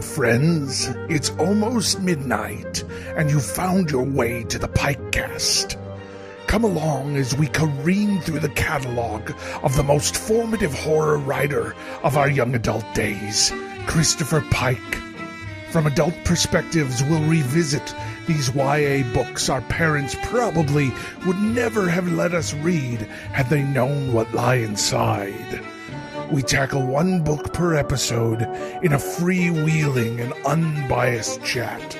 friends. It's almost midnight, and you've found your way to the PikeCast. Come along as we careen through the catalog of the most formative horror writer of our young adult days, Christopher Pike. From adult perspectives, we'll revisit these YA books our parents probably would never have let us read had they known what lie inside. We tackle one book per episode in a freewheeling and unbiased chat.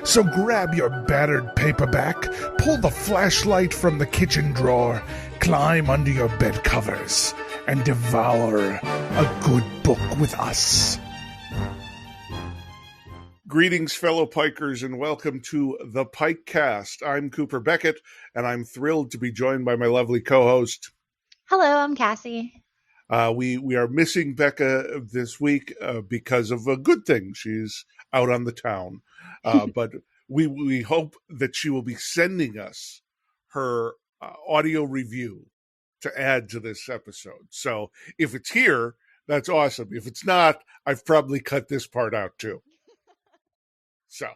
So grab your battered paperback, pull the flashlight from the kitchen drawer, climb under your bed covers, and devour a good book with us. Greetings, fellow Pikers, and welcome to the PikeCast. I'm Cooper Beckett, and I'm thrilled to be joined by my lovely co-host. Hello, I'm Cassie. We are missing Becca this week because of a good thing. She's out on the town. But we hope that she will be sending us her audio review to add to this episode. So if it's here, that's awesome. If it's not, I've probably cut this part out too. So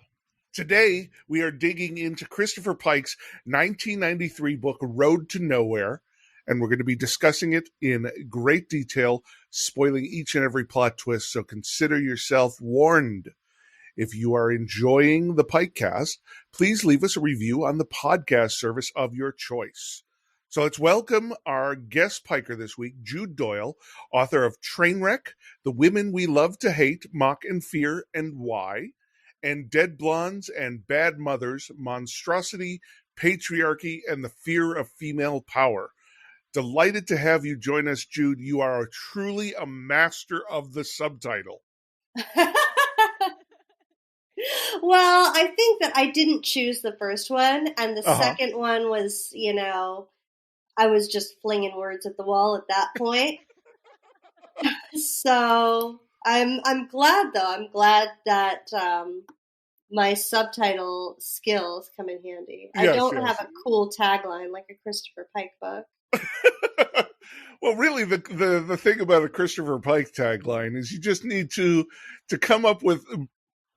today we are digging into Christopher Pike's 1993 book, Road to Nowhere. And we're going to be discussing it in great detail, spoiling each and every plot twist, so consider yourself warned. If you are enjoying the PikeCast, please leave us a review on the podcast service of your choice. So let's welcome our guest Piker this week, Jude Doyle, author of Trainwreck, The Women We Love to Hate, Mock and Fear, and Why, and Dead Blondes and Bad Mothers, Monstrosity, Patriarchy, and the Fear of Female Power. Delighted to have you join us, Jude. You are truly a master of the subtitle. Well, I think that I didn't choose the first one, and the second one was, I was just flinging words at the wall at that point. So I'm glad, though. I'm glad that my subtitle skills come in handy. I don't have a cool tagline like a Christopher Pike book. Well, really, the thing about a Christopher Pike tagline is you just need to come up with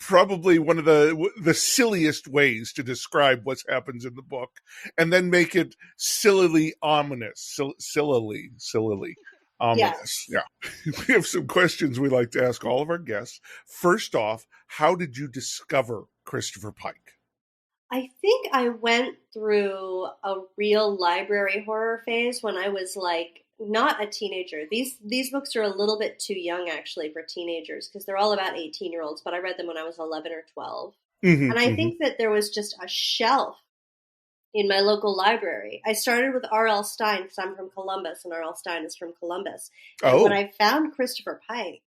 probably one of the silliest ways to describe what happens in the book, and then make it sillily ominous, sillily ominous. Yes. Yeah, we have some questions we like to ask all of our guests. First off, how did you discover Christopher Pike? I think I went through a real library horror phase when I was not a teenager. These books are a little bit too young actually for teenagers because they're all about 18-year-olds, but I read them when I was 11 or 12. Mm-hmm, and I think that there was just a shelf in my local library. I started with R.L. Stine because I'm from Columbus and R.L. Stine is from Columbus. And when I found Christopher Pike,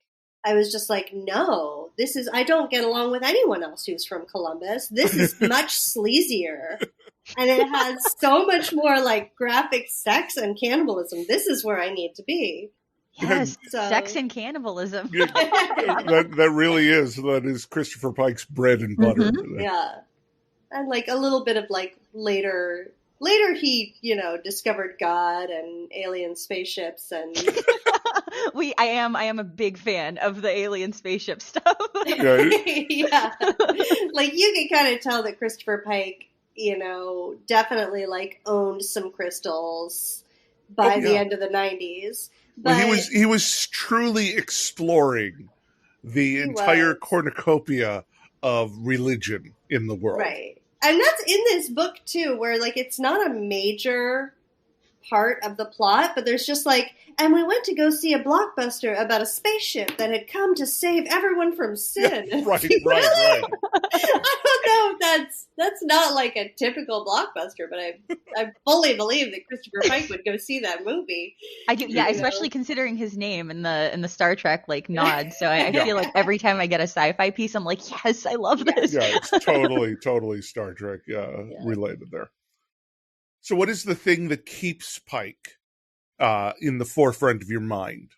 I was just like, no, I don't get along with anyone else who's from Columbus. This is much sleazier. And it has so much more graphic sex and cannibalism. This is where I need to be. Yes, sex and cannibalism. that really is. That is Christopher Pike's bread and butter. Mm-hmm. Yeah. And a little bit of later he, discovered God and alien spaceships and... I am a big fan of the alien spaceship stuff. Yeah. You can kind of tell that Christopher Pike, definitely owned some crystals by the end of the 90s. But well, he was truly exploring the entire cornucopia of religion in the world. Right. And that's in this book too, where it's not a major part of the plot, but there's just and we went to go see a blockbuster about a spaceship that had come to save everyone from sin. Yeah, right. I don't know if that's not a typical blockbuster, but I fully believe that Christopher Pike would go see that movie. I do, yeah, especially considering his name in the Star Trek nod. So I feel like every time I get a sci-fi piece, I'm like, yes, I love this. Yeah, it's totally Star Trek related there. So what is the thing that keeps Pike in the forefront of your mind?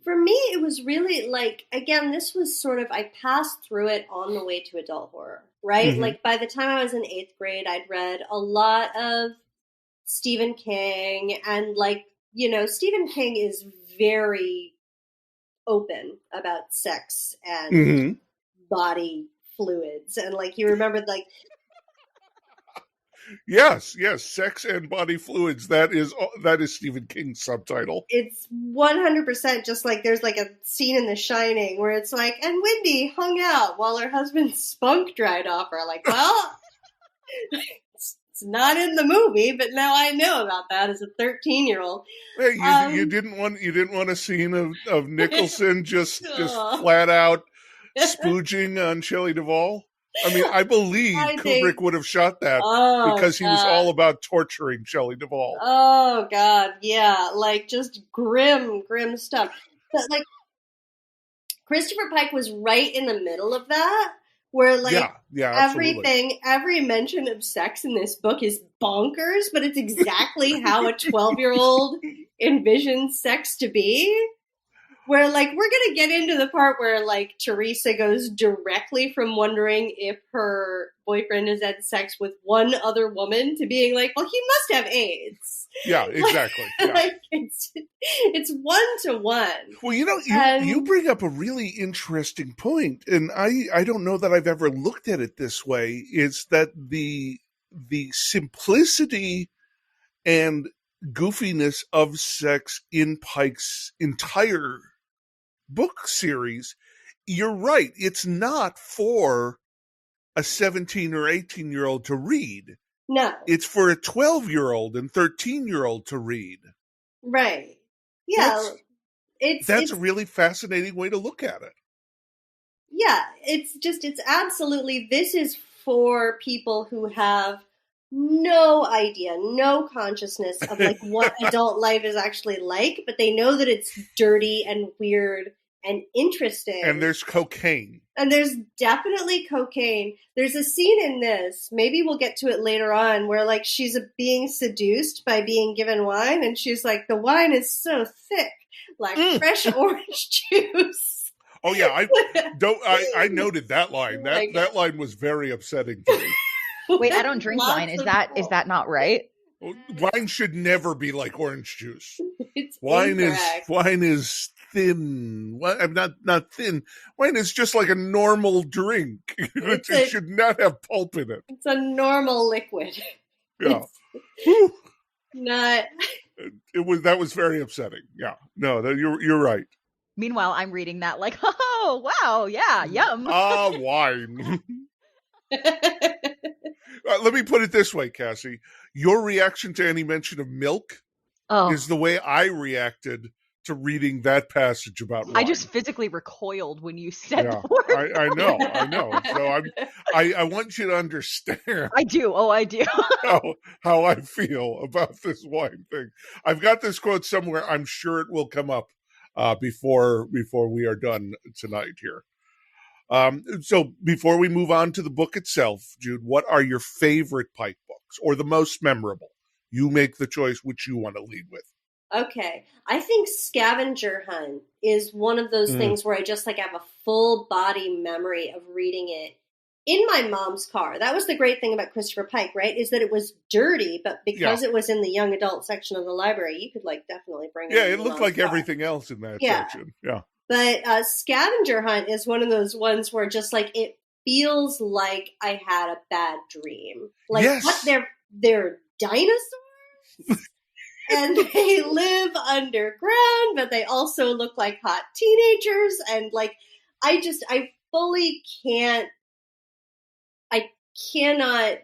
For me, it was really again, this was sort of, I passed through it on the way to adult horror, right? Mm-hmm. By the time I was in 8th grade, I'd read a lot of Stephen King and Stephen King is very open about sex and body fluids. And like, you remember like, Yes, sex and body fluids. That is Stephen King's subtitle. it's 100% just like there's like a scene in The Shining where it's like, and Wendy hung out while her husband's spunk dried off her. Like, well, it's not in the movie, but now I know about that as a 13-year-old. Hey, you didn't want a scene of Nicholson just flat out spooging on Shelley Duvall? I mean, I believe Kubrick would have shot that because he was all about torturing Shelley Duvall. Oh, God, yeah. Like, just grim stuff. But, like, Christopher Pike was right in the middle of that, where, like, everything, every mention of sex in this book is bonkers, but it's exactly how a 12-year-old envisions sex to be. Where, like, we're going to get into the part where, like, Teresa goes directly from wondering if her boyfriend has had sex with one other woman to being like, well, he must have AIDS. Yeah, exactly. Like, it's 1-to-1. Well, you bring up a really interesting point, and I don't know that I've ever looked at it this way, is that the simplicity and goofiness of sex in Pike's entire book series, you're right. It's not for a 17 or 18-year-old to read. No. It's for a 12-year-old and 13-year-old to read. Right. Yeah. That's a really fascinating way to look at it. Yeah. It's absolutely, this is for people who have no idea, no consciousness of like what adult life is actually like, but they know that it's dirty and weird and interesting. And there's cocaine. And there's definitely cocaine. There's a scene in this, maybe we'll get to it later on, where like she's being seduced by being given wine, and she's like, the wine is so thick, like fresh orange juice. Oh yeah, I noted that line. That line was very upsetting to me. Wait, I don't drink wine. Is that not right? Wine should never be like orange juice. It's wine incorrect. is thin. I'm not thin. Wine is just like a normal drink. It should not have pulp in it. It's a normal liquid. Yeah. Not. That was very upsetting. Yeah. No, you're right. Meanwhile, I'm reading that like, oh wow, yeah, yum. Wine. Let me put it this way, Cassie. Your reaction to any mention of milk is the way I reacted to reading that passage about wine. I just physically recoiled when you said the word. I know. So I want you to understand. I do. Oh, I do. how I feel about this wine thing. I've got this quote somewhere. I'm sure it will come up before we are done tonight here. So before we move on to the book itself, Jude, what are your favorite Pike books or the most memorable? You make the choice which you want to lead with. Okay. I think Scavenger Hunt is one of those things where I just like have a full body memory of reading it in my mom's car. That was the great thing about Christopher Pike, right? Is that it was dirty, but because it was in the young adult section of the library, you could like definitely bring it. Yeah, it looked like everything else in that section. Yeah. But Scavenger Hunt is one of those ones where just like it feels like I had a bad dream. Like what? They're dinosaurs, and they live underground, but they also look like hot teenagers. And like I fully can't. I cannot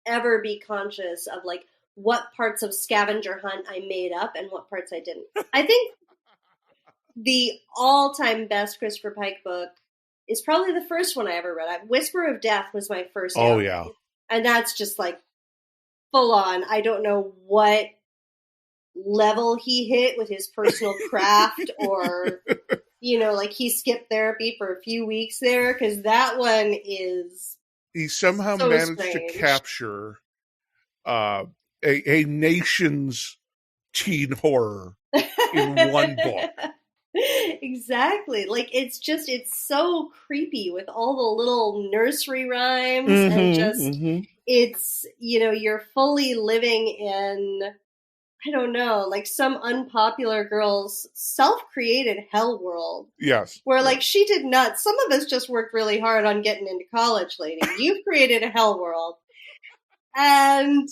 ever be conscious of like what parts of Scavenger Hunt I made up and what parts I didn't. I think the all-time best Christopher Pike book is probably the first one I ever read. Whisper of Death was my first. Oh, yeah. And that's just like full on. I don't know what level he hit with his personal craft or, like he skipped therapy for a few weeks there, because that one is he somehow managed to capture a nation's teen horror in one book. Exactly. Like it's so creepy with all the little nursery rhymes and just it's you're fully living in I don't know, like some unpopular girl's self-created hell world. Yes. Where like she did not, some of us just worked really hard on getting into college, lady. You've created a hell world. And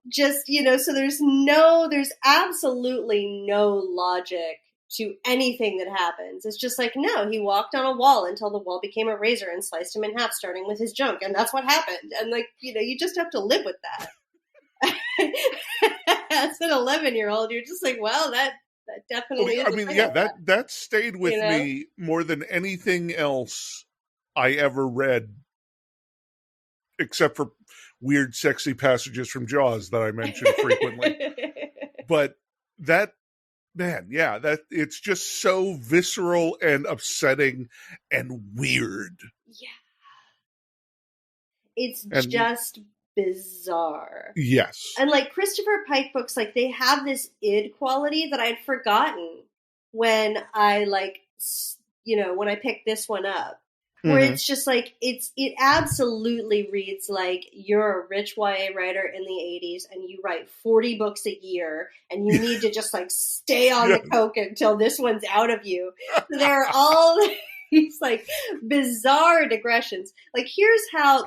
just, so there's absolutely no logic to anything that happens. It's just like, no, he walked on a wall until the wall became a razor and sliced him in half, starting with his junk. And that's what happened. And like, you just have to live with that. As an 11-year-old, you're just like, well, that definitely is. That stayed with me more than anything else I ever read, except for weird, sexy passages from Jaws that I mentioned frequently. But that, man, that it's just so visceral and upsetting and weird. Yeah. It's just bizarre. Yes. And like Christopher Pike books, like they have this id quality that I'd forgotten when I when I picked this one up. Where it's just like, it absolutely reads like you're a rich YA writer in the 80s and you write 40 books a year and you need to just like stay on the coke until this one's out of you. So there are all these like bizarre digressions. Like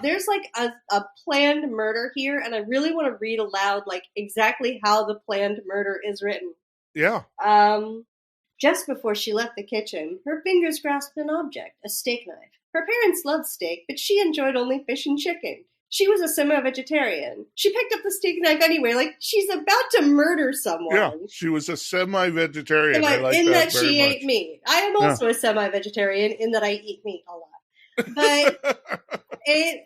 there's like a planned murder here, and I really want to read aloud like exactly how the planned murder is written. Yeah. Just before she left the kitchen, her fingers grasped an object, a steak knife. Her parents loved steak, but she enjoyed only fish and chicken. She was a semi-vegetarian. She picked up the steak knife anyway, like she's about to murder someone. Yeah, she was a semi-vegetarian. I like in that very she much. ate meat. I am also a semi-vegetarian in that I eat meat a lot. But it...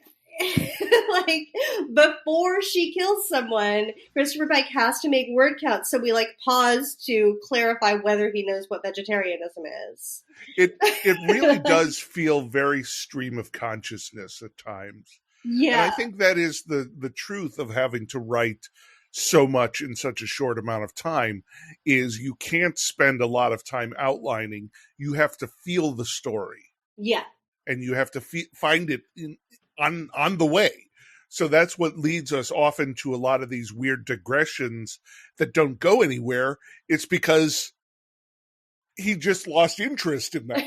like before she kills someone, Christopher Pike has to make word counts, so we like pause to clarify whether he knows what vegetarianism is. It really does feel very stream of consciousness at times. Yeah. And I think that is the truth of having to write so much in such a short amount of time, is you can't spend a lot of time outlining. You have to feel the story. Yeah. And you have to find it on the way. So that's what leads us often to a lot of these weird digressions that don't go anywhere. It's because he just lost interest in that.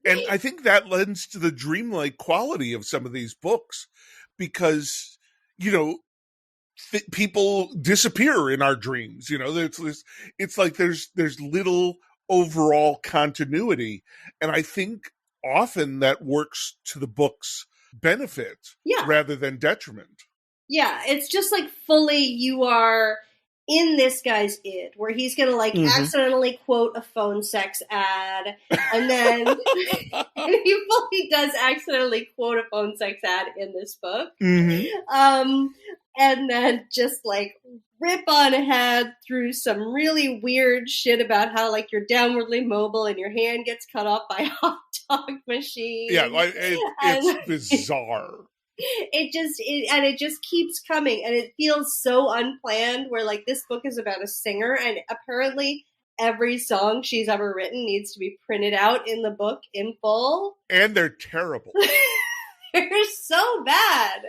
And I think that lends to the dreamlike quality of some of these books, because, people disappear in our dreams. It's like there's little overall continuity. And I think often that works to the book's benefit rather than detriment. Yeah, it's just like fully you are in this guy's id, where he's going to like accidentally quote a phone sex ad, and then and he fully does accidentally quote a phone sex ad in this book. And then just like rip on ahead through some really weird shit about how like you're downwardly mobile and your hand gets cut off by a hot dog machine. Yeah, it's bizarre. It just keeps coming, and it feels so unplanned, where like this book is about a singer, and apparently every song she's ever written needs to be printed out in the book in full. And they're terrible. They're so bad.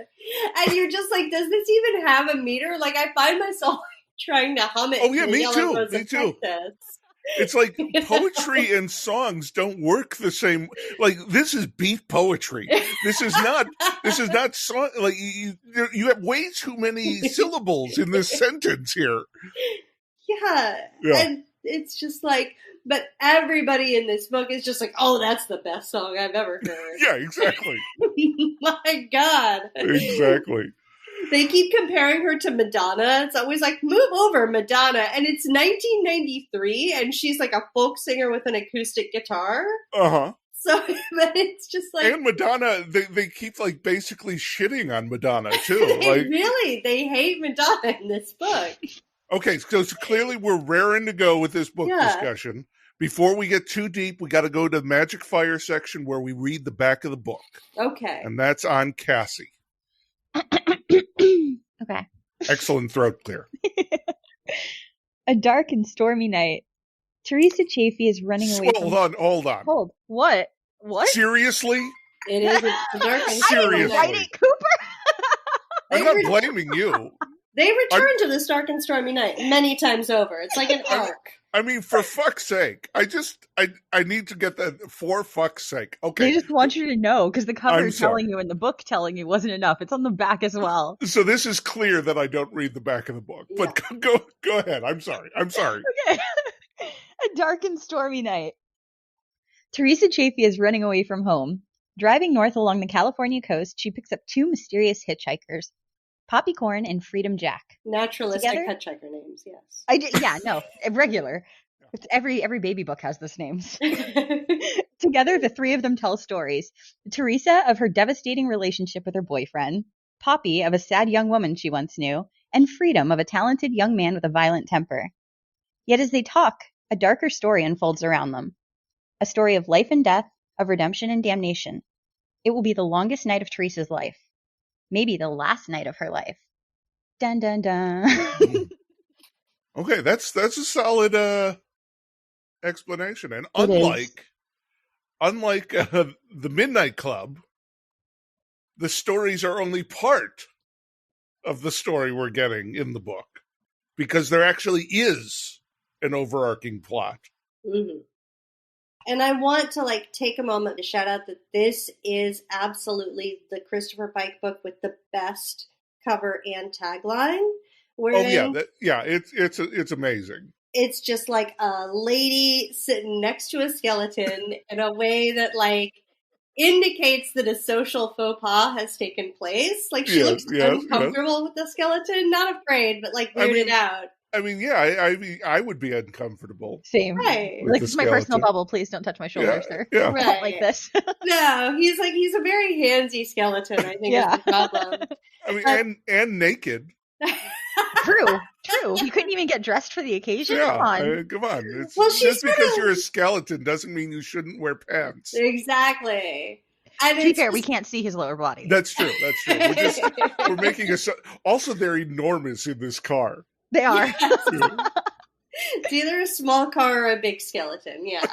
And you're just like, does this even have a meter? Like, I find myself trying to hum it. Oh, yeah, me too. It's like poetry and songs don't work the same. Like, this is beat poetry. This is not song. Like, you have way too many syllables in this sentence here. Yeah. And it's just like, but everybody in this book is just like, oh, that's the best song I've ever heard. Yeah, exactly. My God. Exactly. They keep comparing her to Madonna. It's always like, move over, Madonna. And it's 1993, and she's like a folk singer with an acoustic guitar. Uh-huh. So, but it's just like... And Madonna, they keep like basically shitting on Madonna, too. They hate Madonna in this book. Okay, so clearly we're raring to go with this book discussion. Before we get too deep, we got to go to the Magic Fire section where we read the back of the book. Okay. And that's on Cassie. Okay. Excellent throat clear. A dark and stormy night. Teresa Chafee is running away from... Hold on. Hold. What? Seriously? It is a dark and stormy Seriously. night. I didn't write it, Cooper. I'm not blaming you. They return to this dark and stormy night many times over. It's like an arc. I mean, for fuck's sake, I need to get that for fuck's sake. Okay. They just want you to know, because the cover telling you and the book telling you wasn't enough. It's on the back as well. So this is clear that I don't read the back of the book. But go ahead. I'm sorry. Okay. A dark and stormy night. Teresa Chafee is running away from home. Driving north along the California coast, she picks up two mysterious hitchhikers, Poppycorn and Freedom Jack. Naturalistic Together? hitchhiker names, yes. Regular. It's every baby book has those names. Together, the three of them tell stories. Teresa of her devastating relationship with her boyfriend, Poppy of a sad young woman she once knew, and Freedom of a talented young man with a violent temper. Yet as they talk, a darker story unfolds around them. A story of life and death, of redemption and damnation. It will be the longest night of Teresa's life. Maybe the last night of her life. Dun dun dun. Okay, that's a solid explanation. And unlike the Midnight Club, the stories are only part of the story we're getting in the book, because there actually is an overarching plot. Mm-hmm. And I want to take a moment to shout out that this is absolutely the Christopher Pike book with the best cover and tagline. It's amazing. It's just like a lady sitting next to a skeleton in a way that indicates that a social faux pas has taken place. She looks uncomfortable with the skeleton, not afraid, but weirded out. I mean, I would be uncomfortable. Same. Right. This is my personal bubble. Please don't touch my shoulder, sir. Yeah. Right. Don't like this. No, he's a very handsy skeleton, I think is the problem. I mean, and naked. True. He couldn't even get dressed for the occasion. Yeah, Come on. It's, just because you're a skeleton doesn't mean you shouldn't wear pants. Exactly. And to be fair, we can't see his lower body. That's true. We're making also, they're enormous in this car. They are. It's either a small car or a big skeleton. Yeah.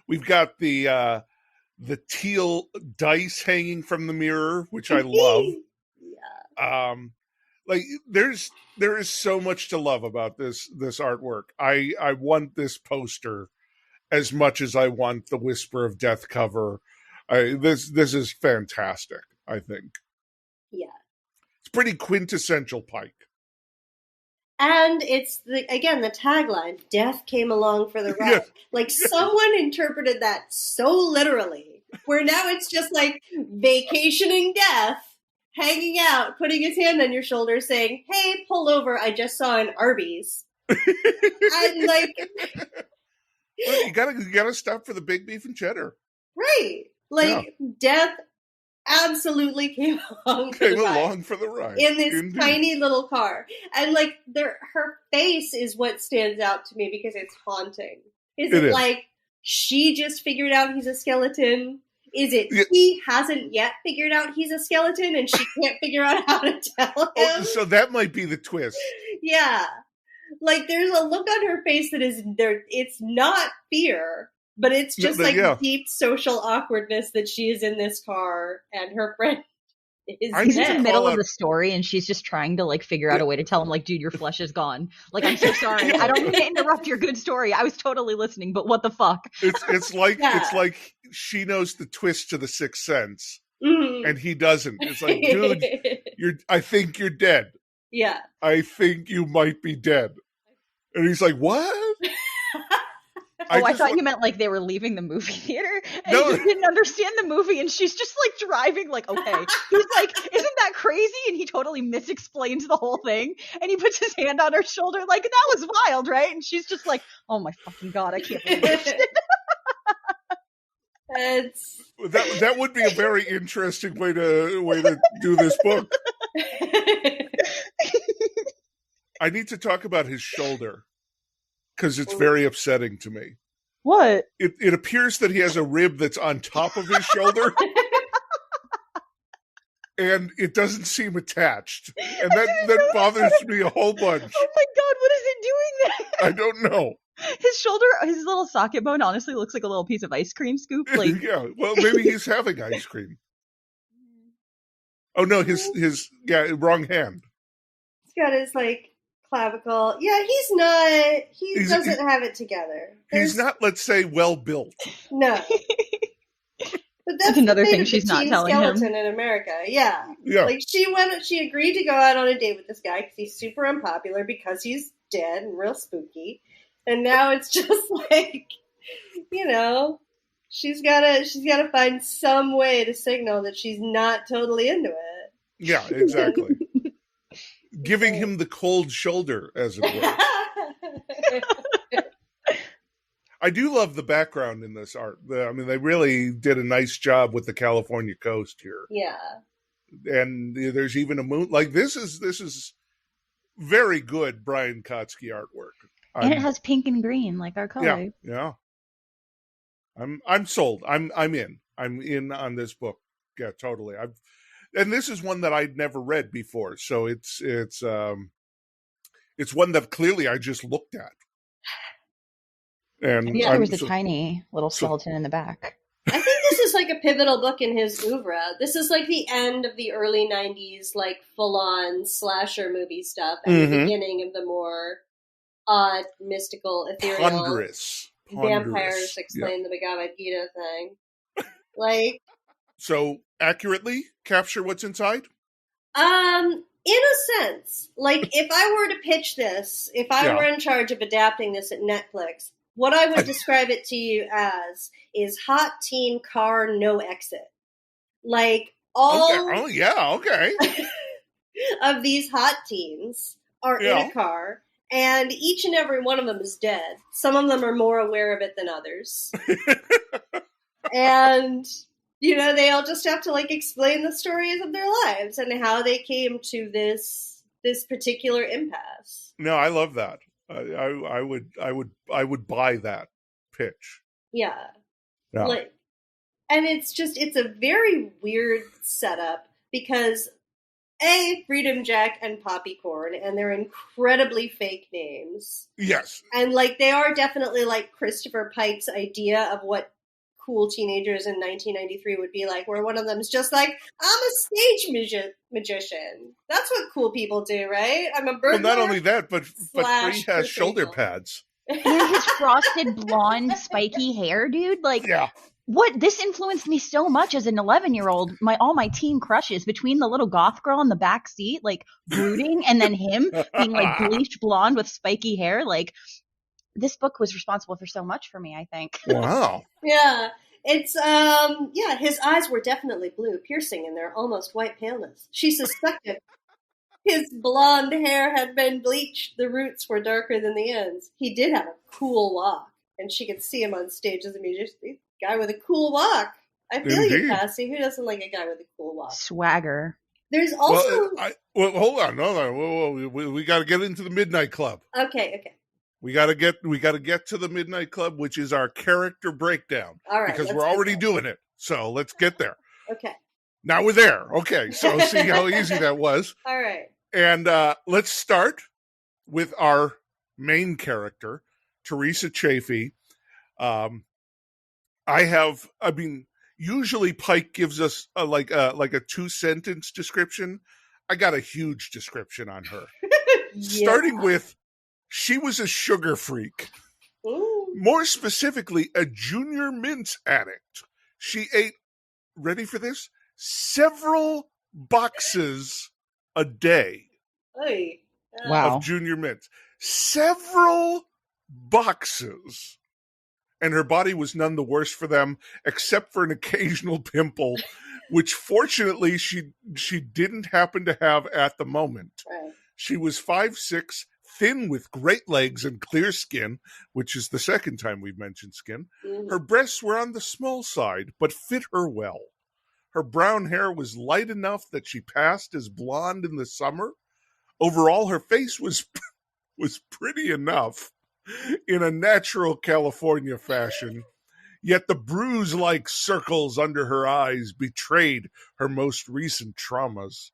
We've got the teal dice hanging from the mirror, which I love. Yeah. There is so much to love about this artwork. I want this poster as much as I want the Whisper of Death cover. This is fantastic, I think. Yeah. It's pretty quintessential Pike. And it's the tagline, death came along for the ride. Yeah. Someone interpreted that so literally, where now it's just vacationing death, hanging out, putting his hand on your shoulder saying, hey, pull over, I just saw an Arby's. And well, you gotta stop for the big beef and cheddar. Right. Death absolutely came along for the ride. In this tiny little car. And her face is what stands out to me because it's haunting. Is it she just figured out he's a skeleton? Is it he hasn't yet figured out he's a skeleton and she can't figure out how to tell him? Oh, so that might be the twist. Yeah. There's a look on her face that is there. It's not fear, but it's just deep social awkwardness that she is in this car and her friend is He's in the middle of the story and she's just trying to figure out a way to tell him dude, your flesh is gone. I'm so sorry. I don't mean to interrupt your good story. I was totally listening, but what the fuck? It's like she knows the twist to the Sixth Sense and he doesn't. It's dude, I think you're dead. Yeah. I think you might be dead. And he's like, what? I thought you meant they were leaving the movie theater and he didn't understand the movie and she's just driving okay. He's isn't that crazy? And he totally misexplains the whole thing and he puts his hand on her shoulder that was wild, right? And she's just oh my fucking God, I can't believe it. That would be a very interesting way to do this book. I need to talk about his shoulder because it's very upsetting to me. What? It appears that he has a rib that's on top of his shoulder. And it doesn't seem attached. And that bothers me a whole bunch. Oh my God, what is it doing there? I don't know. His shoulder, his little socket bone honestly looks like a little piece of ice cream scoop. Yeah, well, maybe he's having ice cream. Oh no, his wrong hand. He's got his like clavicle. Yeah, he's not. He doesn't have it together. He's not, let's say, well built. No. But that's another the thing of she's the not teen telling skeleton him. in America. Yeah. Yeah. Like she agreed to go out on a date with this guy because he's super unpopular because he's dead and real spooky. And now it's just like, you know, she's gotta find some way to signal that she's not totally into it. Yeah, exactly. Giving him the cold shoulder, as it were. I do love the background in this art. I mean, they really did a nice job with the California coast here. Yeah. And there's even a moon. Like, this is very good Brian Kotsky artwork. And it has pink and green, like our color. Yeah. I'm sold. I'm in. I'm in on this book. Yeah, totally. And this is one that I'd never read before, so it's one that clearly I just looked at. And there was a tiny little skeleton in the back. I think this is like a pivotal book in his oeuvre. This is like the end of the early 90s, like full-on slasher movie stuff, and the beginning of the more odd, mystical, ethereal, ponderous. Vampires explain the Bhagavad Gita thing. Like, so accurately capture what's inside? In a sense. Like, if I were to pitch this, if I were in charge of adapting this at Netflix, what I would describe it to you as is hot teen car, no exit. Like, all of these hot teens are in a car, and each and every one of them is dead. Some of them are more aware of it than others. And, you know, they all just have to, like, explain the stories of their lives and how they came to this particular impasse. No, I love that. I would buy that pitch. Yeah. Like, and it's a very weird setup because Freedom Jack and Poppycorn, and they're incredibly fake names. Yes. And like they are definitely like Christopher Pike's idea of what cool teenagers in 1993 would be like, where one of them is just like, I'm a stage magician. That's what cool people do, right? I'm a burglar. Well, not only that, but Free has shoulder pads. And his frosted blonde spiky hair, dude. Like, what? This influenced me so much as an 11-year-old. All my teen crushes between the little goth girl in the back seat, like brooding, and then him being like bleached blonde with spiky hair. Like, this book was responsible for so much for me, I think. Wow. Yeah. It's, his eyes were definitely blue, piercing in their almost white paleness. She suspected his blonde hair had been bleached. The roots were darker than the ends. He did have a cool walk, and she could see him on stage as a musician. Guy with a cool walk. I feel you, Cassie. Who doesn't like a guy with a cool walk? Swagger. There's also... Well, hold on. Whoa. We got to get into the Midnight Club. Okay. We got to get to the Midnight Club, which is our character breakdown. All right. Because we're already doing it. So let's get there. Okay. Now we're there. Okay. So see how easy that was. All right. And let's start with our main character, Teresa Chafee. Usually Pike gives us a 2-sentence description. I got a huge description on her. Starting with, she was a sugar freak. Ooh. More specifically, a junior mints addict. She ate, ready for this, several boxes a day of junior mints. Several boxes. And her body was none the worse for them, except for an occasional pimple, which fortunately she didn't happen to have at the moment. Right. She was 5'6", thin with great legs and clear skin, which is the second time we've mentioned skin. Mm-hmm. Her breasts were on the small side, but fit her well. Her brown hair was light enough that she passed as blonde in the summer. Overall, her face was pretty enough in a natural California fashion, yet the bruise-like circles under her eyes betrayed her most recent traumas.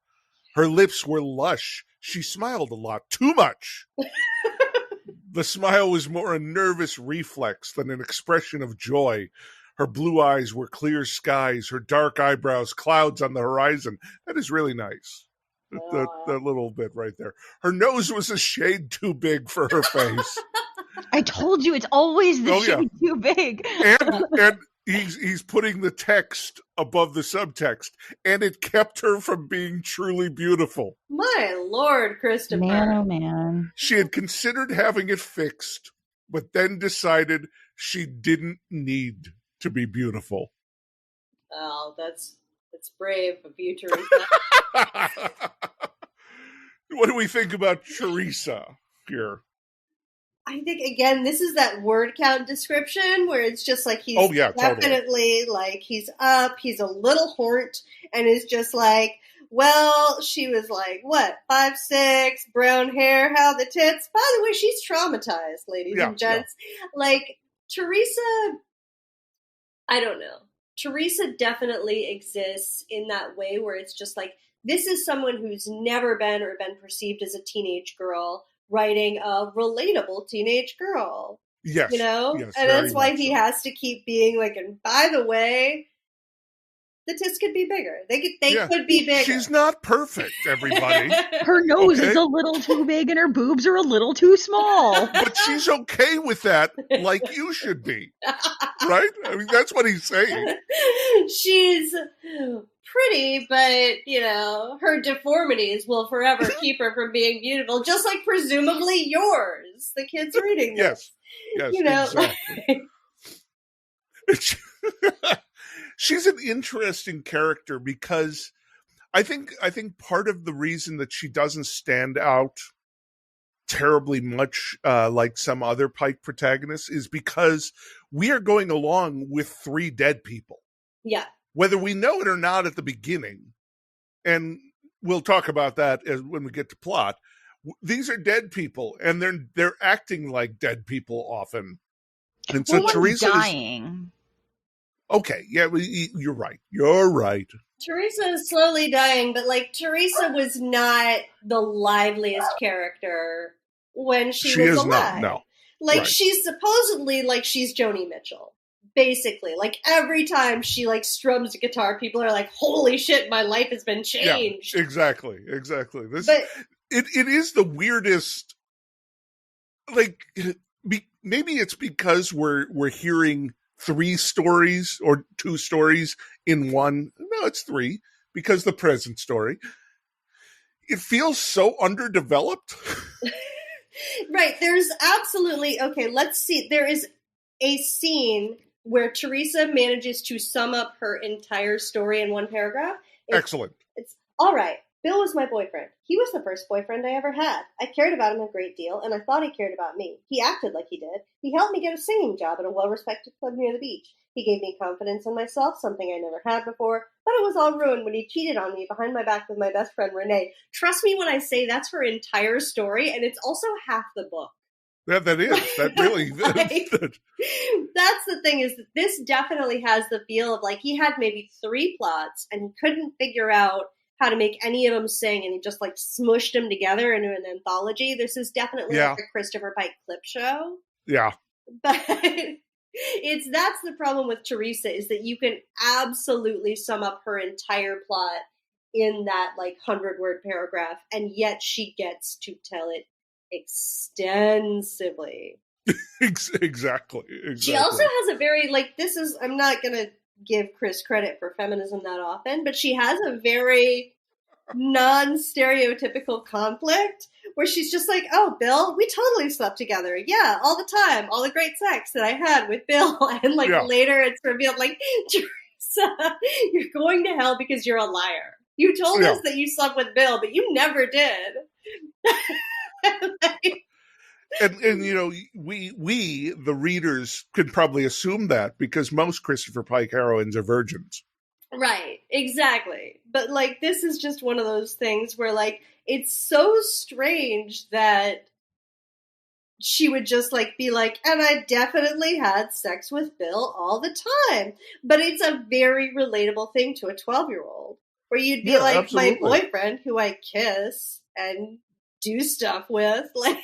Her lips were lush. She smiled a lot, too much. The smile was more a nervous reflex than an expression of joy. Her blue eyes were clear skies, her dark eyebrows, clouds on the horizon. That is really nice. That little bit right there. Her nose was a shade too big for her face. I told you, it's always the shade too big. And he's putting the text above the subtext, and it kept her from being truly beautiful. My Lord, Christopher. Man, oh man. She had considered having it fixed, but then decided she didn't need to be beautiful. Oh, that's brave of you, Teresa. What do we think about Teresa here? I think, again, this is that word count description where it's just like he's definitely like he's up, he's a little horned, and is just like, well, she was like, what, 5'6", brown hair, how the tits? By the way, she's traumatized, ladies and gents. Yeah. Like, Teresa, I don't know. Teresa definitely exists in that way where it's just like, this is someone who's never been or been perceived as a teenage girl, writing a relatable teenage girl. Yes. You know? Yes, and that's why he has to keep being like, and by the way, the tits could be bigger. They could be bigger. She's not perfect, everybody. Her nose is a little too big and her boobs are a little too small. But she's okay with that, like you should be. Right? I mean, that's what he's saying. She's pretty, but, you know, her deformities will forever keep her from being beautiful, just like presumably yours, the kids reading this. Yes, you know, exactly. She's an interesting character because I think part of the reason that she doesn't stand out terribly much like some other Pike protagonists is because we are going along with 3 dead people. Yeah. Whether we know it or not at the beginning, and we'll talk about that when we get to plot. These are dead people, and they're acting like dead people often. And so Teresa dying. Okay, yeah, you're right. You're right. Teresa is slowly dying, but like Teresa was not the liveliest character when she was alive. No. Like she's supposedly like she's Joni Mitchell. Basically, like every time she like strums a guitar, people are like, "Holy shit, my life has been changed." Yeah, exactly. But it is the weirdest. Like, maybe it's because we're hearing 3 stories or 2 stories in one. No, it's 3 because the present story. It feels so underdeveloped. Right. There's absolutely let's see. There is a scene where Teresa manages to sum up her entire story in one paragraph. Excellent. It's all right. Bill was my boyfriend. He was the first boyfriend I ever had. I cared about him a great deal, and I thought he cared about me. He acted like he did. He helped me get a singing job at a well-respected club near the beach. He gave me confidence in myself, something I never had before, but it was all ruined when he cheated on me behind my back with my best friend, Renee. Trust me when I say that's her entire story, and it's also half the book. Yeah, that is. That really that's the thing is that this definitely has the feel of like he had maybe 3 plots, and he couldn't figure out how to make any of them sing, and he just like smushed them together into an anthology. This is definitely like a Christopher Pike clip show. Yeah. But that's the problem with Teresa is that you can absolutely sum up her entire plot in that like 100-word paragraph, and yet she gets to tell it extensively. Exactly. She also has a very I'm not going to give Chris credit for feminism that often, but she has a very non-stereotypical conflict where she's just like, oh, Bill, we totally slept together. Yeah, all the time. All the great sex that I had with Bill. And later it's revealed like, Teresa, you're going to hell because you're a liar. You told us that you slept with Bill, but you never did. And you know, we the readers could probably assume that because most Christopher Pike heroines are virgins. Right, exactly. But like this is just one of those things where like it's so strange that she would just like be like, and I definitely had sex with Bill all the time. But it's a very relatable thing to a 12-year-old where you'd be like, absolutely. My boyfriend who I kiss and do stuff with, like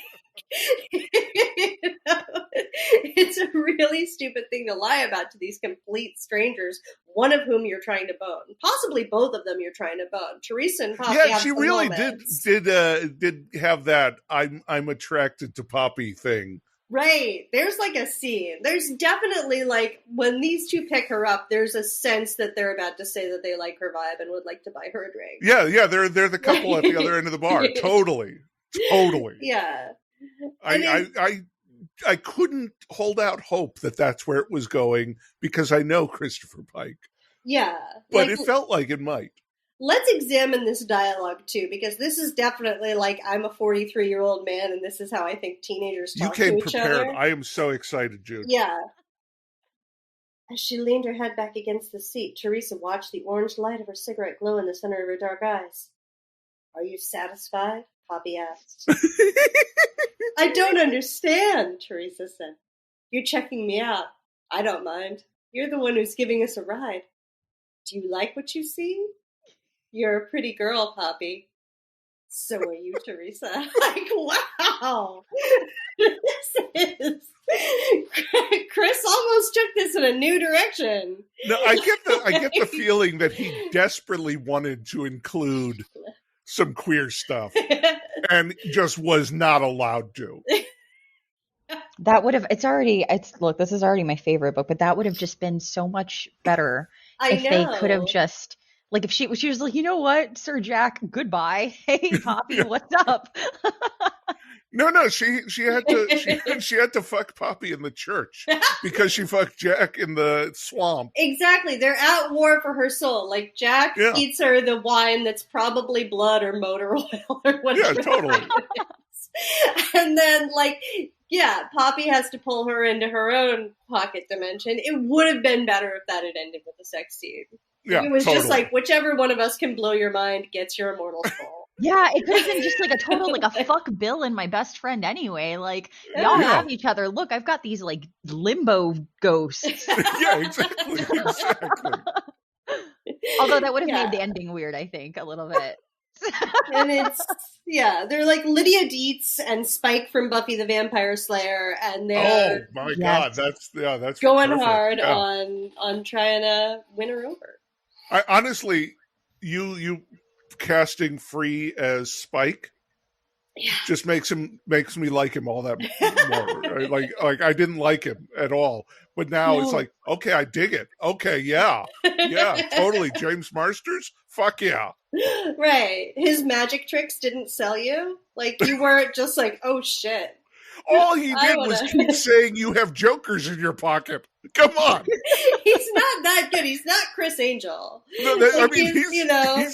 It's a really stupid thing to lie about to these complete strangers, one of whom you're trying to bone. Possibly both of them you're trying to bone. Teresa and Poppy have she some really moments. did have that I'm attracted to Poppy thing. Right. There's like a scene. There's definitely like when these two pick her up, there's a sense that they're about to say that they like her vibe and would like to buy her a drink. Yeah, they're the couple at the other end of the bar. Totally. Yeah. I couldn't hold out hope that that's where it was going because I know Christopher Pike. Yeah. But it felt like it might. Let's examine this dialogue too, because this is definitely like I'm a 43-year-old man, and this is how I think teenagers talk to each other. You came prepared. I am so excited, Jude. Yeah. As she leaned her head back against the seat, Teresa watched the orange light of her cigarette glow in the center of her dark eyes. Are you satisfied? Poppy asked. I don't understand, Teresa said. You're checking me out. I don't mind. You're the one who's giving us a ride. Do you like what you see? You're a pretty girl, Poppy. So are you, Teresa. Like, wow. Chris almost took this in a new direction. No, I get the feeling that he desperately wanted to include some queer stuff and just was not allowed to. That would have, look, this is already my favorite book, but that would have just been so much better if they could have just, like, if she was like, you know what, Sir Jack, goodbye. Hey, Poppy, what's up? No, she had to fuck Poppy in the church because she fucked Jack in the swamp. Exactly. They're at war for her soul. Like, Jack feeds her the wine that's probably blood or motor oil or whatever. Yeah, totally. And then, like, Poppy has to pull her into her own pocket dimension. It would have been better if that had ended with a sex scene. Yeah, it was just like, whichever one of us can blow your mind gets your immortal soul. Yeah, it could have been just like a total, like a fuck Bill and my best friend anyway. Like, y'all have each other. Look, I've got these like limbo ghosts. Yeah, exactly. Although that would have made the ending weird, I think, a little bit. And they're like Lydia Dietz and Spike from Buffy the Vampire Slayer, and they're God, that's going hard on trying to win her over. I honestly, you casting Free as Spike just makes me like him all that more. Right? Like I didn't like him at all, but now it's like, okay, I dig it. Okay, yeah, totally. James Marsters, fuck yeah. Right. His magic tricks didn't sell you. Like, you weren't just like, oh shit. All he did was keep saying you have jokers in your pocket. Come on. He's not that good. He's not Chris Angel. No,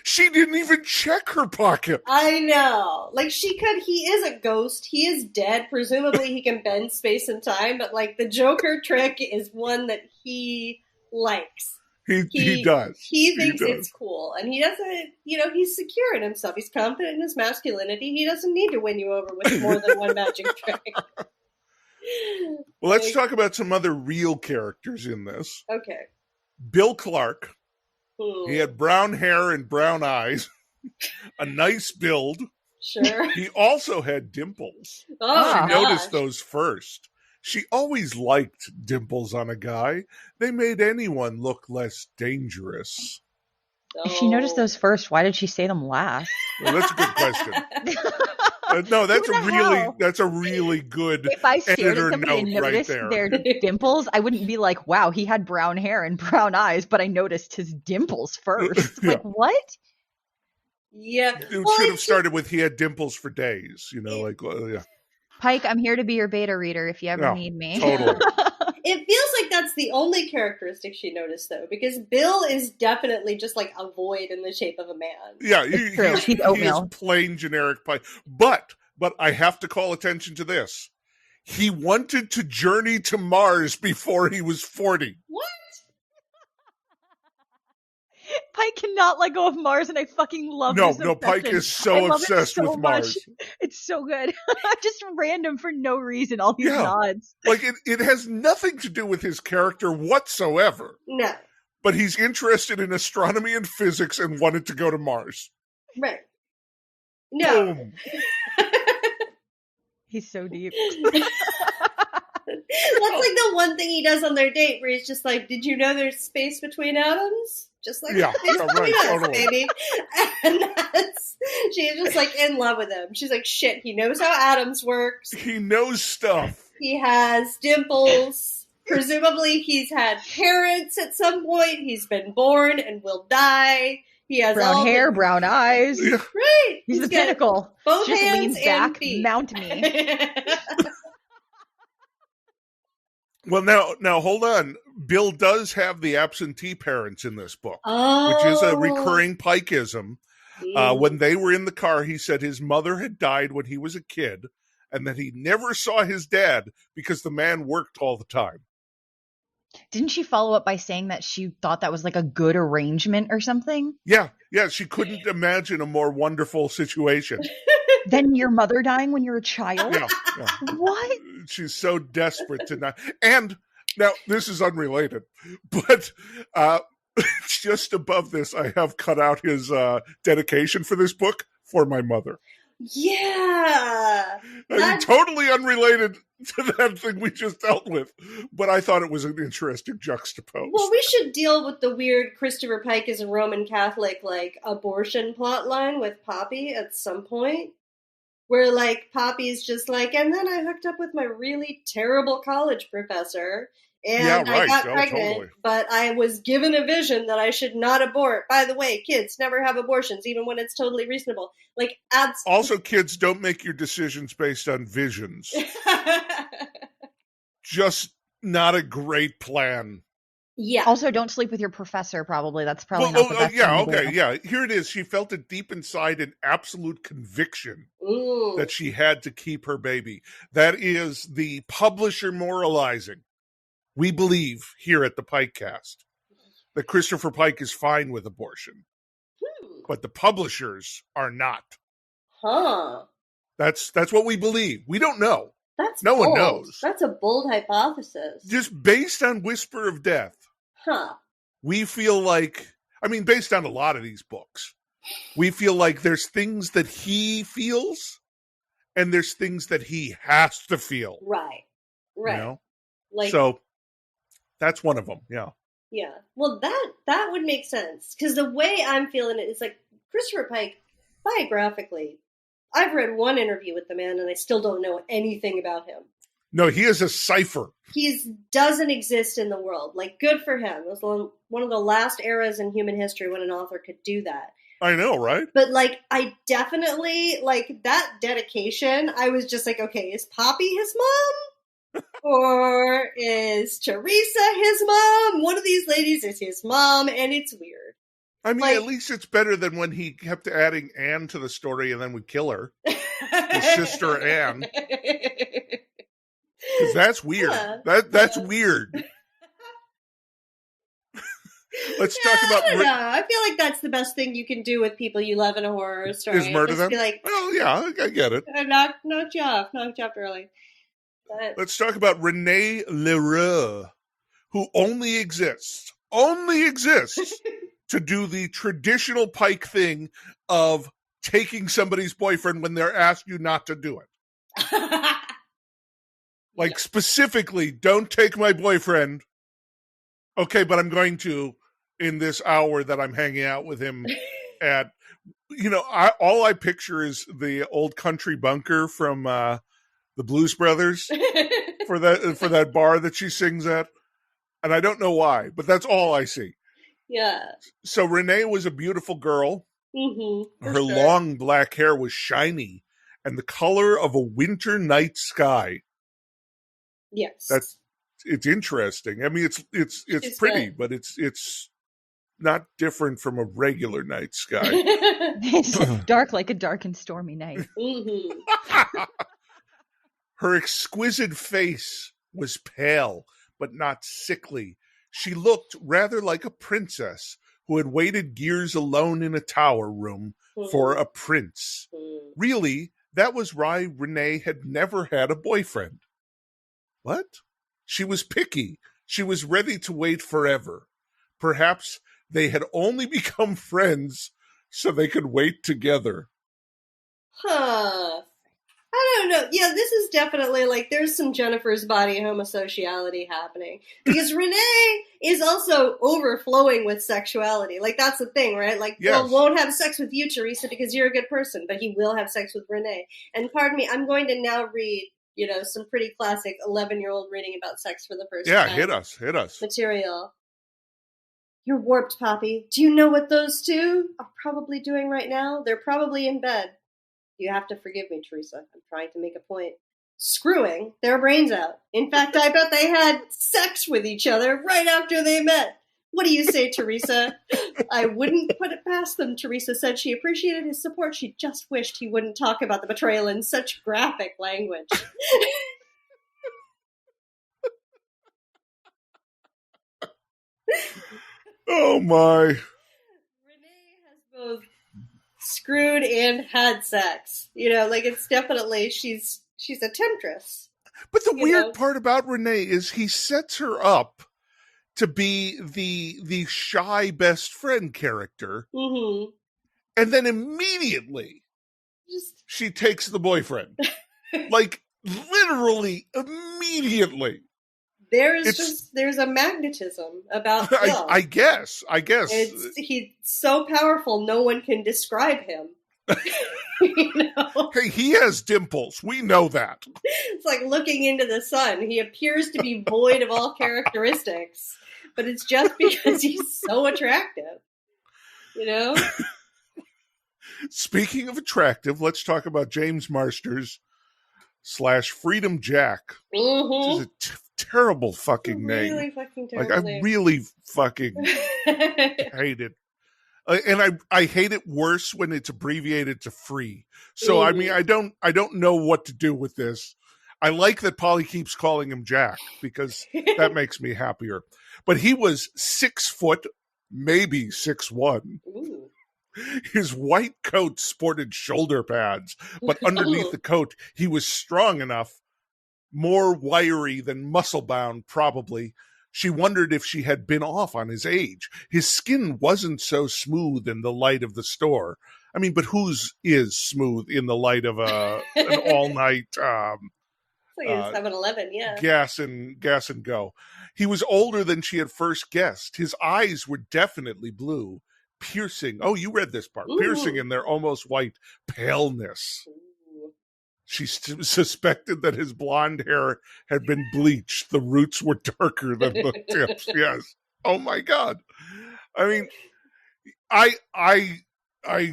she didn't even check her pocket. I know. Like, she could. He is a ghost. He is dead. Presumably he can bend space and time, but like the Joker trick is one that he likes. He does. He thinks it's cool. And he doesn't, he's secure in himself. He's confident in his masculinity. He doesn't need to win you over with more than one magic trick. Well, let's talk about some other real characters in this. Okay. Bill Clark. He had brown hair and brown eyes. A nice build. Sure. He also had dimples. Oh, she noticed those first. She always liked dimples on a guy. They made anyone look less dangerous. If she noticed those first, why did she say them last? Well, that's a good question. No, that's a really good if I stared editor at somebody and note right noticed there. Their dimples, I wouldn't be like, wow, he had brown hair and brown eyes, but I noticed his dimples first. Like, what? Yeah. It should have started with he had dimples for days, Pike, I'm here to be your beta reader if you ever need me. Totally. It feels like that's the only characteristic she noticed, though, because Bill is definitely just like a void in the shape of a man. Yeah, he is plain generic Pike. But I have to call attention to this. He wanted to journey to Mars before he was 40. What? Pike cannot let go of Mars, and I fucking love this obsession. Pike is so obsessed with Mars. It's so good. Just random for no reason, all these nods. Like, it has nothing to do with his character whatsoever. No. But he's interested in astronomy and physics and wanted to go to Mars. Right. No. Boom. He's so deep. That's like the one thing he does on their date where he's just like, did you know there's space between atoms? Just like Yeah, space yeah, between right, us, totally. baby. And she's just like in love with him. She's like, shit, he knows how atoms works. He knows stuff. He has dimples. Presumably he's had parents at some point. He's been born and will die. He has Brown hair, brown eyes. Yeah. Right. He's the got pinnacle. both Just hands leans and back, feet. mount me. Well, now hold on. Bill does have the absentee parents in this book, Oh. which is a recurring Pikeism. When they were in the car, he said his mother had died when he was a kid and that he never saw his dad because the man worked all the time. Didn't she follow up by saying that she thought that was like a good arrangement or something? Yeah, she couldn't imagine a more wonderful situation. Than your mother dying when you're a child? Yeah. What? She's so desperate to not. And now this is unrelated, but just above this, I have cut out his dedication for this book for my mother. Yeah. I mean, totally unrelated to that thing we just dealt with, but I thought it was an interesting juxtapose. Well, we should deal with the weird Christopher Pike is a Roman Catholic, like, abortion plotline with Poppy at some point. Where, like, Poppy's just like, and then I hooked up with my really terrible college professor, and I got pregnant, totally. But I was given a vision that I should not abort. By the way, kids never have abortions, even when it's totally reasonable. Like, Also, kids, don't make your decisions based on visions. Just not a great plan. Yeah. Also, don't sleep with your professor, probably. That's probably not the best thing to do. Yeah. Here it is. She felt it deep inside, an absolute conviction that she had to keep her baby. That is the publisher moralizing. We believe here at the PikeCast that Christopher Pike is fine with abortion. But the publishers are not. Huh. That's what we believe. We don't know. No one knows. That's a bold hypothesis. Just based on Whisper of Death. Huh. We feel like, I mean, based on a lot of these books, we feel like there's things that he feels and there's things that he has to feel. Right. You know? Like, so that's one of them. Yeah. Yeah. Well, that would make sense. Because the way I'm feeling it is like Christopher Pike, biographically, I've read one interview with the man and I still don't know anything about him. No, he is a cipher. He doesn't exist in the world. Like, good for him. It was one of the last eras in human history when an author could do that. I know, right? But, like, I definitely, like, that dedication, I was just like, okay, is Poppy his mom? Or is Teresa his mom? One of these ladies is his mom, and it's weird. I mean, at least it's better than when he kept adding Anne to the story and then would kill her. His sister Anne. Because that's weird. Yeah. That's weird. Let's talk about. I don't know. I feel like that's the best thing you can do with people you love in a horror story. Is murder them? Be like, well, yeah, I get it. Knock you off early. But, let's talk about Renee Leroux, who only exists to do the traditional Pike thing of taking somebody's boyfriend when they're asked you not to do it. Like, specifically, don't take my boyfriend. Okay, but I'm going to in this hour that I'm hanging out with him at. You know, all I picture is the old country bunker from the Blues Brothers for that bar that she sings at. And I don't know why, but that's all I see. Yeah. So Renee was a beautiful girl. Mm-hmm, her long black hair was shiny and the color of a winter night sky. Yes. It's interesting. I mean, it's pretty, but it's not different from a regular night sky. It's dark like a dark and stormy night. Mm-hmm. Her exquisite face was pale, but not sickly. She looked rather like a princess who had waited years alone in a tower room for a prince. Really, that was why Renee had never had a boyfriend. What? She was picky. She was ready to wait forever. Perhaps they had only become friends so they could wait together. Huh. I don't know. Yeah, this is definitely like there's some Jennifer's body homosociality happening. Because Renee is also overflowing with sexuality. Like, that's the thing, right? Like, Yes. well, won't have sex with you, Teresa, because you're a good person, but he will have sex with Renee. And pardon me, I'm going to now read, some pretty classic 11-year-old reading about sex for the first time. Yeah, hit us. Material. You're warped, Poppy. Do you know what those two are probably doing right now? They're probably in bed. You have to forgive me, Teresa. I'm trying to make a point. Screwing their brains out. In fact, I bet they had sex with each other right after they met. What do you say, Teresa? I wouldn't put it past them, Teresa said. She appreciated his support. She just wished he wouldn't talk about the betrayal in such graphic language. Oh, my. Renee has both screwed and had sex. It's definitely, she's a temptress. But the weird part about Renee is he sets her up to be the shy best friend character. Mm-hmm. And then immediately she takes the boyfriend. Like, literally, immediately. There's a magnetism about Phil. I guess. He's so powerful, no one can describe him. Hey, he has dimples. We know that. It's like looking into the sun. He appears to be void of all characteristics, but it's just because he's so attractive. Speaking of attractive, let's talk about James Marsters / Freedom Jack. Mm-hmm. Which is a terrible fucking name. Really fucking terrible name. I really fucking hate it. And I hate it worse when it's abbreviated to free. So, I mean, I don't know what to do with this. I like that Polly keeps calling him Jack because that makes me happier. But he was 6 foot, maybe 6'1". Ooh. His white coat sported shoulder pads, but underneath the coat, he was strong enough, more wiry than muscle-bound, probably. She wondered if she had been off on his age. His skin wasn't so smooth in the light of the store. I mean, but whose is smooth in the light of an all-night It's like a 7-Eleven, yeah. Gas and go. He was older than she had first guessed. His eyes were definitely blue, piercing. Oh, you read this part. Ooh. Piercing in their almost white paleness. Ooh. She suspected that his blonde hair had been bleached. The roots were darker than the tips. Yes. Oh my God. I mean, I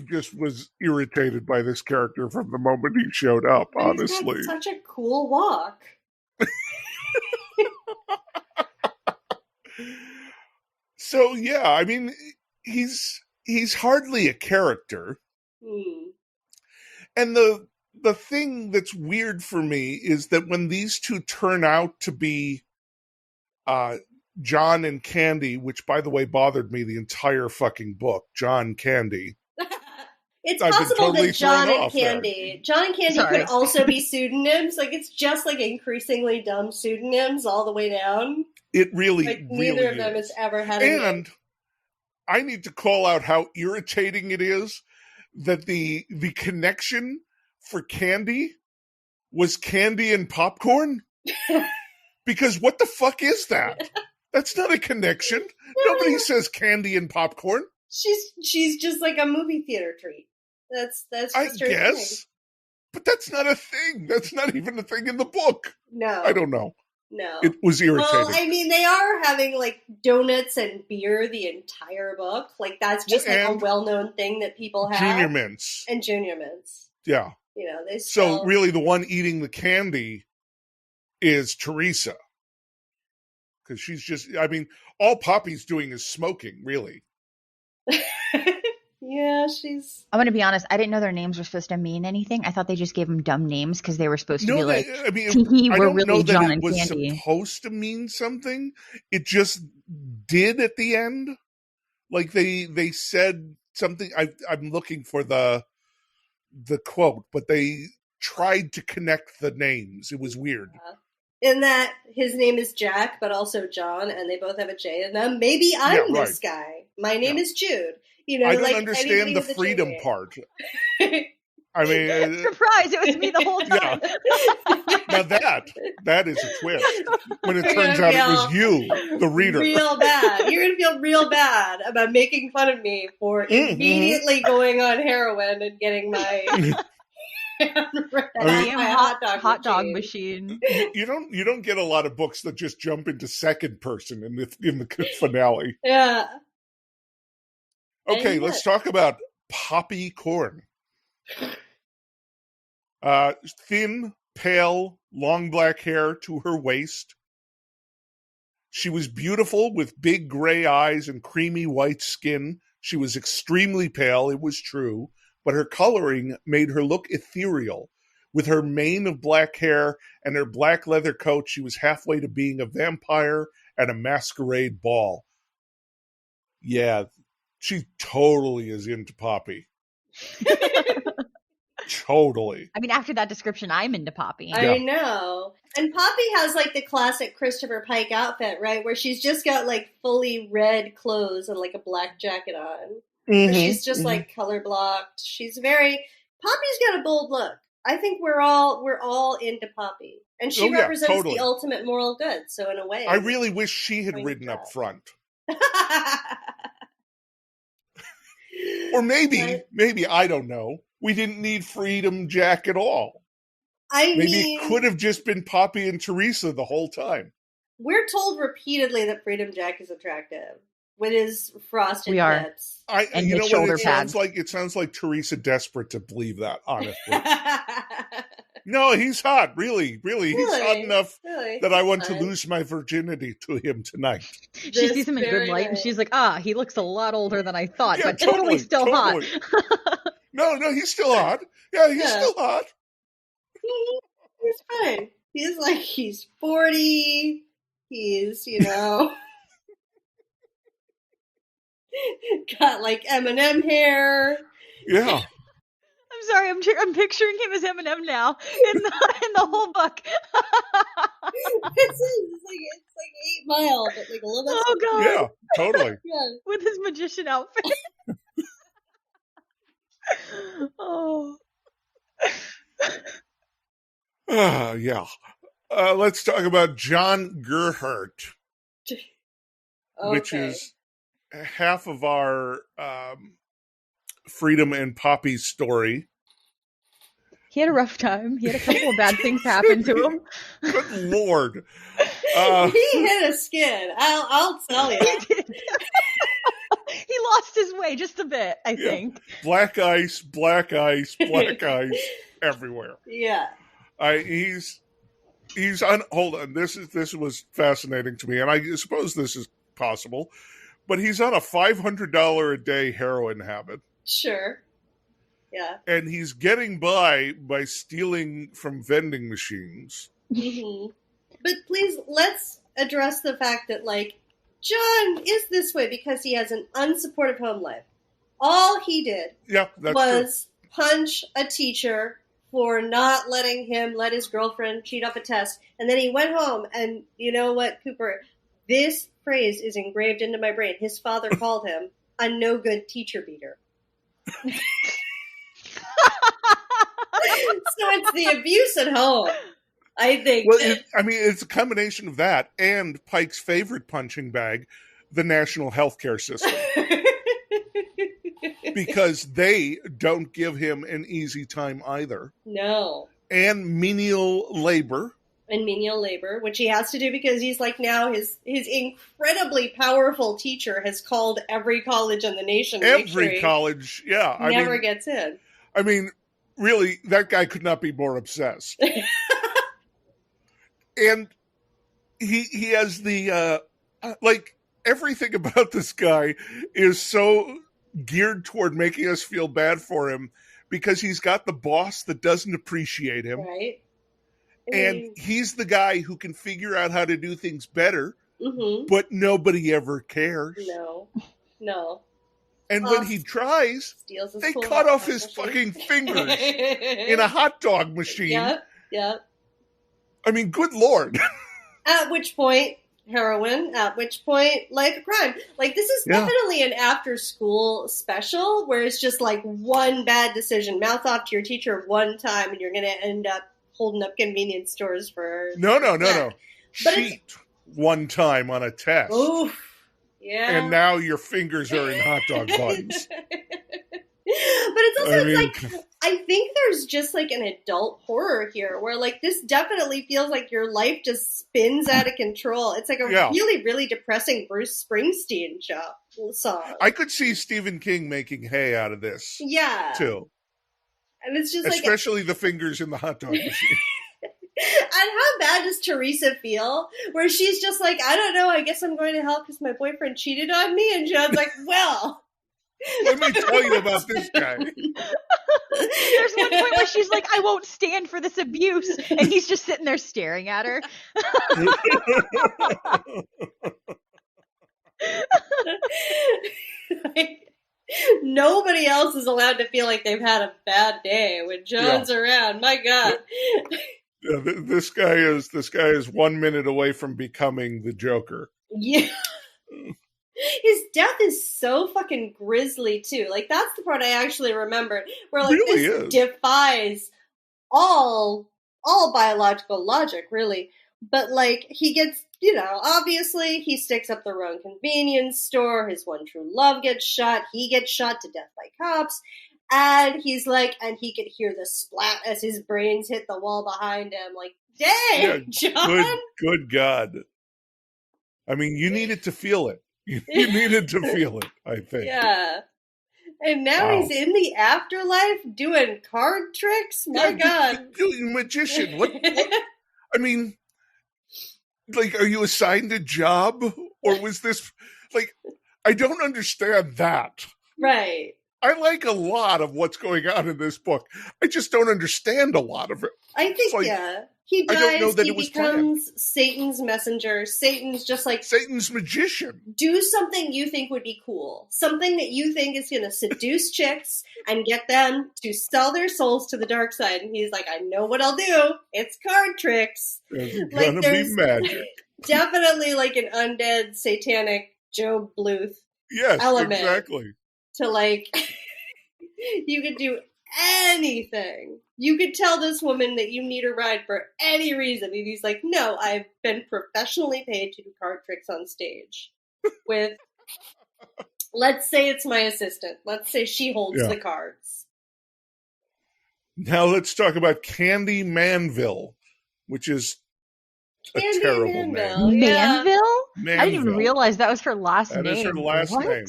just was irritated by this character from the moment he showed up, honestly. He's got such a cool walk. So yeah, I mean, he's hardly a character. And the thing that's weird for me is that when these two turn out to be John and Candy, which by the way bothered me the entire fucking book, John Candy. It's possible that John and Candy could also be pseudonyms. Like, it's just like increasingly dumb pseudonyms all the way down. It really, like, really neither of them has ever had a name. And I need to call out how irritating it is that the connection for Candy was candy and popcorn. Because what the fuck is that? That's not a connection. Nobody says candy and popcorn. She's just like a movie theater treat. That's just I her guess. thing. But that's not a thing. That's not even a thing in the book. No. I don't know. No. It was irritating. Well, I mean, they are having, like, donuts and beer the entire book. Like, that's just, like, a well-known thing that people have. Junior mints. And junior mints. Yeah. You know, they sell... So, really, the one eating the candy is Teresa. Because she's just, I mean, all Poppy's doing is smoking, really. Yeah, she's... I'm going to be honest, I didn't know their names were supposed to mean anything. I thought they just gave them dumb names because they were supposed to be like, I mean, we're I don't really know that John it and was Candy. supposed to mean something. It just did at the end. Like they said something. I'm looking for the quote, but they tried to connect the names. It was weird. In that his name is Jack, but also John, and they both have a J in them. Maybe I'm this guy. My name is Jude. You know, I don't like, understand the freedom part. I mean, surprise! It was me the whole time. Now that is a twist. When it turns out it was you, the reader. Real bad. You're going to feel real bad about making fun of me for immediately going on heroin and getting my hot dog machine. You don't get a lot of books that just jump into second person in the finale. Yeah. Okay, let's talk about Poppy Corn. Thin, pale, long black hair to her waist. She was beautiful with big gray eyes and creamy white skin. She was extremely pale, it was true, but her coloring made her look ethereal. With her mane of black hair and her black leather coat, she was halfway to being a vampire at a masquerade ball. Yeah, she totally is into Poppy. Totally. I mean, after that description, I'm into Poppy. I know. And Poppy has like the classic Christopher Pike outfit, right? Where she's just got like fully red clothes and like a black jacket on. She's just like color blocked. She's Poppy's got a bold look. I think we're all into Poppy. And she represents the ultimate moral good. So in a way, I really wish she had ridden up front. Or maybe, I don't know. We didn't need Freedom Jack at all. Maybe it could have just been Poppy and Teresa the whole time. We're told repeatedly that Freedom Jack is attractive with his frosted lips. And his shoulder pads. It sounds like Teresa desperate to believe that, honestly. No, he's hot. Really. He's hot enough that I want to lose my virginity to him tonight. She sees him in good light, and she's like, he looks a lot older than I thought, but totally still hot. No, he's still hot. Yeah, he's still hot. He's fine. He's 40. He's, got like Eminem hair. Yeah. I'm sorry, I'm picturing him as Eminem now in the whole book. It's like 8 Mile, but like a little bit. Oh god. Yeah, totally. Yeah. With his magician outfit. Oh. Yeah. Let's talk about John Gerhardt, which is half of our Freedom and Poppy story. He had a rough time. He had a couple of bad things happen to him. Good Lord. He hit a skid. I'll tell you. He lost his way just a bit, I think. Black ice everywhere. Yeah. He's on. Hold on. This was fascinating to me, and I suppose this is possible. But he's on a $500 a day heroin habit. Sure. Yeah. And he's getting by stealing from vending machines. Mm-hmm. But please, let's address the fact that, like, John is this way because he has an unsupportive home life. All he did was punch a teacher for not letting him let his girlfriend cheat off a test. And then he went home, and you know what, Cooper? This phrase is engraved into my brain. His father called him a no-good teacher beater. So it's the abuse at home, I think. Well, it's a combination of that and Pike's favorite punching bag, the national healthcare system. Because they don't give him an easy time either. No. And menial labor. Which he has to do because he's like now his incredibly powerful teacher has called every college in the nation. Every college, yeah. Never gets in. I mean, really, that guy could not be more obsessed. And he has the, everything about this guy is so geared toward making us feel bad for him because he's got the boss that doesn't appreciate him. Right. And he's the guy who can figure out how to do things better, but nobody ever cares. No. And when he tries, they cut off his fucking fingers in a hot dog machine. Yep. I mean, good Lord. At which point, heroin, at which point, like, a crime. Like, this is definitely an after-school special where it's just, like, one bad decision. Mouth off to your teacher one time and you're going to end up holding up convenience stores for... No. But Cheat one time on a test. Oh, yeah. And now your fingers are in hot dog buns. But it's also, like, I think there's just, like, an adult horror here where, like, this definitely feels like your life just spins out of control. It's like a really, really depressing Bruce Springsteen song. I could see Stephen King making hay out of this. Yeah. Too. And it's just especially the fingers in the hot dog machine. And how bad does Teresa feel? Where she's just like, I don't know, I guess I'm going to hell because my boyfriend cheated on me. And John's like, well... Let me tell you about this guy. There's one point where she's like, I won't stand for this abuse. And he's just sitting there staring at her. Nobody else is allowed to feel like they've had a bad day when John's around. My God. This guy is 1 minute away from becoming the Joker. Yeah. His death is so fucking grisly too. Like, that's the part I actually remembered. Where, like, really this is. defies all biological logic, really. But, like, he gets, obviously he sticks up the wrong convenience store. His one true love gets shot. He gets shot to death by cops. And he's like, and he could hear the splat as his brains hit the wall behind him. Like, dang, John. Good God. I mean, you needed to feel it. You needed to feel it, I think. Yeah. And now he's in the afterlife doing card tricks? My God. Magician. What? I mean, like, are you assigned a job? Or was this, like, I don't understand that. Right. I like a lot of what's going on in this book. I just don't understand a lot of it. I think, he dies, I don't know that he it was becomes planned. Satan's messenger. Satan's just like... Satan's magician. Do something you think would be cool. Something that you think is going to seduce chicks and get them to sell their souls to the dark side. And he's like, I know what I'll do. It's card tricks. There's gonna be magic. Definitely like an undead, satanic Job Bluth element. Exactly. To, like, you could do anything. You could tell this woman that you need a ride for any reason. And he's like, no, I've been professionally paid to do card tricks on stage. With, let's say it's my assistant. Let's say she holds the cards. Now let's talk about Candy Manville, which is a terrible name. Manville? Manville? I didn't even realize that was her last name. That is her last name.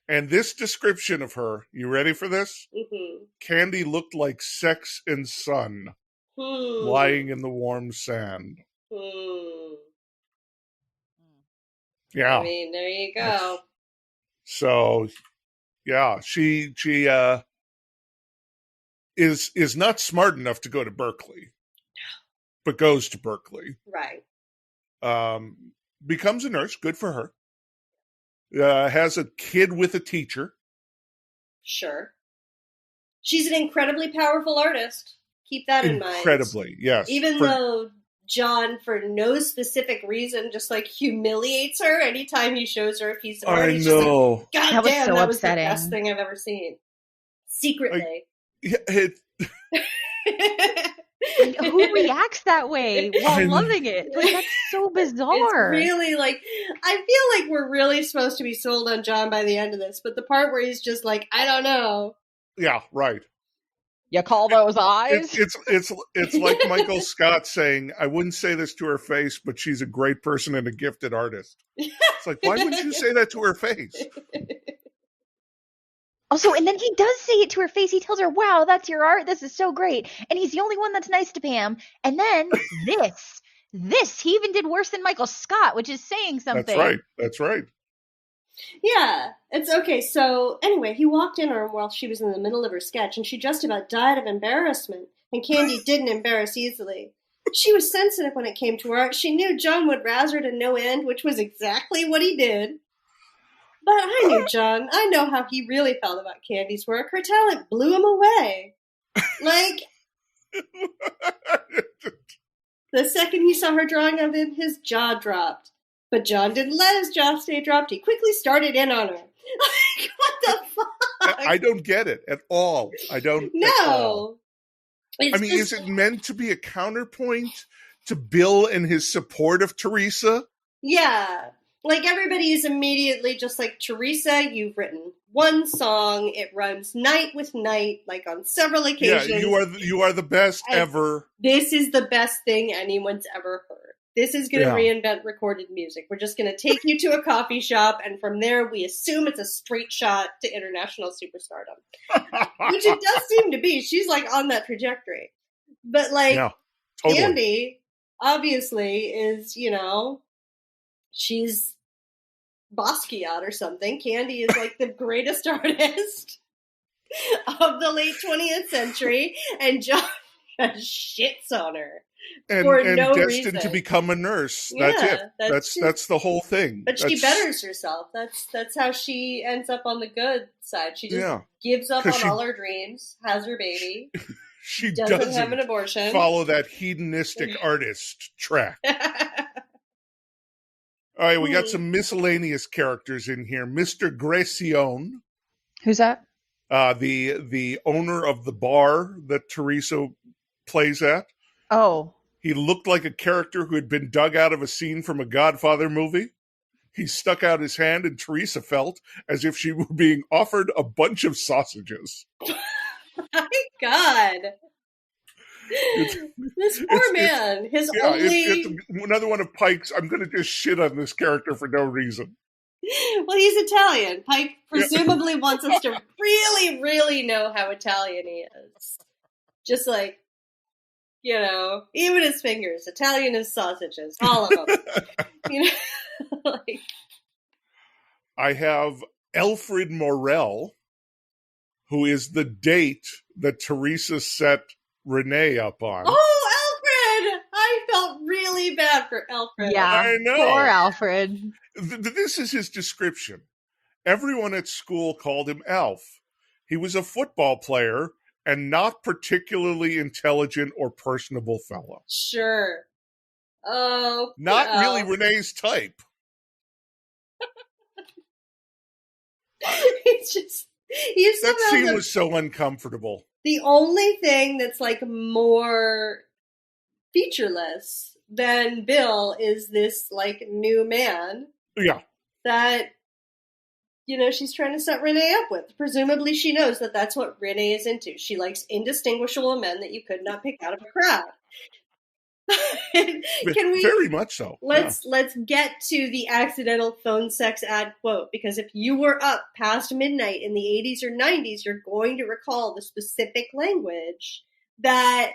And this description of her, you ready for this? Mm-hmm. Candy looked like Sex and Sun, lying in the warm sand. Yeah. I mean, there you go. So, yeah, she is not smart enough to go to Berkeley, but goes to Berkeley. Right. Becomes a nurse. Good for her. Has a kid with a teacher. Sure. She's an incredibly powerful artist. Keep that in mind. Incredibly, yes. Even though John, for no specific reason, just like humiliates her anytime he shows her a piece of art. I know. Like, God that was damn, so that upsetting. was the best thing I've ever seen. Secretly. Who reacts that way while loving it? Like, that's so bizarre. It's really like, I feel like we're really supposed to be sold on John by the end of this, but the part where he's just like, I don't know. Yeah, right. You call those eyes? It's like Michael Scott saying, I wouldn't say this to her face, but she's a great person and a gifted artist. It's like, why wouldn't you say that to her face? Also, and then he does say it to her face. He tells her, wow, that's your art. This is so great. And he's the only one that's nice to Pam. And then this, he even did worse than Michael Scott, which is saying something. That's right. Yeah, it's okay. So anyway, he walked in on her while she was in the middle of her sketch, and she just about died of embarrassment. And Candy didn't embarrass easily. She was sensitive when it came to art. She knew John would razz her to no end, which was exactly what he did. But I knew John. I know how he really felt about Candy's work. Her talent blew him away. Like, the second he saw her drawing of him, his jaw dropped. But John didn't let his jaw stay dropped. He quickly started in on her. Like, what the fuck? I don't get it at all. I don't. No. I mean, is it meant to be a counterpoint to Bill and his support of Teresa? Yeah. Like, everybody is immediately just like, Teresa, you've written one song. It rhymes night with night, like on several occasions. Yeah, you are the best ever. This is the best thing anyone's ever heard. This is going to reinvent recorded music. We're just going to take you to a coffee shop, and from there, we assume it's a straight shot to international superstardom. Which it does seem to be. She's, like, on that trajectory. But, like, totally. Candy, obviously, is, you know, she's Basquiat or something. Candy is, like, the greatest artist of the late 20th century, and John shits on her. And no destined reason. to become a nurse. That's it. That's the whole thing. But she betters herself. That's how she ends up on the good side. She just gives up on all her dreams, has her baby. She doesn't have an abortion. Follow that hedonistic artist track. All right, we got some miscellaneous characters in here. Mr. Gracione. Who's that? The owner of the bar that Teresa plays at. Oh. He looked like a character who had been dug out of a scene from a Godfather movie. He stuck out his hand, and Teresa felt as if she were being offered a bunch of sausages. My God. This poor man. It's another one of Pike's, I'm going to just shit on this character for no reason. Well, he's Italian. Pike presumably wants us to really, really know how Italian he is. Just like, you know, even his fingers. Italian is sausages. All of them. You know, like... I have Alfred Morel, who is the date that Teresa set Renee up on. Oh, Alfred! I felt really bad for Alfred. Yeah, I know. Poor Alfred. This is his description. Everyone at school called him Alf. He was a football player and not particularly intelligent or personable fellow. Sure. Oh, not really Renee's type. It's just that scene was so uncomfortable. The only thing that's like more featureless than Bill is this like new man. Yeah. That, you know, she's trying to set Renee up with. Presumably she knows that that's what Renee is into. She likes indistinguishable men that you could not pick out of a crowd. Can we very much so? Let's get to the accidental phone sex ad quote, because if you were up past midnight in the 80s or 90s, you're going to recall the specific language that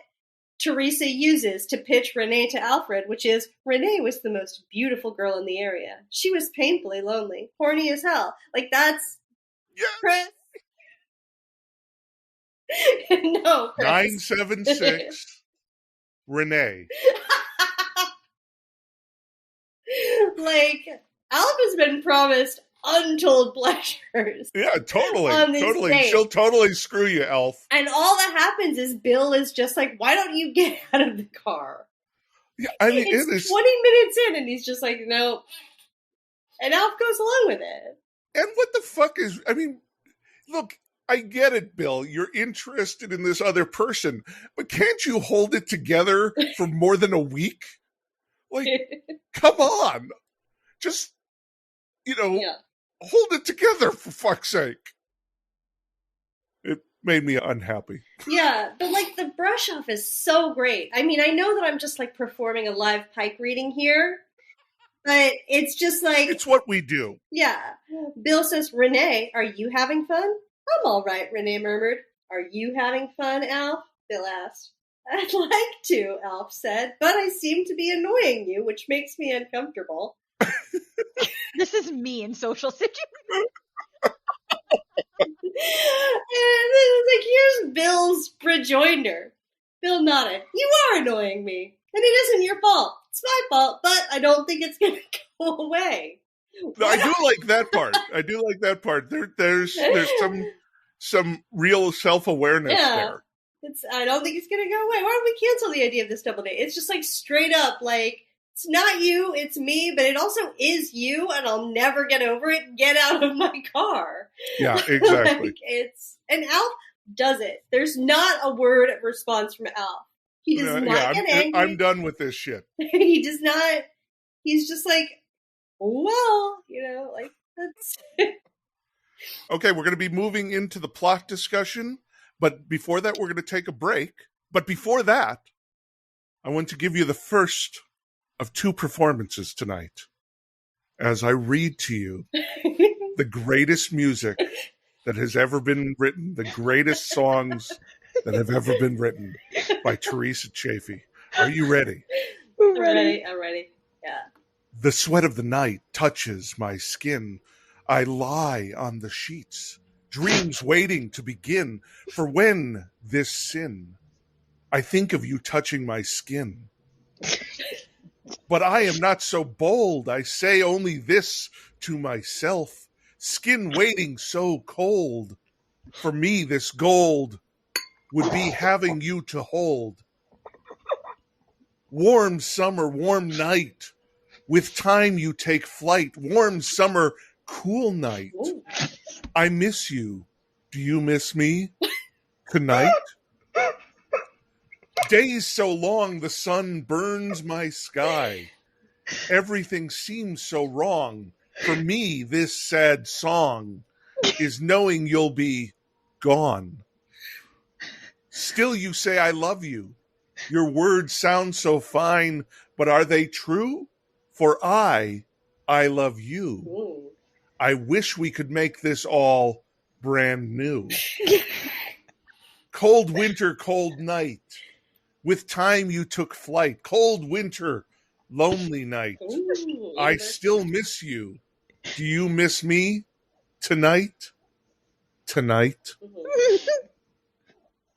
Teresa uses to pitch Renee to Alfred, which is, Renee was the most beautiful girl in the area. She was painfully lonely, horny as hell. Like, that's Chris. No, Chris. 976 Renee. Like, Alf has been promised untold pleasures. Yeah, totally. Totally. Dates. She'll totally screw you, Alf. And all that happens is Bill is just like, why don't you get out of the car? Yeah, I mean, it's 20 minutes in and he's just like, no. And Alf goes along with it. And what the fuck is, I mean, look, I get it, Bill. You're interested in this other person, but can't you hold it together for more than a week? Like, come on. Just, you know, hold it together, for fuck's sake. It made me unhappy. Yeah, but, like, the brush off is so great. I mean, I know that I'm just, like, performing a live Pike reading here, but it's just like... It's what we do. Yeah. Bill says, Renee, are you having fun? I'm all right, Renee murmured. Are you having fun, Alf? Bill asked. I'd like to, Alf said, but I seem to be annoying you, which makes me uncomfortable. This is me in social situations. And it's like, here's Bill's rejoinder. Bill nodded. You are annoying me, and it isn't your fault. It's my fault, but I don't think it's going to go away. No, I do like that part. I do like that part. There's some real self-awareness there. I don't think it's going to go away. Why don't we cancel the idea of this double date? It's just like straight up, like, it's not you, it's me, but it also is you, and I'll never get over it. Get out of my car. Yeah, exactly. And Alf does it. There's not a word of response from Alf. He does not get angry. I'm done with this shit. He does not. He's just like, well, like that's. Okay, we're going to be moving into the plot discussion, but before that, we're going to take a break. But before that, I want to give you the first of two performances tonight as I read to you the greatest music that has ever been written, the greatest songs that have ever been written by Teresa Chaffee. Are you ready? I'm ready. Yeah. The sweat of the night touches my skin. I lie on the sheets, dreams waiting to begin. For when this sin, I think of you touching my skin. But I am not so bold. I say only this to myself. Skin waiting so cold. For me, this gold would be having you to hold. Warm summer, warm night. With time you take flight. Warm summer, cool night. Ooh. I miss you. Do you miss me? Tonight? Days so long the sun burns my sky. Everything seems so wrong. For me, this sad song is knowing you'll be gone. Still you say I love you. Your words sound so fine, but are they true? For I love you. Ooh. I wish we could make this all brand new. Cold winter, cold night. With time you took flight. Cold winter, lonely night. Ooh, I still miss you. Do you miss me? Tonight? Tonight?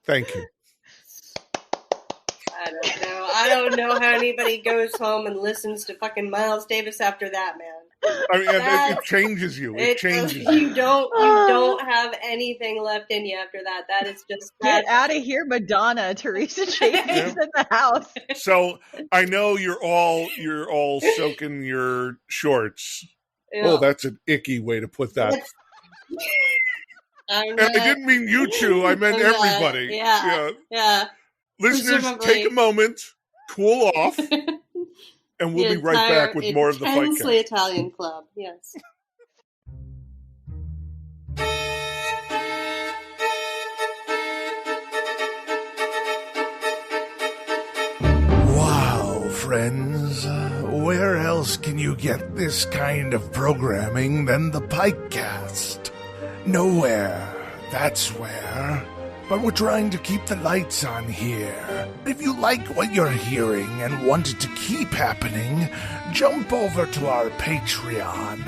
Thank you. I don't know how anybody goes home and listens to fucking Miles Davis after that, man. I mean, it changes you. It changes you. You don't have anything left in you after that. That is just get out of here, Madonna. Teresa Chaffee's in the house. So I know you're all soaking your shorts. Yeah. Oh, that's an icky way to put that. And I didn't mean you two. I meant everybody. Yeah. Listeners, take a moment, cool off, and we'll be right back with more of the PikeCast. Intensely Italian Club, yes. Wow, friends. Where else can you get this kind of programming than the PikeCast? Nowhere, that's where. But we're trying to keep the lights on here. If you like what you're hearing and want it to keep happening, jump over to our Patreon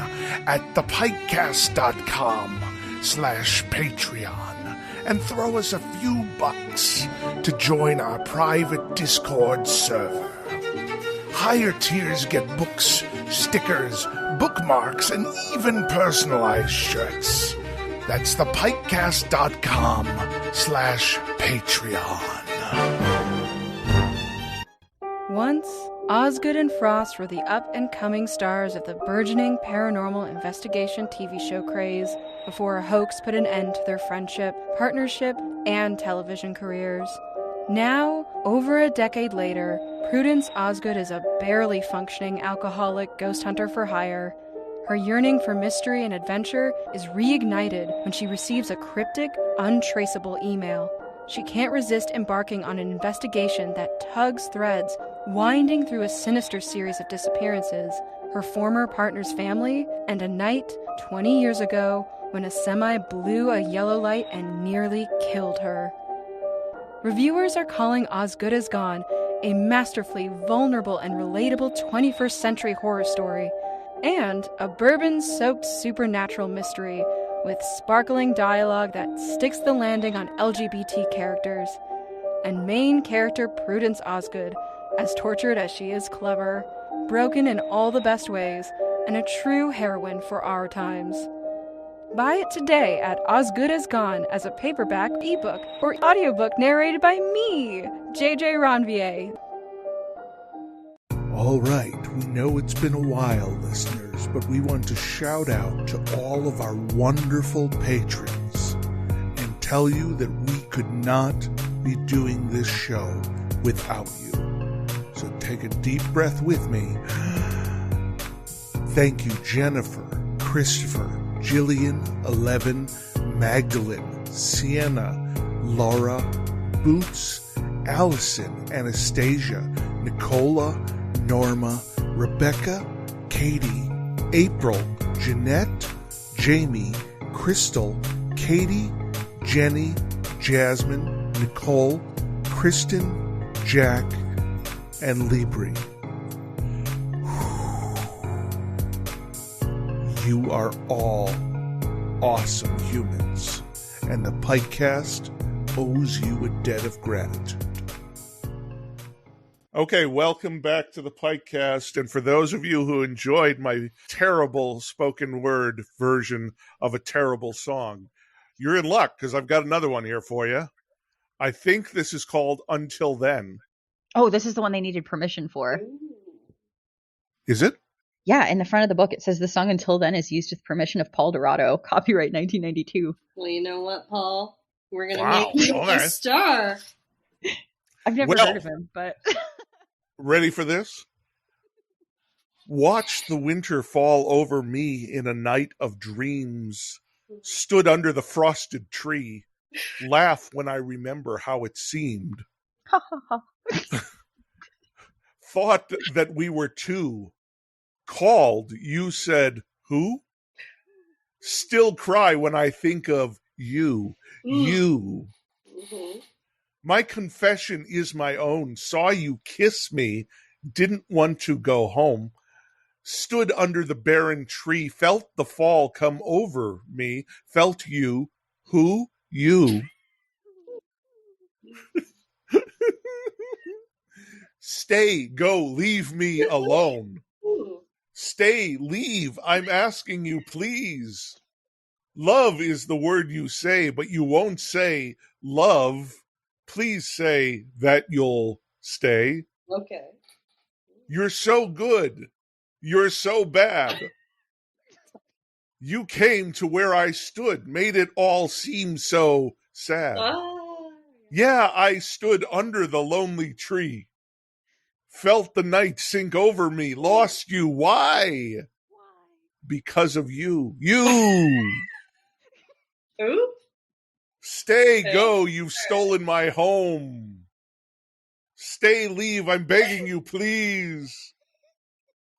at thepikecast.com/Patreon and throw us a few bucks to join our private Discord server. Higher tiers get books, stickers, bookmarks, and even personalized shirts. That's thepikecast.com/Patreon. Once, Osgood and Frost were the up-and-coming stars of the burgeoning paranormal investigation TV show craze before a hoax put an end to their friendship, partnership, and television careers. Now, over a decade later, Prudence Osgood is a barely functioning alcoholic ghost hunter for hire. Her yearning for mystery and adventure is reignited when she receives a cryptic, untraceable email. She can't resist embarking on an investigation that tugs threads, winding through a sinister series of disappearances, her former partner's family, and a night 20 years ago when a semi blew a yellow light and nearly killed her. Reviewers are calling Osgood Is Gone a masterfully vulnerable and relatable 21st century horror story, and a bourbon-soaked supernatural mystery with sparkling dialogue that sticks the landing on LGBT characters, and main character Prudence Osgood, as tortured as she is clever, broken in all the best ways, and a true heroine for our times. Buy it today at Osgood Is Gone as a paperback, ebook, or audiobook narrated by me, JJ Ronvier. All right, we know it's been a while, listeners, but we want to shout out to all of our wonderful patrons and tell you that we could not be doing this show without you. So take a deep breath with me. Thank you, Jennifer, Christopher, Jillian, 11, Magdalene, Sienna, Laura, Boots, Allison, Anastasia, Nicola, Norma, Rebecca, Katie, April, Jeanette, Jamie, Crystal, Katie, Jenny, Jasmine, Nicole, Kristen, Jack, and Libri. You are all awesome humans, and the PikeCast owes you a debt of gratitude. Okay, welcome back to the PikeCast. And for those of you who enjoyed my terrible spoken word version of a terrible song, you're in luck because I've got another one here for you. I think this is called Until Then. Oh, this is the one they needed permission for. Is it? Yeah, in the front of the book, it says the song Until Then is used with permission of Paul Dorado. Copyright 1992. Well, you know what, Paul? We're going to Wow, make you okay. a star. I've never Well- heard of him, but... Ready for this? Watch the winter fall over me in a night of dreams. Stood under the frosted tree. Laugh when I remember how it seemed. Thought that we were two. Called, you said, who? Still cry when I think of you. You. Mm-hmm. My confession is my own. Saw you kiss me. Didn't want to go home. Stood under the barren tree. Felt the fall come over me. Felt you. Who? You. Stay, go, leave me alone. Stay, leave, I'm asking you, please. Love is the word you say, but you won't say love. Please say that you'll stay. Okay. You're so good. You're so bad. You came to where I stood, made it all seem so sad. Yeah, I stood under the lonely tree. Felt the night sink over me. Lost you. Why? Because of you. You. Who? Stay, go. You've stolen my home. Stay, leave. I'm begging you, please.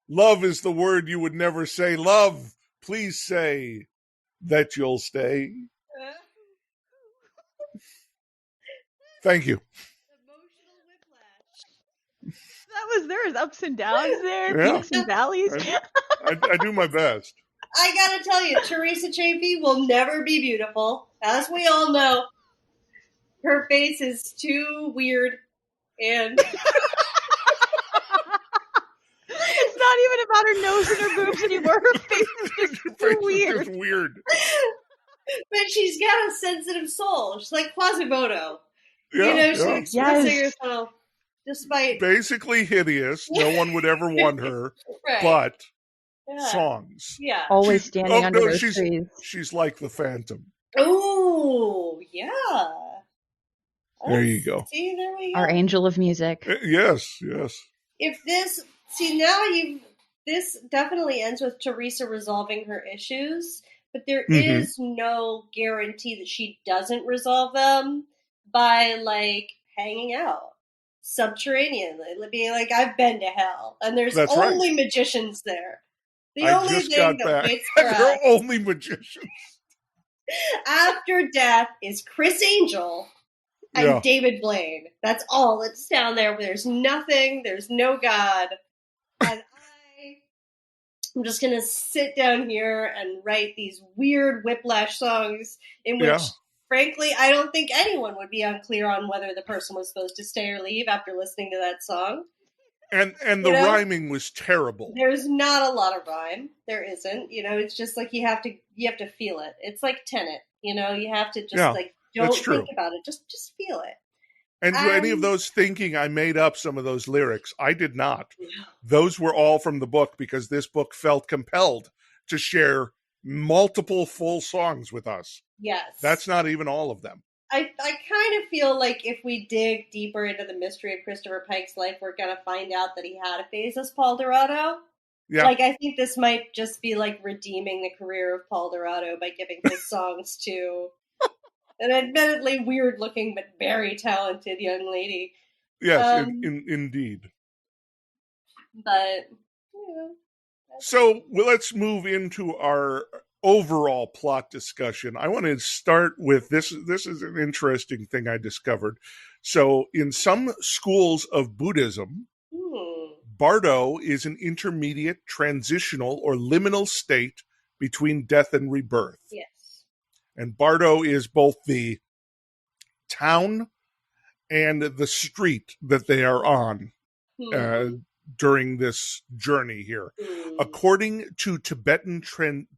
Love is the word you would never say. Love, please say that you'll stay. Thank you. There was ups and downs there, Yeah. peaks and valleys. I do my best. I gotta tell you, Teresa Chafee will never be beautiful. As we all know, her face is too weird, and It's not even about her nose and her boobs anymore. Her face is just too weird. It's just weird. but she's got a sensitive soul. She's like Quasimodo. Yeah, She's yeah. expressing herself despite Basically hideous. No one would ever want her. right. But Yeah. songs. Yeah. Always standing under those trees. She's like the Phantom. Oh, yeah. There you go. See, there we go. Our angel of music. Yes. If this, this definitely ends with Teresa resolving her issues, but there is no guarantee that she doesn't resolve them by, like, hanging out subterraneanly, being like, I've been to hell, and there's only magicians there. The only thing that waits for us there are only magicians. after death is Chris Angel and David Blaine. That's all that's down there. There's nothing. There's no God. And I'm just going to sit down here and write these weird whiplash songs in which, frankly, I don't think anyone would be unclear on whether the person was supposed to stay or leave after listening to that song. And the rhyming was terrible. There's not a lot of rhyme. There isn't. It's just like you have to feel it. It's like Tenet. You have to just don't think about it. Just feel it. And to any of those thinking I made up some of those lyrics, I did not. Those were all from the book because this book felt compelled to share multiple full songs with us. Yes. That's not even all of them. I kind of feel like if we dig deeper into the mystery of Christopher Pike's life, we're going to find out that he had a phase as Paul Dorado. Yeah. Like, I think this might just be like redeeming the career of Paul Dorado by giving his songs to an admittedly weird-looking but very talented young lady. Yes, indeed. But, So let's move into our overall plot discussion. I want to start with this. This is an interesting thing I discovered. So in some schools of Buddhism, Bardo is an intermediate, transitional, or liminal state between death and rebirth. Yes. And Bardo is both the town and the street that they are on during this journey here. According to Tibetan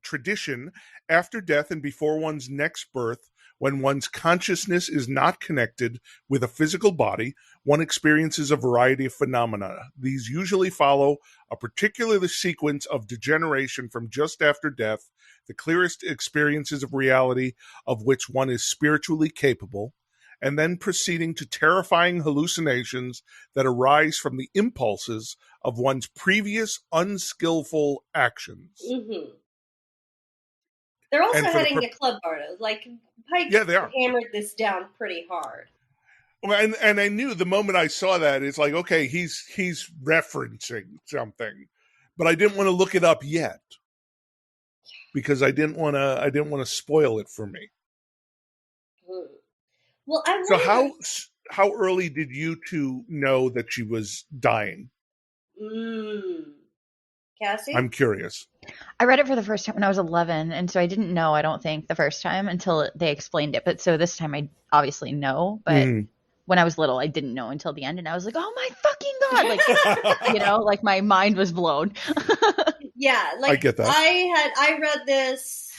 tradition, after death and before one's next birth, when one's consciousness is not connected with a physical body, one experiences a variety of phenomena. These usually follow a particular sequence of degeneration from just after death, the clearest experiences of reality of which one is spiritually capable, and then proceeding to terrifying hallucinations that arise from the impulses of one's previous unskillful actions. Mm-hmm. They're also heading to Club Bardo. Like, Pike hammered this down pretty hard. And I knew the moment I saw that, it's like, okay, he's referencing something, but I didn't want to look it up yet because I didn't want to spoil it for me. Well, so how early did you two know that she was dying? Cassie? I'm curious. I read it for the first time when I was 11, and so I didn't know, I don't think, the first time until they explained it. But so this time I obviously know, but when I was little, I didn't know until the end, and I was like, oh my fucking God! Like, like my mind was blown. Yeah, like I get that. I read this,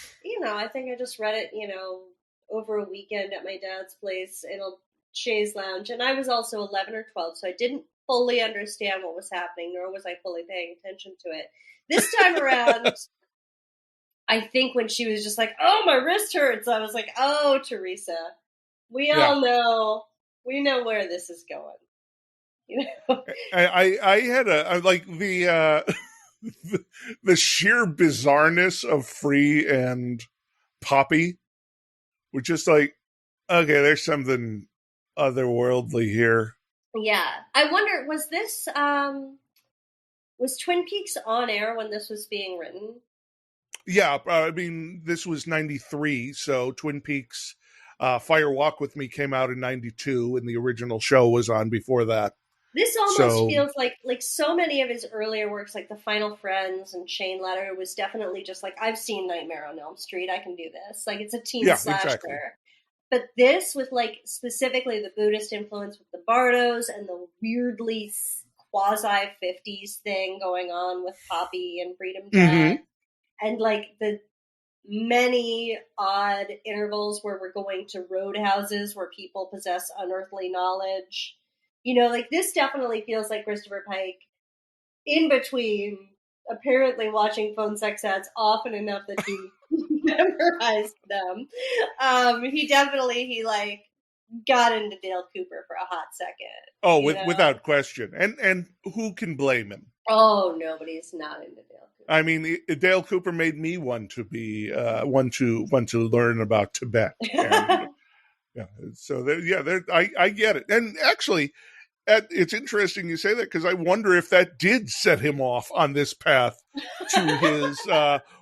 I think I just read it, over a weekend at my dad's place in a chaise lounge, and I was also 11 or 12, so I didn't fully understand what was happening, nor was I fully paying attention to it. This time around, I think when she was just like, oh, my wrist hurts, I was like, oh, Teresa, we all know, we know where this is going. I had the sheer bizarreness of Free and Poppy, which just like, okay, there's something otherworldly here. Yeah. I wonder, was Twin Peaks on air when this was being written? Yeah, I mean, this was 93, so Twin Peaks Fire Walk With Me came out in 92, and the original show was on before that. This almost feels like so many of his earlier works, like The Final Friends and Chain Letter, was definitely just like, I've seen Nightmare on Elm Street, I can do this. Like, it's a teen slasher. Exactly. But this, with like specifically the Buddhist influence with the Bardos and the weirdly quasi-50s thing going on with Poppy and Freedom Jack, and like the many odd intervals where we're going to roadhouses where people possess unearthly knowledge. Like this definitely feels like Christopher Pike in between apparently watching phone sex ads often enough that he memorized them. He got into Dale Cooper for a hot second. Oh, without question. And who can blame him? Oh, nobody's not into Dale Cooper. I mean, Dale Cooper made me want to be want to learn about Tibet. And, so I get it. And actually, it's interesting you say that because I wonder if that did set him off on this path to his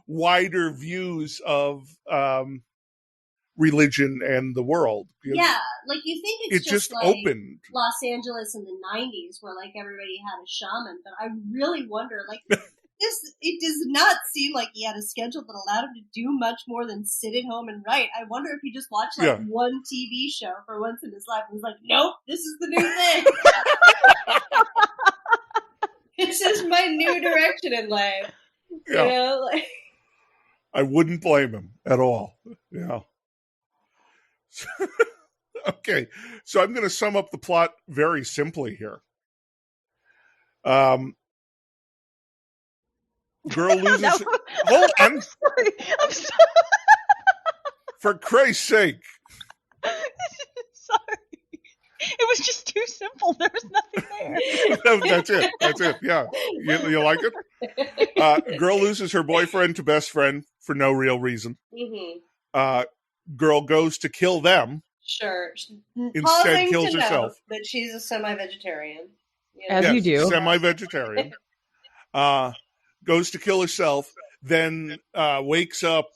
wider views of religion and the world. Yeah, like you think it's just like opened Los Angeles in the 90s where like everybody had a shaman, but I really wonder like it does not seem like he had a schedule that allowed him to do much more than sit at home and write. I wonder if he just watched like one TV show for once in his life and was like, nope, this is the new thing. This is my new direction in life. I wouldn't blame him at all. Yeah. Okay, so I'm going to sum up the plot very simply here. Girl loses. Hold on. I'm sorry. I'm sorry. For Christ's sake. Sorry. It was just too simple. There was nothing there. That's it. That's it. Yeah. You like it? Girl loses her boyfriend to best friend for no real reason. Mm-hmm. Girl goes to kill them. Sure. Instead Pausing kills to herself. note that she's a semi-vegetarian. As you do. Semi-vegetarian. Goes to kill herself, then wakes up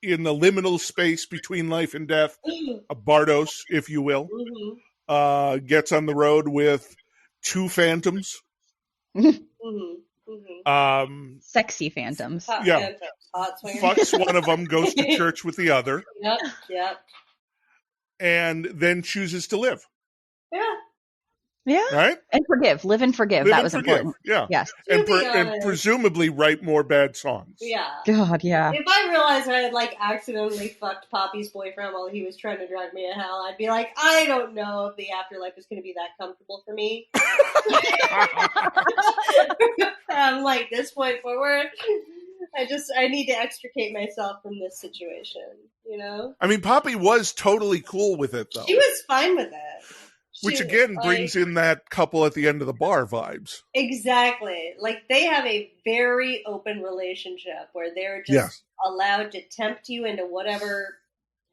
in the liminal space between life and death, a Bardos, if you will. Mm-hmm. Gets on the road with two phantoms. Mm-hmm. Mm-hmm. Sexy phantoms. Hot Yeah. phantoms. Hot swingers. Fucks one of them, goes to church with the other. Yep. And then chooses to live. Yeah. Right? And forgive. Live and forgive. Live that and was forgive. important. Yeah. Yes. And presumably write more bad songs. Yeah. God, yeah. If I realized I had, accidentally fucked Poppy's boyfriend while he was trying to drag me to hell, I'd be like, I don't know if the afterlife is going to be that comfortable for me. From, this point forward, I need to extricate myself from this situation, you know? I mean, Poppy was totally cool with it, though. She was fine with it. Which, again, brings in that couple at the end of the bar vibes. Exactly. They have a very open relationship where they're just allowed to tempt you into whatever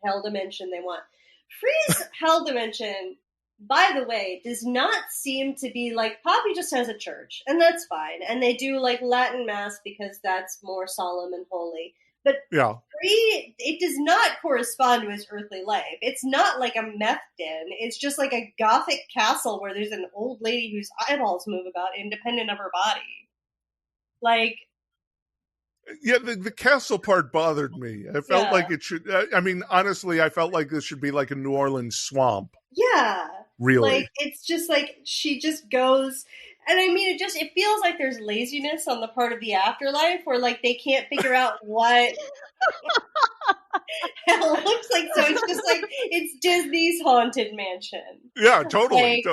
hell dimension they want. Free's hell dimension, by the way, does not seem to be Poppy just has a church, and that's fine. And they do Latin Mass because that's more solemn and holy. But Free, it does not correspond to his earthly life. It's not like a meth den. It's just like a gothic castle where there's an old lady whose eyeballs move about independent of her body. Yeah, the castle part bothered me. I felt like it should... I mean, honestly, I felt like this should be like a New Orleans swamp. Yeah. Really. It's just she just goes... And I mean, it feels like there's laziness on the part of the afterlife where, they can't figure out what hell looks like. So it's just it's Disney's Haunted Mansion. Yeah, totally.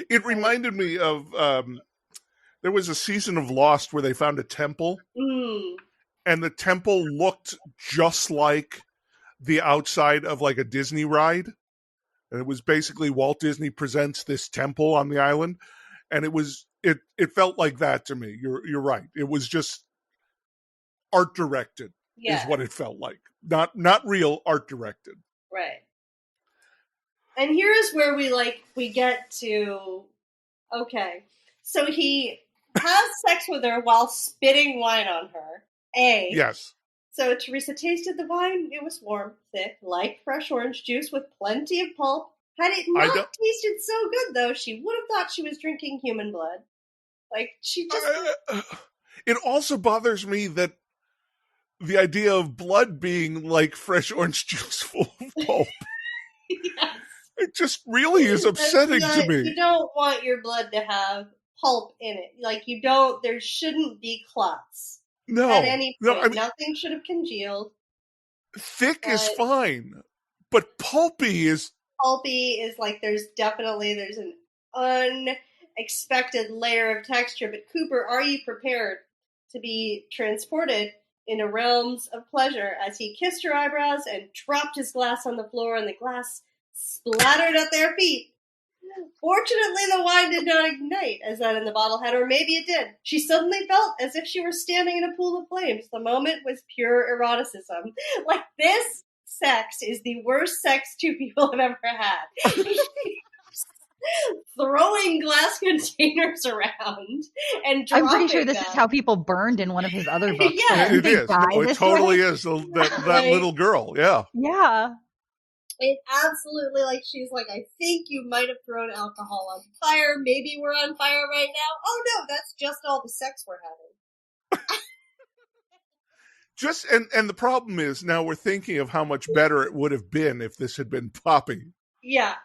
It reminded me of, there was a season of Lost where they found a temple. And the temple looked just like the outside of, a Disney ride. And it was basically Walt Disney presents this temple on the island, and it felt like that to me. You're right. It was just art directed, is what it felt like. Not real, art directed. Right. And here's where we get to okay. So he has sex with her while spitting wine on her. Yes. So Teresa tasted the wine. It was warm, thick, like fresh orange juice with plenty of pulp. Had it not tasted so good, though, she would have thought she was drinking human blood. She just... It also bothers me that the idea of blood being like fresh orange juice full of pulp. Yes. It just really is upsetting to me. You don't want your blood to have pulp in it. There shouldn't be clots. No. At any point, I mean, nothing should have congealed. Thick is fine, but pulpy is... Pulpy is there's an unexpected layer of texture. But Cooper, are you prepared to be transported into realms of pleasure as he kissed her eyebrows and dropped his glass on the floor and the glass splattered at their feet? Fortunately, the wine did not ignite, as that in the bottle had, or maybe it did. She suddenly felt as if she were standing in a pool of flames. The moment was pure eroticism. This sex is the worst sex two people have ever had. Throwing glass containers around and dropping I'm pretty sure this them. is how people burned in one of his other books. Yeah, it is. No, it totally is. That little girl, yeah. Yeah. It absolutely, she's I think you might have thrown alcohol on fire. Maybe we're on fire right now. Oh no, that's just all the sex we're having. And the problem is now we're thinking of how much better it would have been if this had been Poppy. Yeah,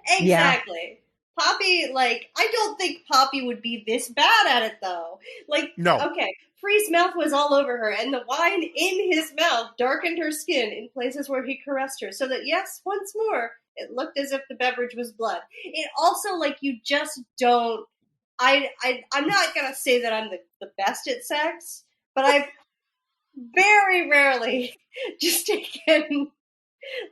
exactly. Poppy, like, I don't think Poppy would be this bad at it, though. Like, No. okay, Free's mouth was all over her, and the wine in his mouth darkened her skin in places where he caressed her, so that, yes, once more, it looked as if the beverage was blood. It also, like, you just don't... I'm not going to say that I'm the best at sex, but I've very rarely just taken...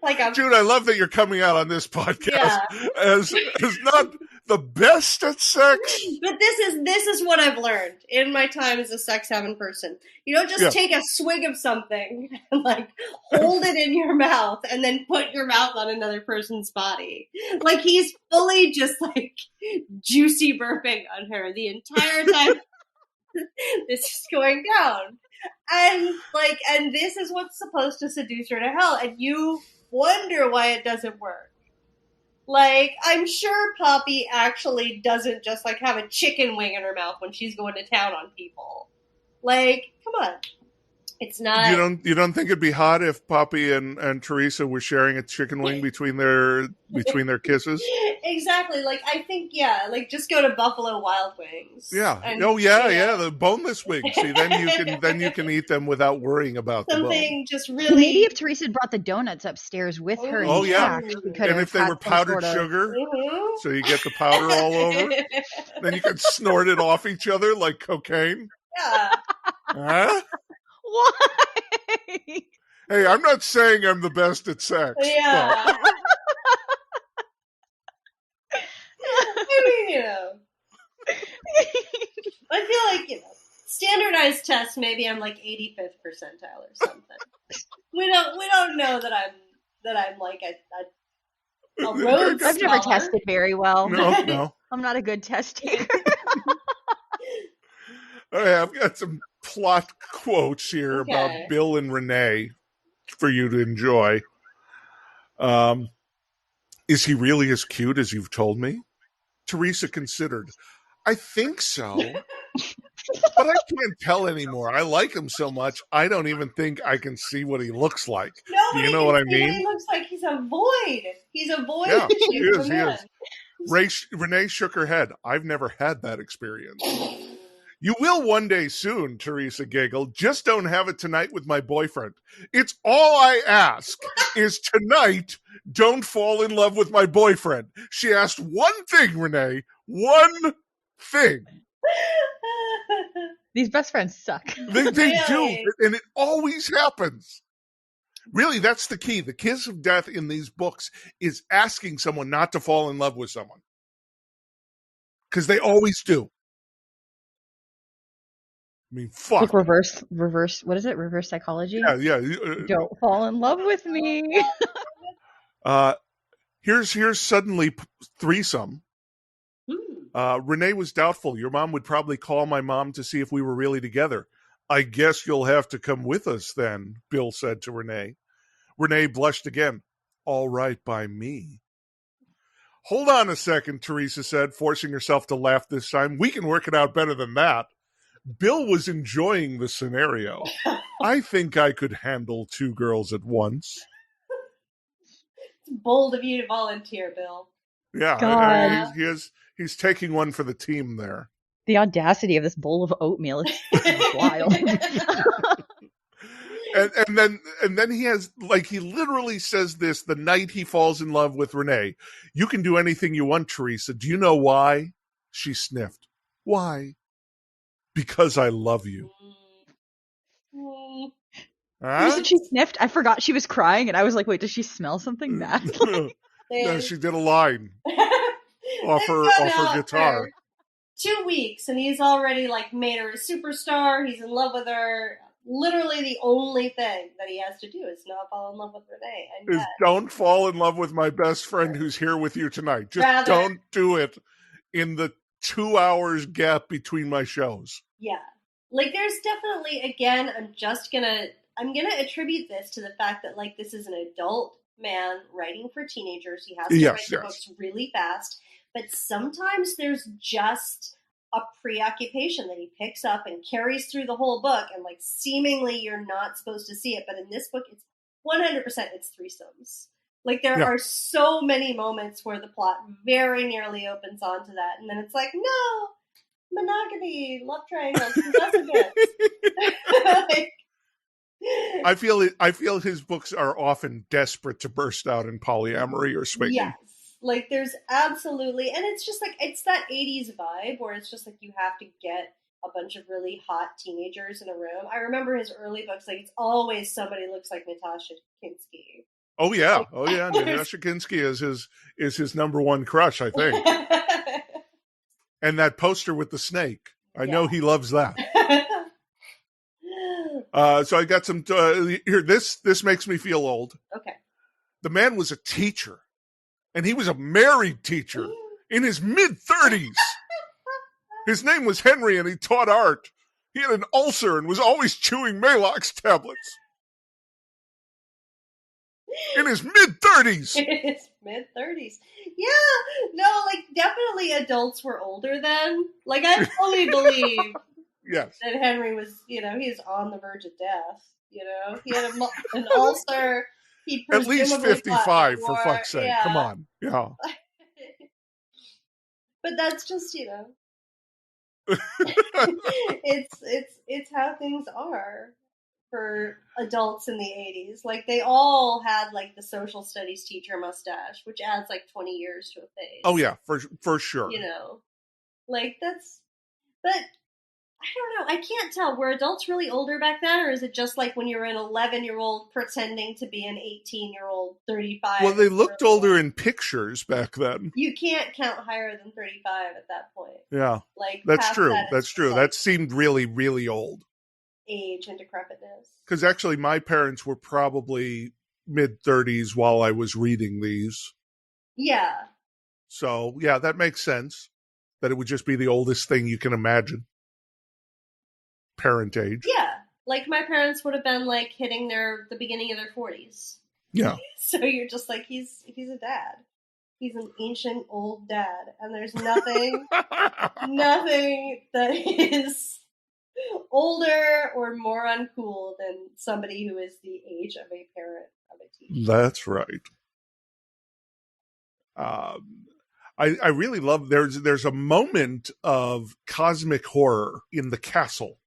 like a... Jude, I love that you're coming out on this podcast Yeah. as not the best at sex. But this is what I've learned in my time as a sex having person. You don't just take a swig of something and like hold it in your mouth and then put your mouth on another person's body. Like he's fully just like juicy burping on her the entire time this is going down. And this is what's supposed to seduce her to hell, and you wonder why it doesn't work. Like, I'm sure Poppy actually doesn't just, like, have a chicken wing in her mouth when she's going to town on people. Like, come on. It's not... You don't think it'd be hot if Poppy and Teresa were sharing a chicken wing between their kisses? Exactly. Like, I think, yeah, like, just go to Buffalo Wild Wings. Yeah. And, the boneless wings. See, then you can eat them without worrying about the bone. Something just really... Maybe if Teresa had brought the donuts upstairs with her intact, we could And have if they had were some powdered sort of... sugar, so you get the powder all over, then you could snort it off each other like cocaine. Yeah. Huh? Why? Hey, I'm not saying I'm the best at sex. Yeah. But... I mean, you know. I feel like, you know, standardized tests, maybe I'm like 85th percentile or something. We don't know that I'm like a road I've never scholar. tested very well. No. I'm not a good test taker. All right, I've got some plot quotes here about Bill and Renee for you to enjoy. Is he really as cute as you've told me? Teresa considered. I think so, but I can't tell anymore. I like him so much, I don't even think I can see what he looks like. Do you know what I mean? He looks like he's a void. He's a void. Yeah, he is. Renee shook her head. I've never had that experience. You will one day soon, Teresa giggled. Just don't have it tonight with my boyfriend. It's all I ask is tonight, don't fall in love with my boyfriend. She asked one thing, Renee. One thing. These best friends suck. They do, and it always happens. Really, that's the key. The kiss of death in these books is asking someone not to fall in love with someone. Because they always do. I mean, fuck. Like reverse, what is it? Reverse psychology? Yeah. Don't fall in love with me. Here's suddenly threesome. Renee was doubtful. Your mom would probably call my mom to see if we were really together. I guess you'll have to come with us then, Bill said to Renee. Renee blushed again. All right by me. Hold on a second, Teresa said, forcing herself to laugh this time. We can work it out better than that. Bill was enjoying the scenario. I think I could handle two girls at once. It's bold of you to volunteer, Bill. Yeah, he's taking one for the team there. The audacity of this bowl of oatmeal is wild. and then he has, like, he literally says this the night he falls in love with Renee. You can do anything you want, Teresa. Do you know why? She sniffed. Why? Because I love you. Huh? She sniffed. I forgot she was crying, and I was like, "Wait, does she smell something bad?" No, she did a line off her guitar. 2 weeks, and he's already like made her a superstar. He's in love with her. Literally, the only thing that he has to do is not fall in love with Renee. And don't fall in love with my best friend who's here with you tonight. Just don't do it in the 2 hours gap between my shows. Yeah. Like, there's definitely, again, I'm gonna attribute this to the fact that, like, this is an adult man writing for teenagers. He has to write the books really fast. But sometimes there's just a preoccupation that he picks up and carries through the whole book, and, like, seemingly you're not supposed to see it. But in this book, it's 100% it's threesomes. Like, there Yeah. are so many moments where the plot very nearly opens onto that, and then it's like, no, monogamy, love triangles, possessive bits. Like, I feel his books are often desperate to burst out in polyamory or swinging. yes. Like, there's absolutely, and it's just like, it's that 80s vibe where it's just like you have to get a bunch of really hot teenagers in a room. I remember his early books, like, it's always somebody looks like Natasha Kinski. Oh yeah. Natasha Kinski is his number one crush, I think. And that poster with the snake. I know he loves that. So I got some here. This makes me feel old. Okay. The man was a teacher, and he was a married teacher in his mid-30s. His name was Henry, and he taught art. He had an ulcer and was always chewing Maalox tablets. In his mid-30s. In his mid-30s. Yeah. No, like, definitely adults were older then. Like, I fully believe yes. that Henry was, he was on the verge of death. He had an ulcer. He at least 55, for fuck's sake. Yeah. Come on. Yeah. But that's just, it's how things are for adults in the 80s. Like, they all had, like, the social studies teacher mustache, which adds, like, 20 years to a face. Oh, yeah, for sure. Like, that's... But, I don't know, I can't tell. Were adults really older back then, or is it just like when you're an 11-year-old pretending to be an 18-year-old, 35? Well, they looked older in pictures back then. You can't count higher than 35 at that point. Yeah. Like, that's true. That's true. That seemed really, really old. Age and decrepitness. Because actually, my parents were probably mid-30s while I was reading these. Yeah. So, yeah, that makes sense. That it would just be the oldest thing you can imagine. Parent age. Yeah. Like, my parents would have been, like, hitting the beginning of their 40s. Yeah. So you're just like, he's a dad. He's an ancient old dad. And there's nothing that is older or more uncool than somebody who is the age of a parent of a teacher. That's right. I really love, there's a moment of cosmic horror in the castle,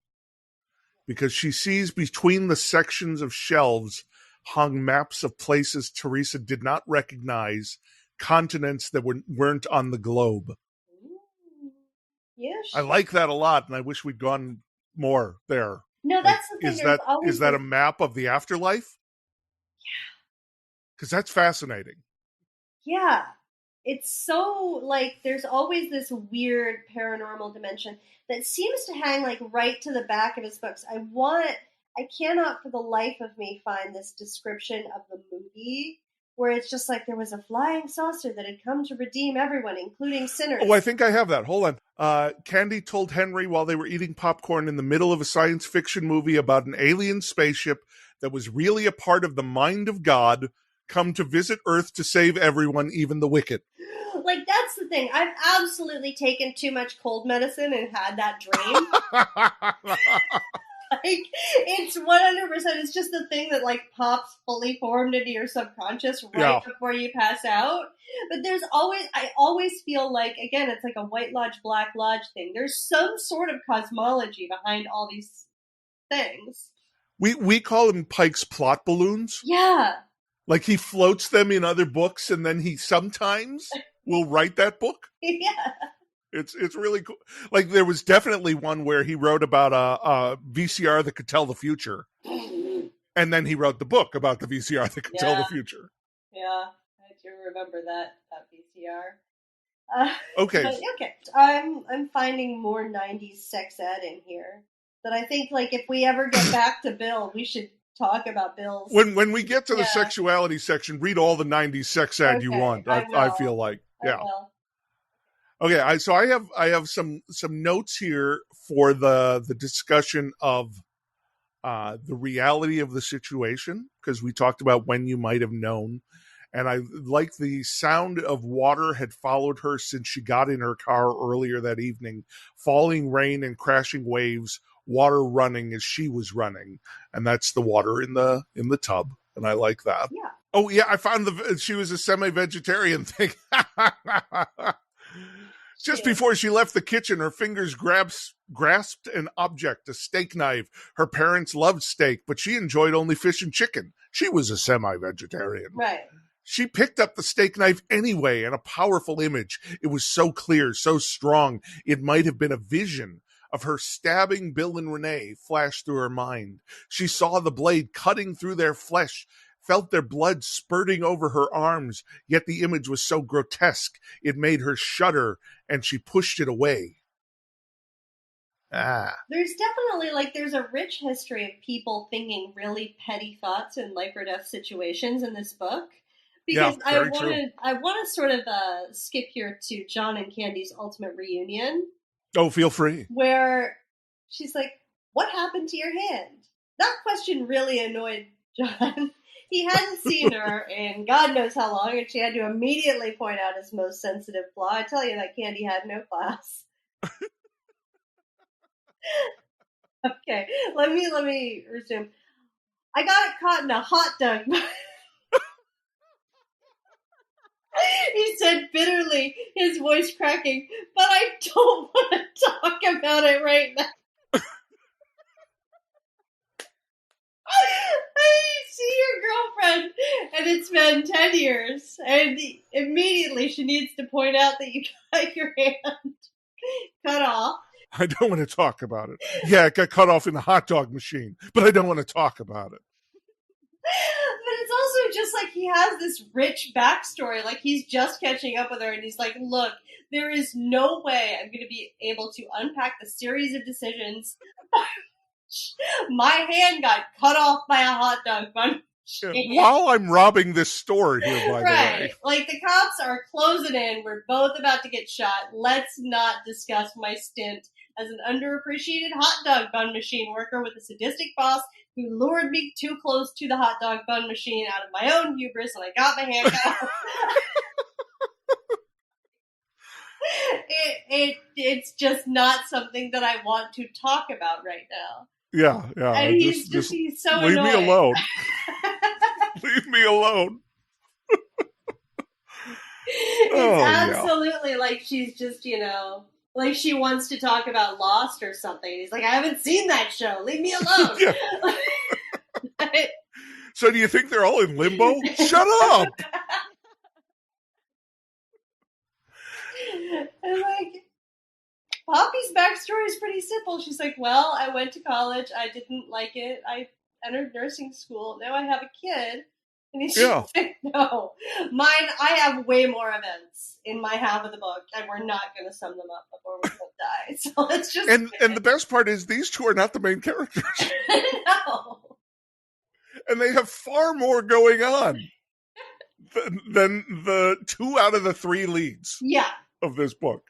because she sees between the sections of shelves hung maps of places Teresa did not recognize, continents that weren't on the globe. Yes. I like that a lot, and I wish we'd gone more there. No, that's the thing. Is that a map of the afterlife? Yeah. Because that's fascinating. Yeah. It's so, like, there's always this weird paranormal dimension that seems to hang, like, right to the back of his books. I cannot for the life of me find this description of the movie where it's just like there was a flying saucer that had come to redeem everyone, including sinners. Oh, I think I have that. Hold on. Candy told Henry while they were eating popcorn in the middle of a science fiction movie about an alien spaceship that was really a part of the mind of God, come to visit Earth to save everyone, even the wicked. Like, that's the thing. I've absolutely taken too much cold medicine and had that dream. Like, it's 100%. It's just the thing that, like, pops fully formed into your subconscious right before you pass out. But I always feel like, again, it's like a White Lodge, Black Lodge thing. There's some sort of cosmology behind all these things. We call them Pike's plot balloons. Yeah. Like, he floats them in other books, and then he sometimes will write that book. Yeah. It's really cool. Like, there was definitely one where he wrote about a VCR that could tell the future. And then he wrote the book about the VCR that could tell the future. Yeah, I do remember that VCR. Okay. Okay. I'm finding more 90s sex ed in here that I think, like, if we ever get back to Bill, we should talk about Bill's. When we get to the sexuality section, read all the 90s sex ed you want. I feel like. Yeah. I will. Okay, so I have some notes here for the discussion of the reality of the situation, because we talked about when you might have known, and I like the sound of water had followed her since she got in her car earlier that evening, falling rain and crashing waves, water running as she was running, and that's the water in the tub, and I like that. Yeah, Oh yeah, I found she was a semi-vegetarian thing. Just before she left the kitchen, her fingers grasped an object, a steak knife. Her parents loved steak, but she enjoyed only fish and chicken. She was a semi-vegetarian. Right. She picked up the steak knife anyway, and a powerful image. It was so clear, so strong, it might have been a vision of her stabbing Bill and Renee flashed through her mind. She saw the blade cutting through their flesh, felt their blood spurting over her arms, yet the image was so grotesque it made her shudder, and she pushed it away. There's definitely, like, there's a rich history of people thinking really petty thoughts in life or death situations in this book. Because Yeah, very true. I want to sort of skip here to John and Candy's ultimate reunion. Oh, feel free. Where she's like, "What happened to your hand?" That question really annoyed John. He hadn't seen her in God knows how long, and she had to immediately point out his most sensitive flaw. I tell you that Candy had no class. Okay, let me resume. I got it caught in a hot dog. He said bitterly, his voice cracking, "But I don't want to talk about it right now." I see your girlfriend, and it's been 10 years, and immediately she needs to point out that you got your hand cut off. I don't want to talk about it. Yeah, it got cut off in the hot dog machine, but I don't want to talk about it. But it's also just like he has this rich backstory. Like he's just catching up with her, and he's like, "Look, there is no way I'm going to be able to unpack the series of decisions. My hand got cut off by a hot dog bun." While I'm robbing this store here, by the way. Like, the cops are closing in. We're both about to get shot. Let's not discuss my stint as an underappreciated hot dog bun machine worker with a sadistic boss who lured me too close to the hot dog bun machine out of my own hubris, and I got my hand cut off. It's just not something that I want to talk about right now. Yeah. And he's so leave annoying. Me alone. Leave me alone. It's absolutely like she's just, like she wants to talk about Lost or something. He's like, "I haven't seen that show. Leave me alone." So do you think they're all in limbo? Shut up! And like, Poppy's backstory is pretty simple. She's like, "Well, I went to college. I didn't like it. I entered nursing school. Now I have a kid." And he's just like, "No. Mine, I have way more events in my half of the book, and we're not going to sum them up before we both die. So let's just..." And the best part is these two are not the main characters. No. And they have far more going on than the 2 out of the 3 leads of this book.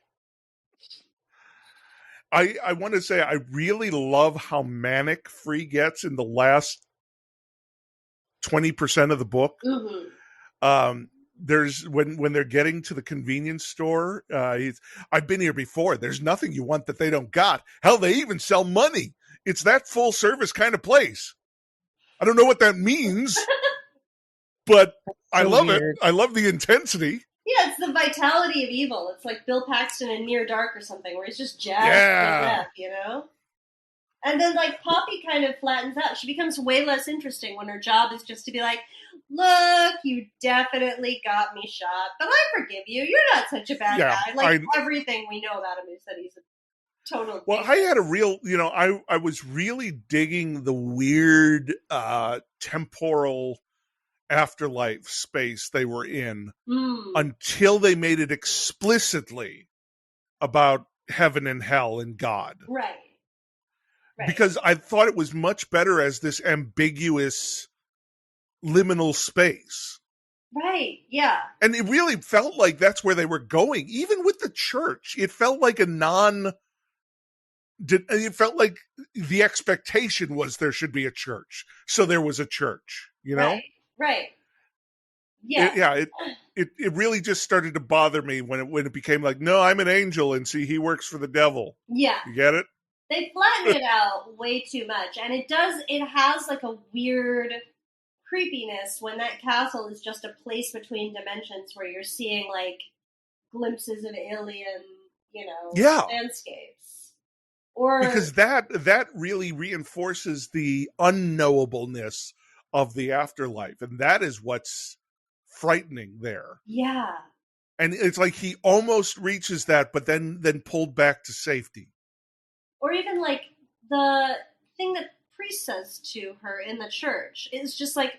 I want to say I really love how manic Free gets in the last 20% of the book. Mm-hmm. There's when they're getting to the convenience store, I've been here before. There's nothing you want that they don't got. Hell, they even sell money. It's that full service kind of place. I don't know what that means, but I love it. I love the intensity. Yeah, it's the vitality of evil. It's like Bill Paxton in Near Dark or something, where he's just jazzed to death, And then, like, Poppy kind of flattens out. She becomes way less interesting when her job is just to be like, "Look, you definitely got me shot, but I forgive you. You're not such a bad guy." Like, everything we know about him is that he's a total... Well, I had a real, I was really digging the weird temporal afterlife space they were in until they made it explicitly about heaven and hell and God. Right. Because I thought it was much better as this ambiguous liminal space. Right, yeah. And it really felt like that's where they were going. Even with the church, it felt like it felt like the expectation was there should be a church. So there was a church, Right. Yeah. It really just started to bother me when it became like, no, I'm an angel, and see, he works for the devil. Yeah. You get it? They flatten it out way too much. And it has like a weird creepiness when that castle is just a place between dimensions where you're seeing like glimpses of alien, landscapes. Or because that really reinforces the unknowableness of the afterlife, and that is what's frightening there. Yeah. And it's like he almost reaches that, but then pulled back to safety. Or even like the thing that priest says to her in the church is just like,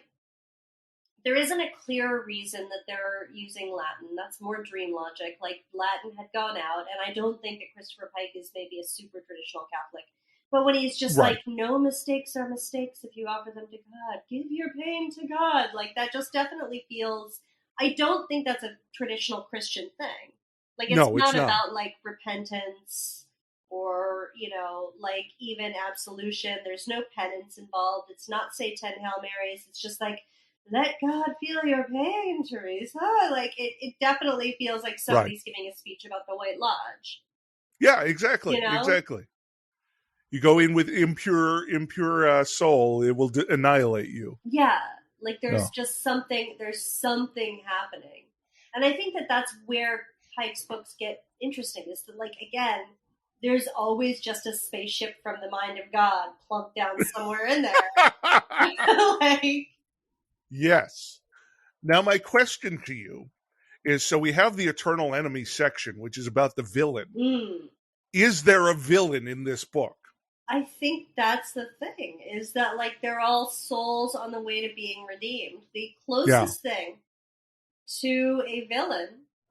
there isn't a clear reason that they're using Latin. That's more dream logic. Like, Latin had gone out, and I don't think that Christopher Pike is maybe a super traditional Catholic. But when he's just Right. like, no mistakes are mistakes if you offer them to God. Give your pain to God. Like, that just definitely feels... I don't think that's a traditional Christian thing. Like, it's No, it's not not. about, like, repentance or, like, even absolution. There's no penance involved. It's not say 10 Hail Marys. It's just like, let God feel your pain, Teresa. Like, it definitely feels like somebody's giving a speech about the White Lodge. Yeah, exactly. Exactly. You go in with impure soul, it will annihilate you. Yeah, like there's just something happening. And I think that that's where Pike's books get interesting, is that, like, again, there's always just a spaceship from the mind of God plunked down somewhere in there. Like, yes. Now, my question to you is, so we have the Eternal Enemy section, which is about the villain. Is there a villain in this book? I think that's the thing, is that, like, they're all souls on the way to being redeemed. The closest thing to a villain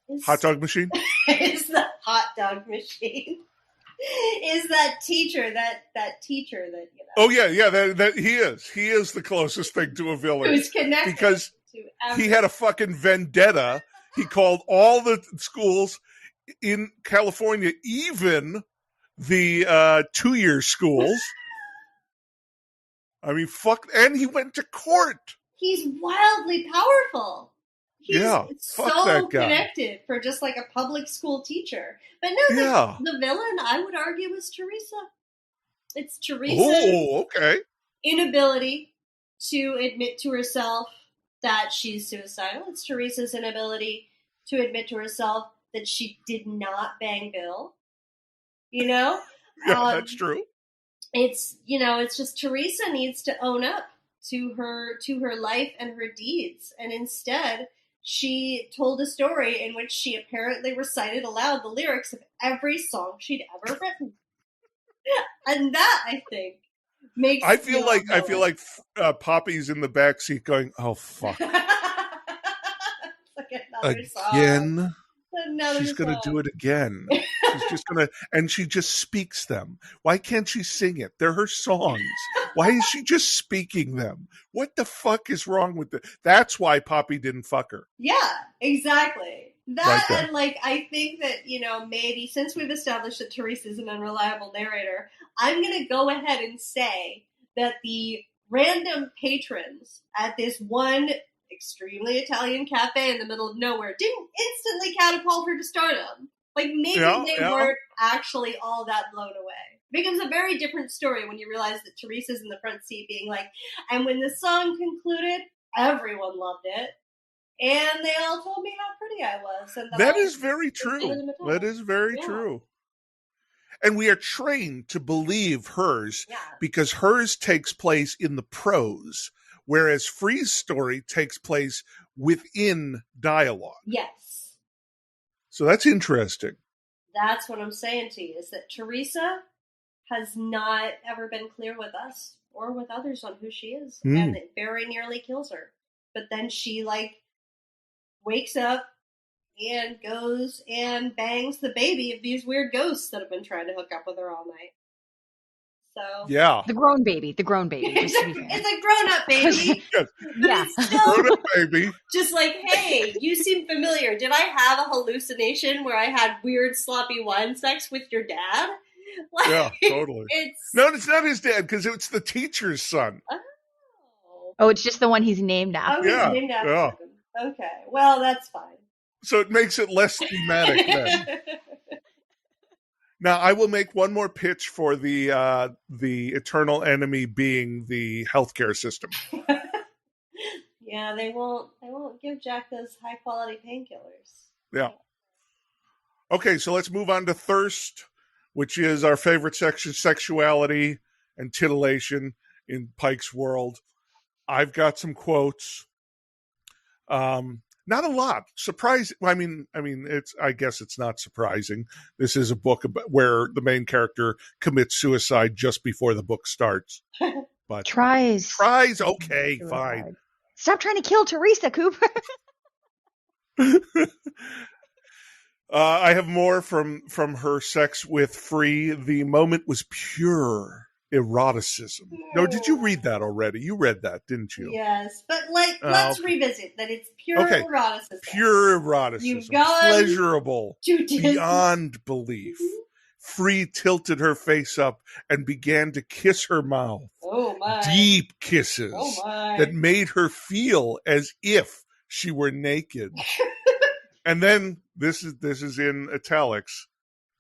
is... Hot dog machine? is the hot dog machine. Is that teacher that Oh yeah, that he is the closest thing to a villain. Who's connected because to everything. He had a fucking vendetta. He called all the schools in California, even the 2-year schools. I mean, fuck, and he went to court. He's wildly powerful. He's fuck that guy. Connected for just like a public school teacher. But no, the villain, I would argue, is Teresa. It's Teresa's inability to admit to herself that she's suicidal. It's Teresa's inability to admit to herself that she did not bang Bill. Yeah, that's true. It's it's just Teresa needs to own up to her life and her deeds, and instead she told a story in which she apparently recited aloud the lyrics of every song she'd ever written. And that, I think, makes I feel like Poppy's in the backseat going, "Oh fuck, again." She's going to do it again. She's just going to, and she just speaks them. Why can't she sing it? They're her songs. Why is she just speaking them? What the fuck is wrong with it? That's why Poppy didn't fuck her. Yeah, exactly. That, and like, I think that, maybe since we've established that Teresa's an unreliable narrator, I'm going to go ahead and say that the random patrons at this one extremely Italian cafe in the middle of nowhere didn't instantly catapult her to stardom. Like, maybe they weren't actually all that blown away. It becomes a very different story when you realize that Teresa's in the front seat being like, and when the song concluded, everyone loved it. And they all told me how pretty I was. And that is very true. That is very true. And we are trained to believe hers because hers takes place in the prose, whereas Free's story takes place within dialogue. Yes. So that's interesting. That's what I'm saying to you, is that Teresa has not ever been clear with us or with others on who she is. And it very nearly kills her. But then she, like, wakes up and goes and bangs the baby of these weird ghosts that have been trying to hook up with her all night. So the grown baby. Just to be fair. It's a grown-up baby. Yeah. It's still grown-up baby. Just like, hey, you seem familiar. Did I have a hallucination where I had weird sloppy wine sex with your dad? Like, yeah, totally. No, it's not his dad, because it's the teacher's son. Oh, it's just the one he's named after. Oh, he's named after him. Okay, well, that's fine. So it makes it less thematic then. Now, I will make one more pitch for the eternal enemy being the healthcare system. Yeah, they won't give Jack those high quality painkillers. Yeah. Okay, so let's move on to thirst, which is our favorite section, sexuality and titillation in Pike's world. I've got some quotes. Not a lot. Surprise. I mean, I guess it's not surprising. This is a book where the main character commits suicide just before the book starts. But Tries. Okay, Suicide. fine. Stop trying to kill Teresa, Cooper. I have more from her sex with Free. The moment was pure eroticism. No, did you read that already? You read that, didn't you? Yes, but let's revisit that. It's pure eroticism. Pure eroticism. You've gone pleasurable beyond belief. Mm-hmm. Free tilted her face up and began to kiss her mouth. Oh my! Deep kisses that made her feel as if she were naked. And then this is in italics.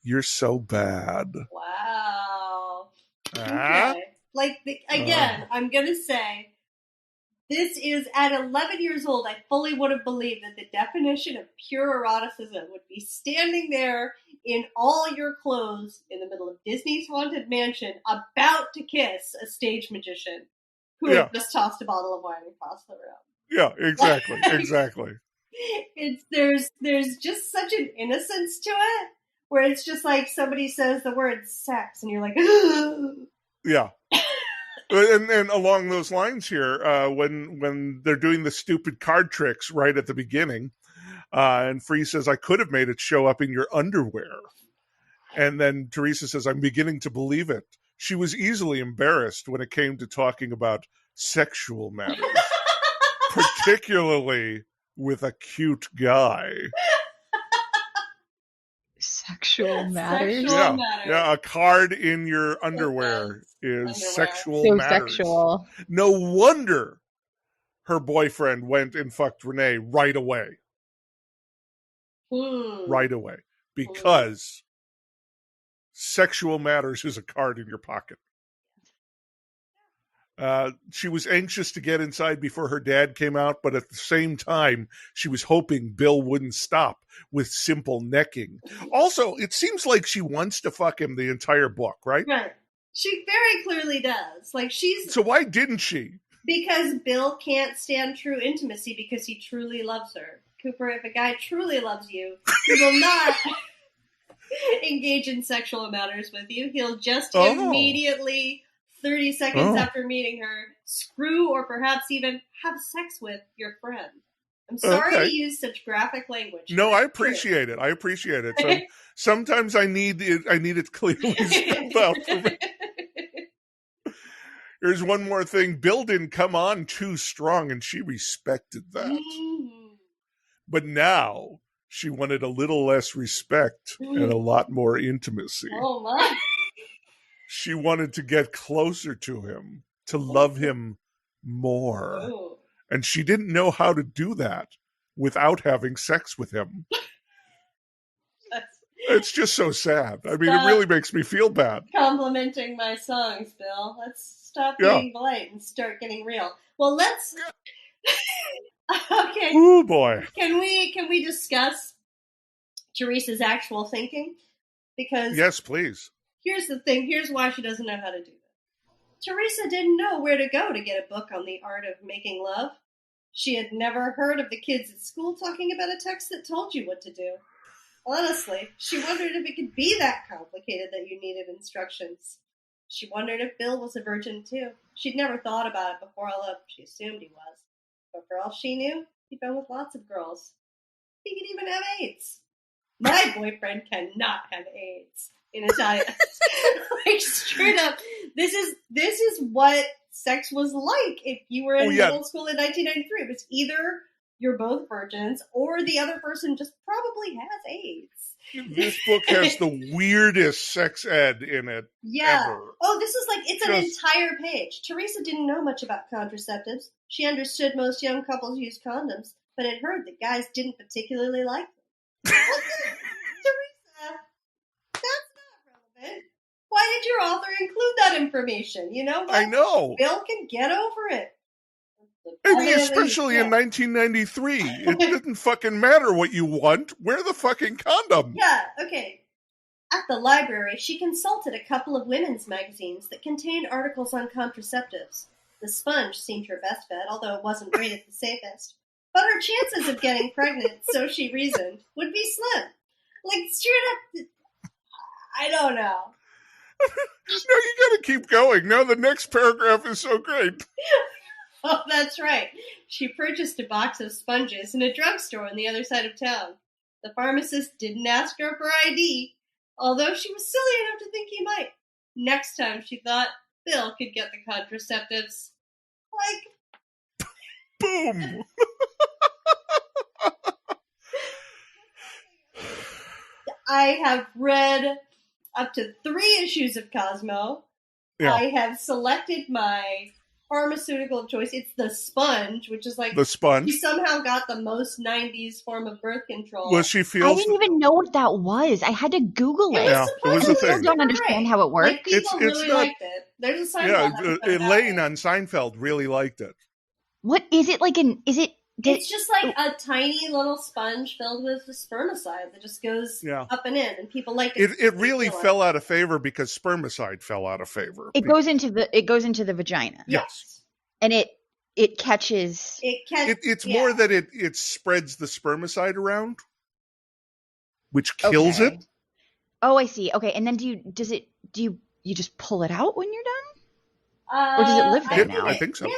You're so bad. Wow. Okay. Again, I'm gonna say this is at 11 years old. I fully would have believed that the definition of pure eroticism would be standing there in all your clothes in the middle of Disney's Haunted Mansion, about to kiss a stage magician who had just tossed a bottle of wine across the room. Yeah, exactly, exactly. There's just such an innocence to it, where it's just like somebody says the word sex and you're like, yeah. And along those lines here, when they're doing the stupid card tricks right at the beginning, and Free says, I could have made it show up in your underwear. And then Teresa says, I'm beginning to believe it. She was easily embarrassed when it came to talking about sexual matters, particularly with a cute guy. Sexual matters? Yeah, a card in your underwear is sexual so matters. Sexual. No wonder her boyfriend went and fucked Renee right away. Right away. Because sexual matters is a card in your pocket. She was anxious to get inside before her dad came out, but at the same time, she was hoping Bill wouldn't stop with simple necking. Also, it seems like she wants to fuck him the entire book, right? Right. She very clearly does. So why didn't she? Because Bill can't stand true intimacy because he truly loves her. Cooper, if a guy truly loves you, he will not engage in sexual matters with you. He'll just immediately, 30 seconds after meeting her, screw or perhaps even have sex with your friend. I'm sorry to use such graphic language. No, I appreciate it. I appreciate it. So, sometimes I need it clearly spelled out for me. Here's one more thing. Bill didn't come on too strong, and she respected that. But now she wanted a little less respect and a lot more intimacy. Oh, my. She wanted to get closer to him, to love him more. Ooh. And she didn't know how to do that without having sex with him. It's just so sad. I mean, it really makes me feel bad. Complimenting my songs, Bill. Let's stop being polite and start getting real. Well, let's... Okay. Oh boy. Can we discuss Teresa's actual thinking? Because yes, please. Here's the thing. Here's why she doesn't know how to do this. Teresa didn't know where to go to get a book on the art of making love. She had never heard of the kids at school talking about a text that told you what to do. Honestly, she wondered if it could be that complicated that you needed instructions. She wondered if Bill was a virgin too. She'd never thought about it before, although she assumed he was. But for all she knew, he'd been with lots of girls. He could even have AIDS. My boyfriend cannot have AIDS. In Italian. Straight up. This is what sex was like if you were in middle school in 1993. It was either you're both virgins or the other person just probably has AIDS. This book has the weirdest sex ed in it ever. Oh, this is it's an entire page. Teresa didn't know much about contraceptives. She understood most young couples use condoms, but had heard that guys didn't particularly like them. Teresa, that's not relevant. Why did your author include that information? You know what? I know. Bill can get over it. I mean, especially in 1993. It didn't fucking matter what you want. Wear the fucking condom. Yeah, okay. At the library, she consulted a couple of women's magazines that contained articles on contraceptives. The Sponge seemed her best bet, although it wasn't rated the safest. But her chances of getting pregnant, so she reasoned, would be slim. Like, straight up, I don't know. No, you gotta keep going. Now the next paragraph is so great. Oh, that's right. She purchased a box of sponges in a drugstore on the other side of town. The pharmacist didn't ask her for ID, although she was silly enough to think he might. Next time, she thought, Bill could get the contraceptives. Like, boom. I have read up to 3 issues of Cosmo. Yeah. I have selected my pharmaceutical of choice. It's the Sponge, which is like the Sponge. She somehow got the most 90s form of birth control. Well, she feels. I didn't even know what that was. I had to Google it. Yeah, it was a I thing. still don't understand how it works. Like, people It's really not, liked it. There's a Seinfeld yeah, Elaine on Seinfeld really liked it. What is it like? It's just like a tiny little sponge filled with the spermicide that just goes up and in, and people like it. It really fell out of favor because spermicide fell out of favor. It goes into the vagina. Yes, and it catches. It's more that it spreads the spermicide around, which kills it. Oh, I see. Okay, and then do you just pull it out when you're done? Or does it live there now? I think so. Yeah,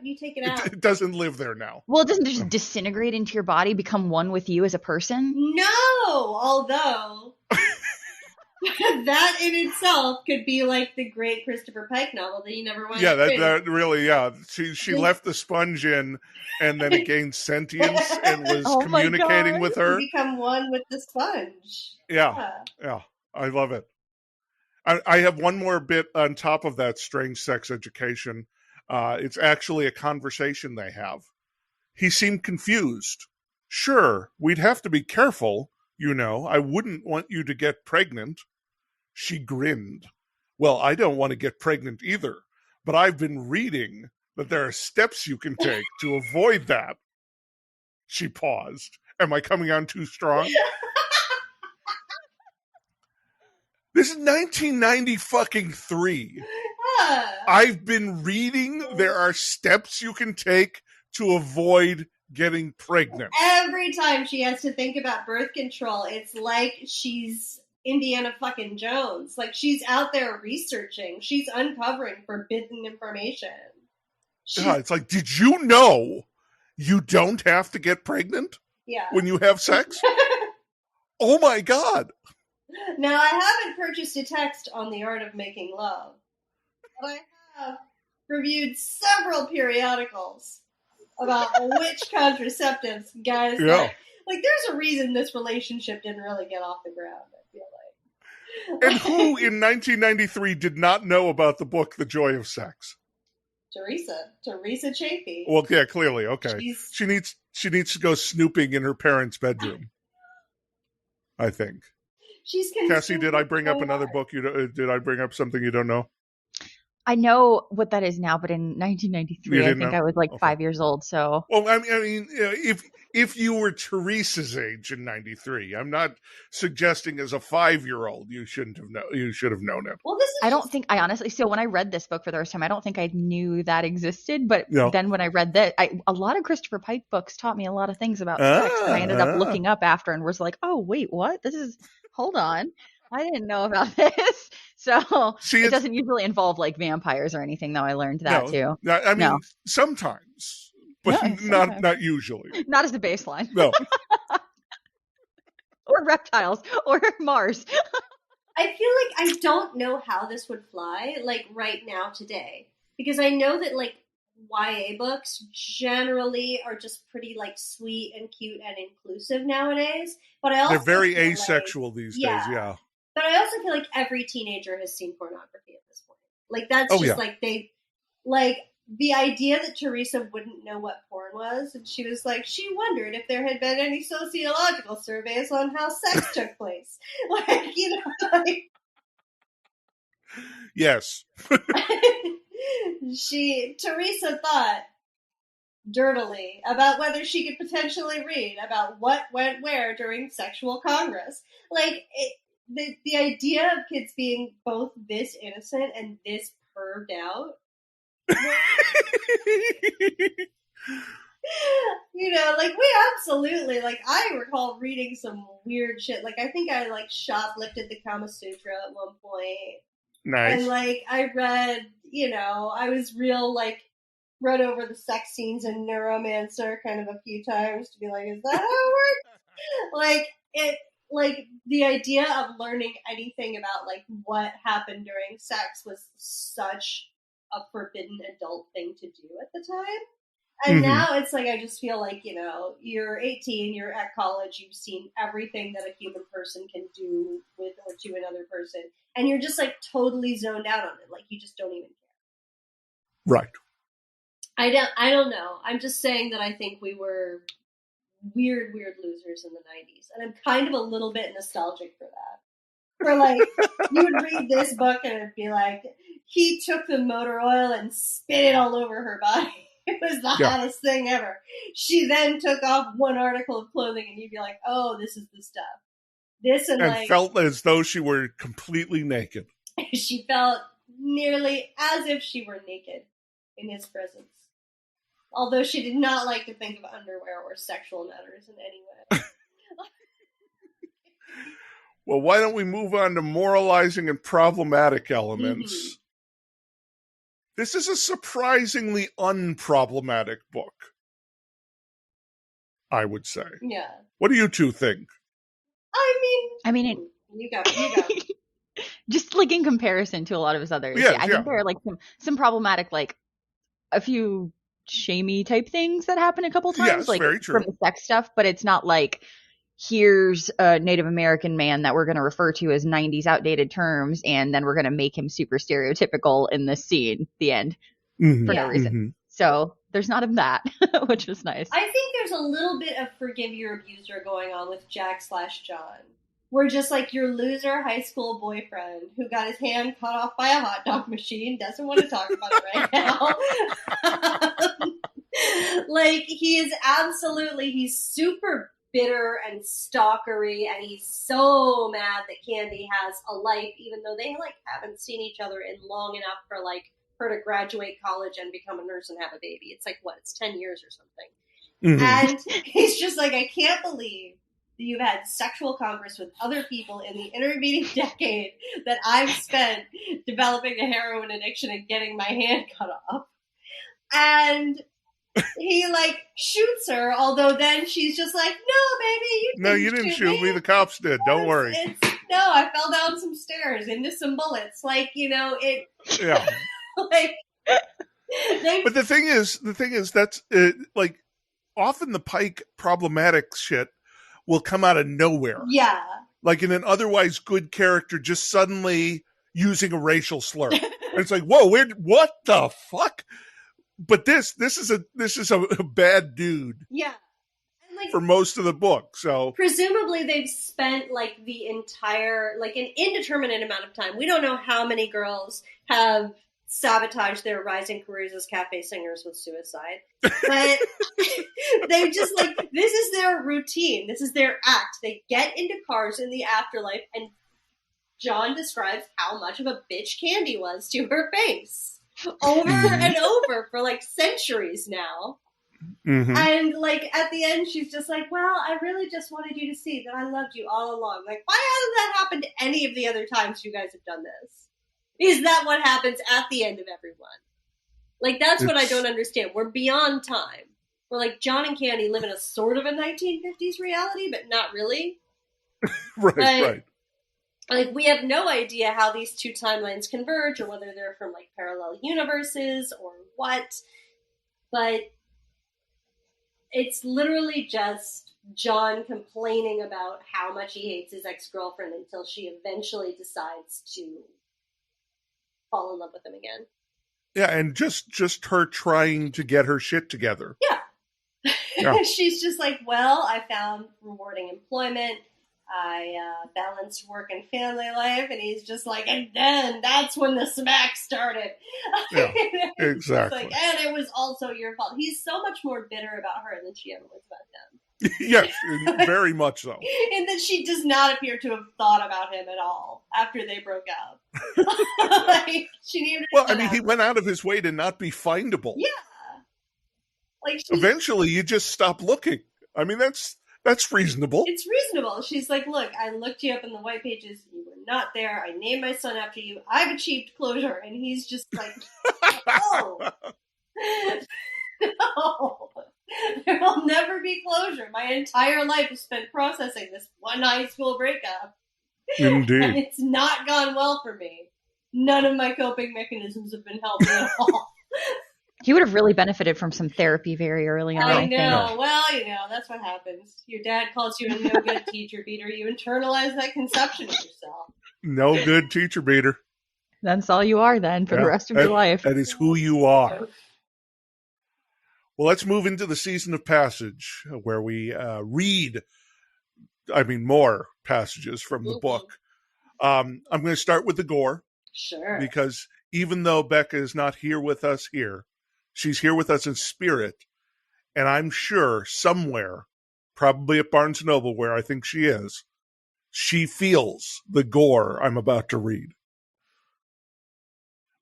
you take it out. It doesn't live there now. Well, it doesn't just disintegrate into your body, become one with you as a person? No, although that in itself could be like the great Christopher Pike novel that you never went. Yeah, that really, She left the sponge in, and then it gained sentience and was communicating with her. You become one with the sponge. Yeah, I love it. I have one more bit on top of that strange sex education. It's actually a conversation they have. He seemed confused. Sure, we'd have to be careful, you know. I wouldn't want you to get pregnant. She grinned. Well, I don't want to get pregnant either, but I've been reading that there are steps you can take to avoid that. She paused. Am I coming on too strong? This is 1993. I've been reading there are steps you can take to avoid getting pregnant. Every time she has to think about birth control, it's like she's Indiana fucking Jones. Like, she's out there researching. She's uncovering forbidden information. It's like, did you know you don't have to get pregnant when you have sex? Oh my God. Now, I haven't purchased a text on the art of making love, but I have reviewed several periodicals about which contraceptives guys like. Like, there's a reason this relationship didn't really get off the ground, I feel like. And who in 1993 did not know about the book The Joy of Sex? Teresa Chafee. Well, yeah, clearly, okay. She needs to go snooping in her parents' bedroom, I think. Cassie, did I bring up another book? Did I bring up something you don't know? I know what that is now, but in 1993, I think I was like 5 years old. So, well, I mean, if you were Teresa's age in '93, I'm not suggesting as a 5-year-old you should have known it. Well, I don't think I honestly. So when I read this book for the first time, I don't think I knew that existed. But then when I read that, a lot of Christopher Pike books taught me a lot of things about sex that I ended up looking up after and was like, oh wait, what? Hold on. I didn't know about this. So it doesn't usually involve like vampires or anything, though. I learned that too. I mean, sometimes, but not usually. Not as a baseline. No. Or reptiles or Mars. I feel like I don't know how this would fly, like right now today, because I know that like YA books generally are just pretty like sweet and cute and inclusive nowadays. But I also they're very asexual these days. Yeah. But I also feel like every teenager has seen pornography at this point. Like that's like they like the idea that Teresa wouldn't know what porn was, and she was like, she wondered if there had been any sociological surveys on how sex took place. Like, you know, like yes. Teresa thought dirtily about whether she could potentially read about what went where during sexual congress. Like, the idea of kids being both this innocent and this perved out. You know, like, we absolutely, like, I recall reading some weird shit. Like, I think I, like, shoplifted the Kama Sutra at one point. Nice. And, like, I read, you know, I was real, like, read over the sex scenes in Neuromancer kind of a few times to be like, is that how it works? Like, the idea of learning anything about, like, what happened during sex was such a forbidden adult thing to do at the time. And now it's like, I just feel like, you know, you're 18, you're at college, you've seen everything that a human person can do with or to another person, and you're just, like, totally zoned out on it. Like, you just don't even care. Right. I don't know. I'm just saying that I think we were weird losers in the 90s. And I'm kind of a little bit nostalgic for that. For, like, you would read this book and it'd be like, he took the motor oil and spit it all over her body. It was the hottest thing ever. She then took off one article of clothing and you'd be like, oh, this is the stuff. This and like, felt as though she were completely naked. She felt nearly as if she were naked in his presence. Although she did not like to think of underwear or sexual matters in any way. Well, why don't we move on to moralizing and problematic elements? This is a surprisingly unproblematic book, I would say. Yeah. What do you two think? I mean, you got just like in comparison to a lot of his others. I think there are like some problematic, like a few shamey type things that happen a couple times, yes, like very true. from the sex stuff, but it's not like, here's a Native American man that we're going to refer to as 90s outdated terms, and then we're going to make him super stereotypical in this scene, the end, for no reason. So there's not of that, which was nice. I think there's a little bit of forgive your abuser going on with Jack/John. We're just like your loser high school boyfriend who got his hand cut off by a hot dog machine, doesn't want to talk about it right now. Like, he's super bitter and stalkery, and he's so mad that Candy has a life, even though they, like, haven't seen each other in long enough for, like, her to graduate college and become a nurse and have a baby. It's like, what, it's 10 years or something. And he's just like, I can't believe that you've had sexual congress with other people in the intervening decade that I've spent developing a heroin addiction and getting my hand cut off. And he, like, shoots her, although then she's just like, no, baby, you didn't shoot me. The cops did. Don't worry. No, I fell down some stairs into some bullets. Like, you know, it... Yeah. Like... But the thing is, that's, like, often the Pike problematic shit will come out of nowhere. Yeah. Like in an otherwise good character just suddenly using a racial slur. And it's like, whoa, what the fuck? But this is a bad dude. Yeah. And, like, for most of the book. So presumably they've spent, like, the entire, like, an indeterminate amount of time. We don't know how many girls have sabotaged their rising careers as cafe singers with suicide. But they just, like, this is their routine. This is their act. They get into cars in the afterlife, and John describes how much of a bitch Candy was to her face. Over and over for, like, centuries now. And, like, at the end, she's just like, well, I really just wanted you to see that I loved you all along. Like, why hasn't that happened to any of the other times you guys have done this? Is that what happens at the end of everyone? Like, that's what I don't understand. We're beyond time. We're like, John and Candy live in a sort of a 1950s reality, but not really. Right. Like, we have no idea how these two timelines converge, or whether they're from, like, parallel universes, or what. But it's literally just John complaining about how much he hates his ex-girlfriend until she eventually decides to fall in love with him again. Yeah, and just her trying to get her shit together. Yeah. She's just like, well, I found rewarding employment. balance work and family life, and he's just like, and then that's when the smack started. Yeah, exactly. Like, and it was also your fault. He's so much more bitter about her than she ever was about him. Yes, very much so. And that she does not appear to have thought about him at all after they broke up. Like, she needed. Well, I mean, he went out of his way to not be findable. Yeah. Like, eventually, you just stop looking. I mean, that's reasonable. It's reasonable. She's like, look, I looked you up in the white pages. You were not there. I named my son after you. I've achieved closure. And he's just like, no. No. There will never be closure. My entire life is spent processing this one high school breakup. Indeed. And it's not gone well for me. None of my coping mechanisms have been helping at all. He would have really benefited from some therapy very early on. I know. Well, that's what happens. Your dad calls you a no good teacher beater. You internalize that conception of yourself. No good teacher beater. That's all you are then for the rest of your life. That is who you are. Well, let's move into the season of passage where we read, more passages from the book. I'm going to start with the gore. Sure. Because even though Becca is not here with us here, she's here with us in spirit. And I'm sure somewhere, probably at Barnes & Noble, where I think she is, she feels the gore I'm about to read.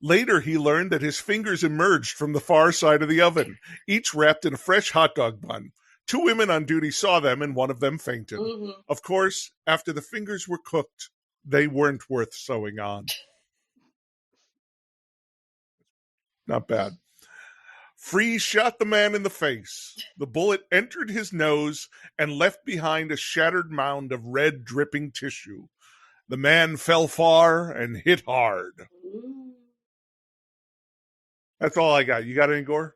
Later, he learned that his fingers emerged from the far side of the oven, each wrapped in a fresh hot dog bun. 2 women on duty saw them, and one of them fainted. Mm-hmm. Of course, after the fingers were cooked, they weren't worth sewing on. Not bad. Freeze shot the man in the face. The bullet entered his nose and left behind a shattered mound of red dripping tissue. The man fell far and hit hard. That's all I got. You got any gore?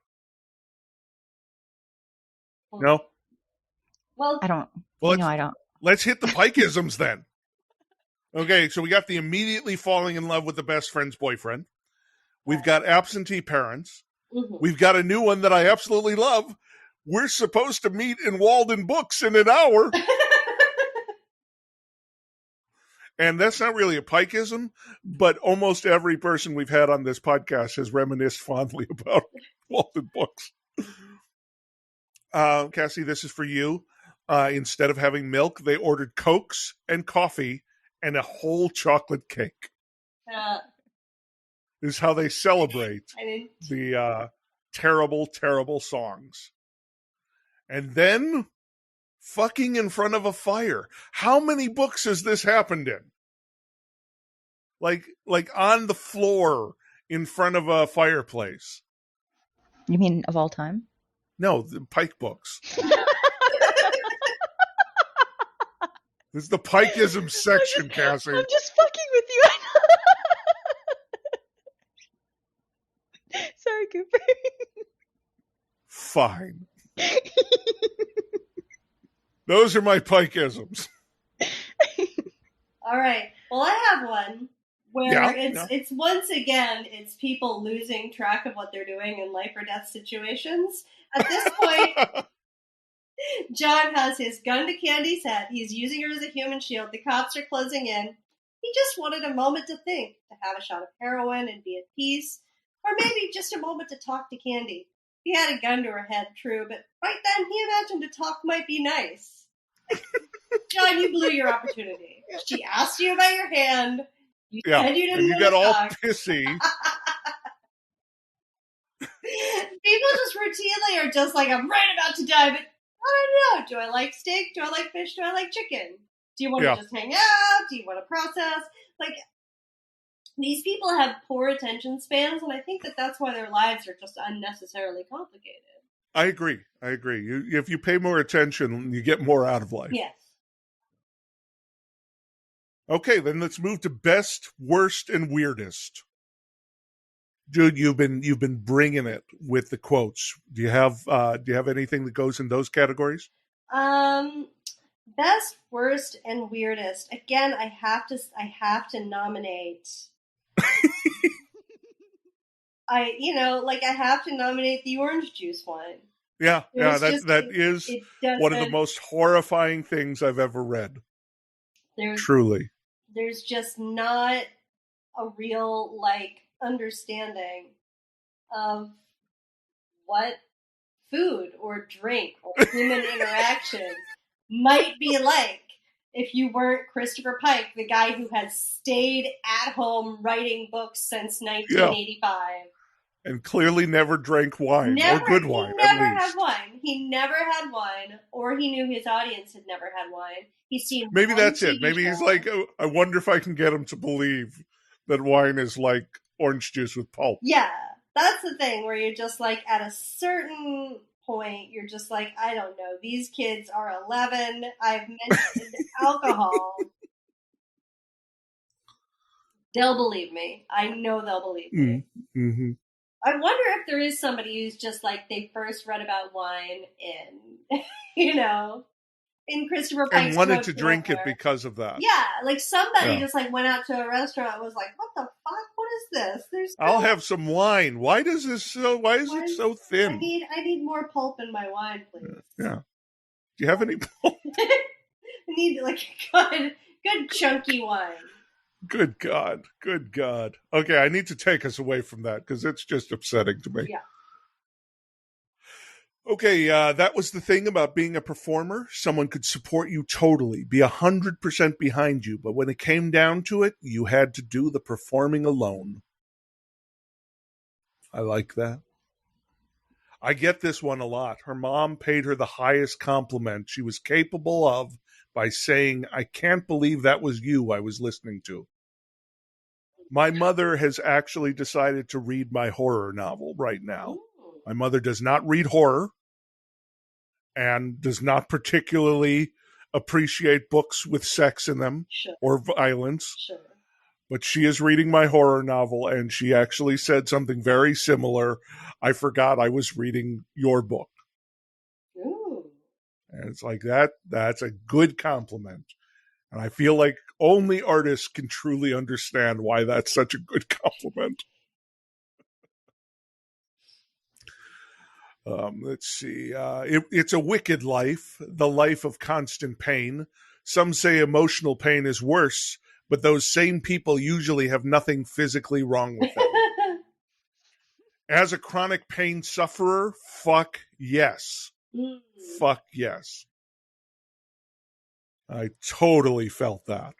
No? Well, I don't. Well, I don't. Let's hit the Pikeisms then. Okay, so we got the immediately falling in love with the best friend's boyfriend. We've got absentee parents. Mm-hmm. We've got a new one that I absolutely love. We're supposed to meet in Walden Books in an hour. And that's not really a Pikeism, but almost every person we've had on this podcast has reminisced fondly about Walden Books. Cassie, this is for you. Instead of having milk, they ordered Cokes and coffee and a whole chocolate cake. This is how they celebrate the terrible, terrible songs. And then fucking in front of a fire. How many books has this happened in? Like on the floor in front of a fireplace. You mean of all time? No, the Pike books. This is the Pikeism section, Cassie. I'm just fucking with you. Sorry, Cooper. Fine. Those are my Pikeisms. All right. Well, I have one where it's once again, it's people losing track of what they're doing in life or death situations. At this point, John has his gun to Candy's head. He's using her as a human shield. The cops are closing in. He just wanted a moment to think, to have a shot of heroin and be at peace, or maybe just a moment to talk to Candy. He had a gun to her head, true, but right then he imagined a talk might be nice. John, you blew your opportunity. She asked you about your hand. You said you didn't and you got all talk. pissy. People just routinely are just like, I'm right about to die, but I don't know. Do I like steak? Do I like fish? Do I like chicken? Do you want to just hang out? Do you want to process? Like, these people have poor attention spans, and I think that that's why their lives are just unnecessarily complicated. I agree. If you pay more attention, you get more out of life. Yes. Okay, then let's move to best, worst, and weirdest. Jude, you've been bringing it with the quotes. Do you have anything that goes in those categories? Best, worst, and weirdest. Again, I have to nominate. I have to nominate the orange juice one. Yeah, that is one of the most horrifying things I've ever read. Truly. There's just not a real, like, understanding of what food or drink or human interactions might be like if you weren't Christopher Pike, the guy who has stayed at home writing books since 1985. And clearly never drank wine, or good wine, at least. He never had wine. He never had wine, or he knew his audience had never had wine. He's seen Maybe that's TV it. Maybe show. he's like, oh, I wonder if I can get him to believe that wine is like orange juice with pulp. Yeah, that's the thing where you're just like, at a certain point, you're just like, I don't know, these kids are 11. I've mentioned alcohol. They'll believe me. I know they'll believe me. Mm-hmm. I wonder if there is somebody who's just like, they first read about wine in, in Christopher Pike's and wanted to drink it because of that. Yeah, like somebody just like went out to a restaurant and was like, what the fuck? What is this? I'll have some wine. Why is it so thin? I need more pulp in my wine, please. Yeah. Do you have any pulp? I need like a good chunky wine. Good God. Okay, I need to take us away from that because it's just upsetting to me. Yeah. Okay, that was the thing about being a performer. Someone could support you totally, be 100% behind you, but when it came down to it, you had to do the performing alone. I like that. I get this one a lot. Her mom paid her the highest compliment she was capable of by saying, I can't believe that was you I was listening to. My mother has actually decided to read my horror novel right now. Ooh. My mother does not read horror and does not particularly appreciate books with sex in them or violence. Sure. But she is reading my horror novel, and she actually said something very similar. I forgot I was reading your book. Ooh. And it's like that's a good compliment. And I feel like only artists can truly understand why that's such a good compliment. Let's see. It's a wicked life, the life of constant pain. Some say emotional pain is worse, but those same people usually have nothing physically wrong with them. As a chronic pain sufferer, fuck yes. Fuck yes. I totally felt that.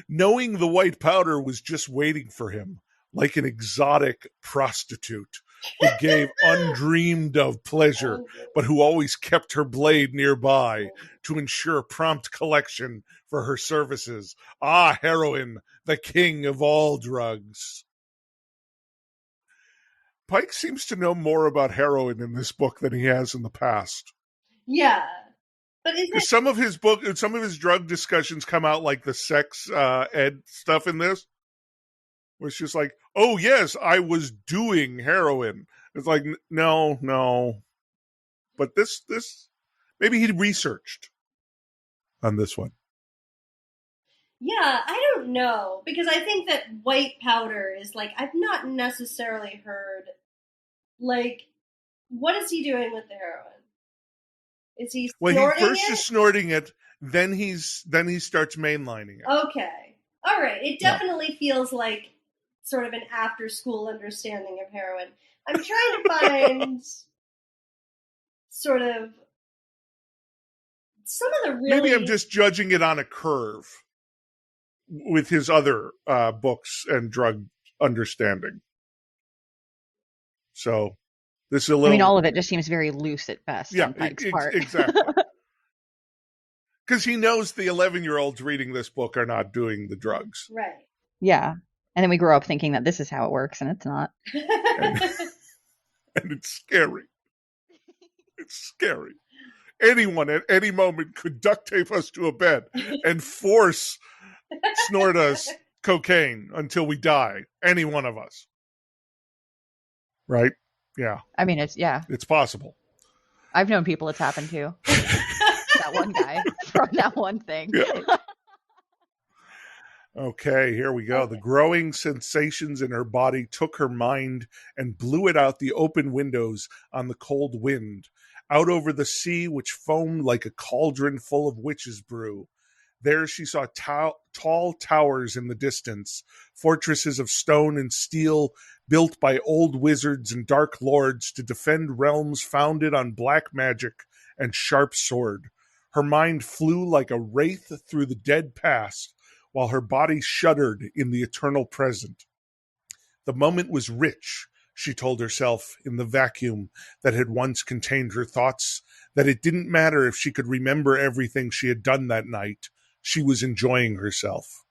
Knowing the white powder was just waiting for him, like an exotic prostitute who gave undreamed of pleasure, but who always kept her blade nearby to ensure prompt collection for her services. Ah, heroin, the king of all drugs. Pike seems to know more about heroin in this book than he has in the past. Yeah. But some of his drug discussions come out like the sex ed stuff in this. Where it's just like, oh yes, I was doing heroin. It's like, no. But this maybe he researched on this one. Yeah, I don't know. Because I think that white powder is like, I've not necessarily heard, like, what is he doing with the heroin? Is he snorting he first is snorting it, then he starts mainlining it. Okay. All right. It definitely feels like sort of an after-school understanding of heroin. I'm trying to find sort of some of the really... Maybe I'm just judging it on a curve with his other books and drug understanding. So this is a little... I mean, all of it just seems very loose at best on Pike's part. Exactly. Because he knows the 11-year-olds reading this book are not doing the drugs. Right. Yeah. And then we grow up thinking that this is how it works, and it's not. And it's scary. It's scary. Anyone at any moment could duct tape us to a bed and force snort us cocaine until we die. Any one of us. Right? Yeah. I mean, it's possible. I've known people it's happened to. That one guy from that one thing. Yeah. Okay, here we go. The growing sensations in her body took her mind and blew it out the open windows on the cold wind. out over the sea, which foamed like a cauldron full of witches' brew. There she saw tall towers in the distance, fortresses of stone and steel built by old wizards and dark lords to defend realms founded on black magic and sharp sword. Her mind flew like a wraith through the dead past, while her body shuddered in the eternal present. The moment was rich, she told herself, in the vacuum that had once contained her thoughts, that it didn't matter if she could remember everything she had done that night. She was enjoying herself.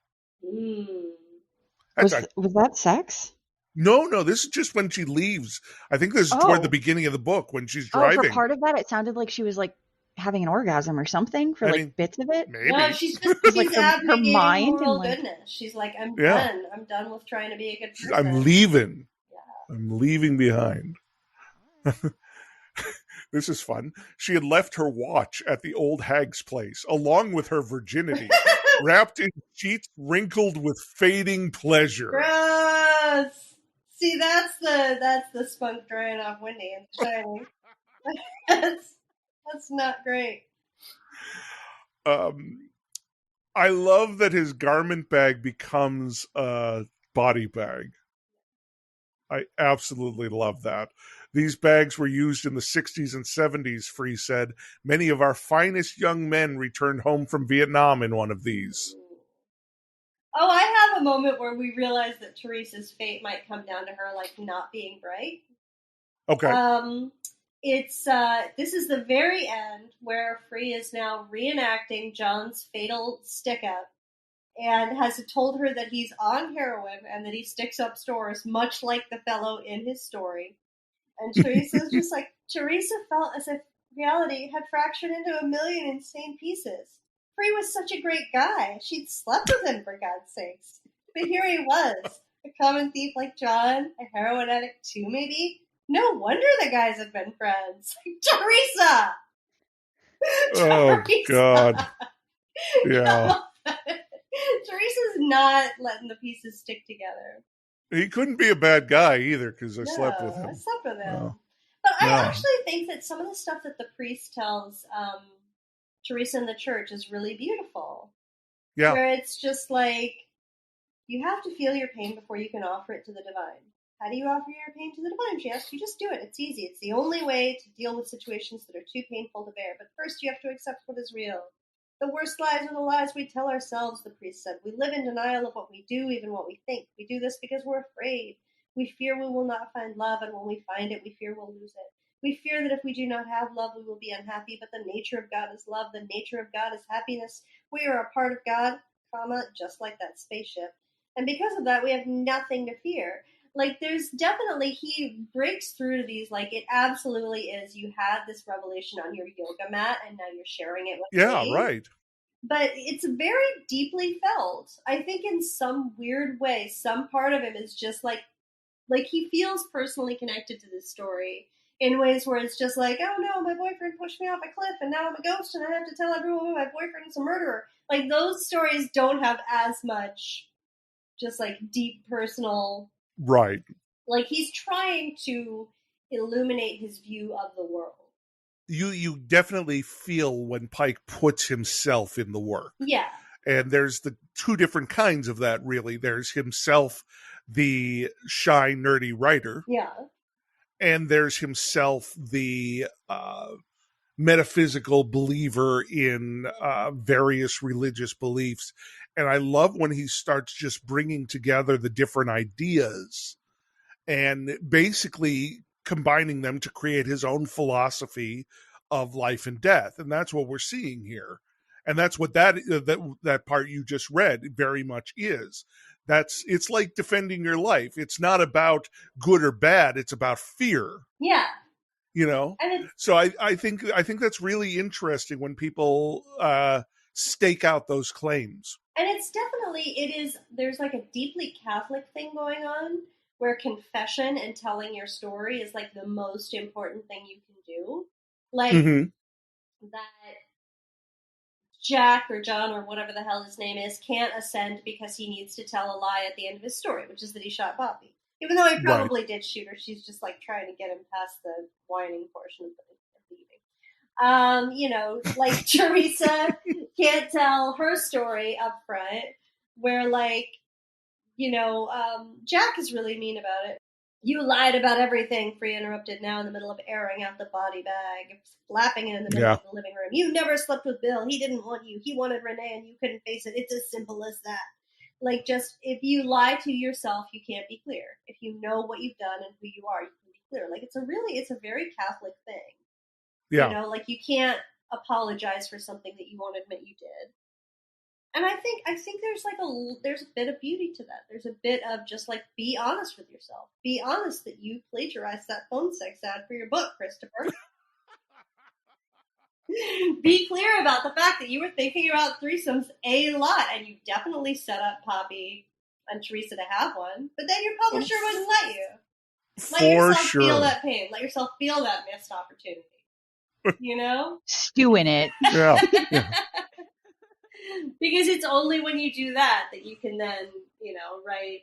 Was that sex? No, this is just when she leaves. I think this is toward the beginning of the book when she's Oh, driving. for part of that, it sounded like she was like having an orgasm or something for bits of it. Maybe. No, she's just like her mind moral and goodness. She's like, I'm done. I'm done with trying to be a good person. I'm leaving. Yeah. I'm leaving behind. This is fun. She had left her watch at the old hag's place, along with her virginity, wrapped in sheets wrinkled with fading pleasure. Gross. See, that's the spunk drying off Wendy and shining. That's not great. I love that his garment bag becomes a body bag. I absolutely love that. These bags were used in the 60s and 70s, Free said. Many of our finest young men returned home from Vietnam in one of these. Oh, I have a moment where we realize that Teresa's fate might come down to her, like, not being bright. Okay. This is the very end where Free is now reenacting John's fatal stick-up and has told her that he's on heroin and that he sticks up stores, much like the fellow in his story. And Teresa's just like, Teresa felt as if reality had fractured into a million insane pieces. Free was such a great guy. She'd slept with him, for God's sakes. But here he was, a common thief like John, a heroin addict too, maybe? No wonder the guys have been friends. Teresa! Oh, Teresa! God. Yeah. Teresa's not letting the pieces stick together. He couldn't be a bad guy either because I slept with him. I slept with him. No. But I actually think that some of the stuff that the priest tells Teresa in the church is really beautiful. Yeah. Where it's just like, you have to feel your pain before you can offer it to the divine. How do you offer your pain to the divine? She asks, you just do it. It's easy. It's the only way to deal with situations that are too painful to bear. But first you have to accept what is real. The worst lies are the lies we tell ourselves, the priest said. We live in denial of what we do, even what we think. We do this because we're afraid. We fear we will not find love, and when we find it, we fear we'll lose it. We fear that if we do not have love, we will be unhappy, but the nature of God is love. The nature of God is happiness. We are a part of God, just like that spaceship. And because of that, we have nothing to fear. Like, there's definitely, he breaks through to these, like, it absolutely is, you had this revelation on your yoga mat, and now you're sharing it with me. Right. But it's very deeply felt. I think in some weird way, some part of him is just like he feels personally connected to this story in ways where it's just like, oh no, my boyfriend pushed me off a cliff and now I'm a ghost and I have to tell everyone my boyfriend's a murderer. Like, those stories don't have as much just like deep personal. Right. Like, he's trying to illuminate his view of the world. You definitely feel when Pike puts himself in the work. Yeah. And there's the two different kinds of that, really. There's himself, the shy, nerdy writer. Yeah. And there's himself, the metaphysical believer in various religious beliefs. And I love when he starts just bringing together the different ideas and basically combining them to create his own philosophy of life and death. And that's what we're seeing here. And that's what that part you just read very much is. It's like defending your life. It's not about good or bad. It's about fear. Yeah. You know? So I think that's really interesting when people stake out those claims. And it's definitely, there's like a deeply Catholic thing going on where confession and telling your story is like the most important thing you can do. Like, that Jack or John or whatever the hell his name is can't ascend because he needs to tell a lie at the end of his story, which is that he shot Poppy. Even though he probably did shoot her, she's just like trying to get him past the whining portion of the evening. Like Teresa can't tell her story up front, where Jack is really mean about it. You lied about everything, Free interrupted, now in the middle of airing out the body bag, slapping it in the middle of the living room. You never slept with Bill. He didn't want you. He wanted Renee and you couldn't face it. It's as simple as that. Like, just, if you lie to yourself, you can't be clear. If you know what you've done and who you are, you can be clear. Like, it's a very Catholic thing. Yeah. Like, you can't apologize for something that you won't admit you did. And I think there's a bit of beauty to that. There's a bit of just like, be honest with yourself. Be honest that you plagiarized that phone sex ad for your book, Christopher. Be clear about the fact that you were thinking about threesomes a lot, and you definitely set up Poppy and Teresa to have one, but then your publisher wouldn't let you. Let yourself feel that pain. Let yourself feel that missed opportunity. Stew in it. Yeah. Because it's only when you do that you can then, write,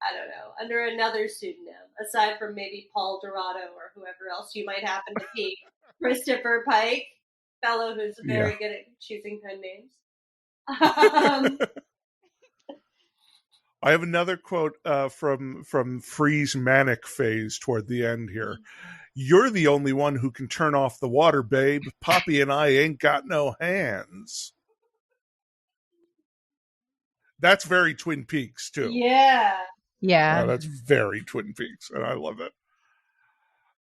I don't know, under another pseudonym, aside from maybe Paul Dorado or whoever else you might happen to be. Christopher Pike, fellow who's very good at choosing pen names. I have another quote from Free's manic phase toward the end here. You're the only one who can turn off the water, babe. Poppy and I ain't got no hands. That's very Twin Peaks, too. Yeah. That's very Twin Peaks, and I love it.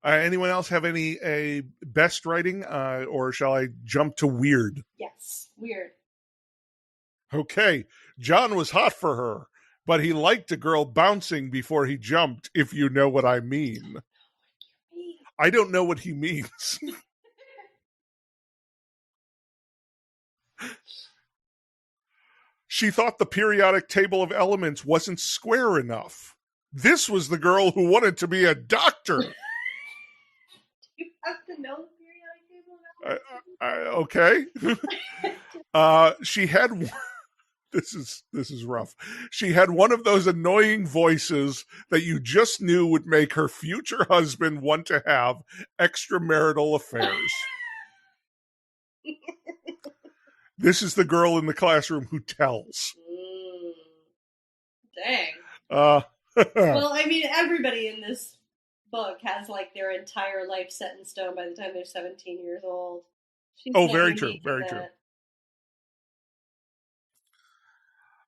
Anyone else have a best writing, or shall I jump to weird? Yes, weird. Okay, John was hot for her, but he liked a girl bouncing before he jumped, if you know what I mean. I don't know what he means. She thought the periodic table of elements wasn't square enough. This was the girl who wanted to be a doctor. You have to know the periodic table of elements. Okay. She had... This is rough. She had one of those annoying voices that you just knew would make her future husband want to have extramarital affairs. This is the girl in the classroom who tells. Dang. Well, I mean, everybody in this book has like their entire life set in stone by the time they're 17 years old. Very true. Very true.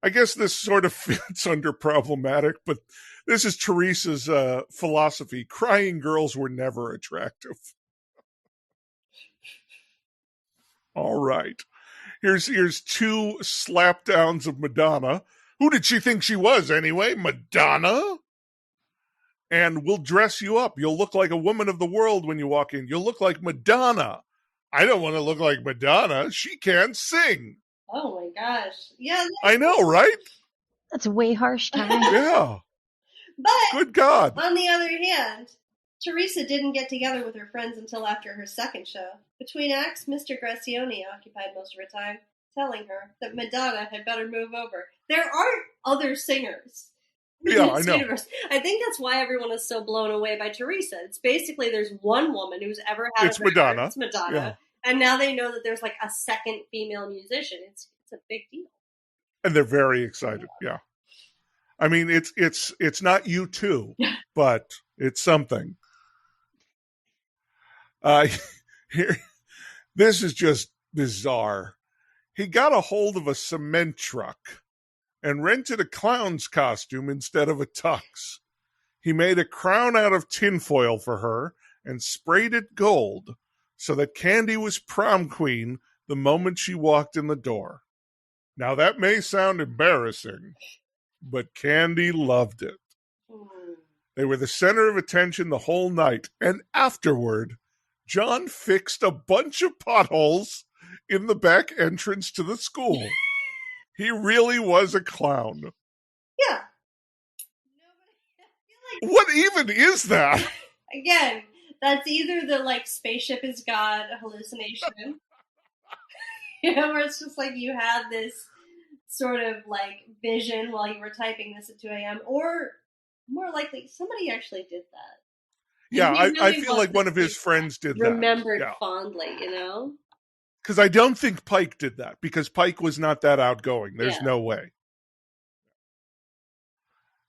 I guess this sort of fits under problematic, but this is Teresa's philosophy. Crying girls were never attractive. All right. Here's two slapdowns of Madonna. Who did she think she was anyway? Madonna? And we'll dress you up. You'll look like a woman of the world when you walk in. You'll look like Madonna. I don't want to look like Madonna. She can't sing. Oh my gosh. Yeah. I know, right? That's way harsh time. Yeah. But good God. On the other hand, Teresa didn't get together with her friends until after her second show. Between acts, Mr. Gracioni occupied most of her time, telling her that Madonna had better move over. There aren't other singers. Yeah, I know. Universe. I think that's why everyone is so blown away by Teresa. It's basically there's one woman who's ever had it's Madonna. It's Madonna. Yeah. And now they know that there's like a second female musician. It's a big deal. And they're very excited. Yeah. I mean, it's not U2, but it's something. Here, this is just bizarre. He got a hold of a cement truck and rented a clown's costume instead of a tux. He made a crown out of tinfoil for her and sprayed it gold so that Candy was prom queen the moment she walked in the door. Now that may sound embarrassing, but Candy loved it. They were the center of attention the whole night, and afterward, John fixed a bunch of potholes in the back entrance to the school. He really was a clown. Yeah. What even is that? Again, that's either the like Spaceship is God hallucination, where it's just like you had this sort of like vision while you were typing this at 2 a.m., or more likely somebody actually did that. Yeah, He I really feel wants like one to of his be friends did that. remembered Yeah. fondly, you know? Because I don't think Pike did that, because Pike was not that outgoing. There's Yeah. no way.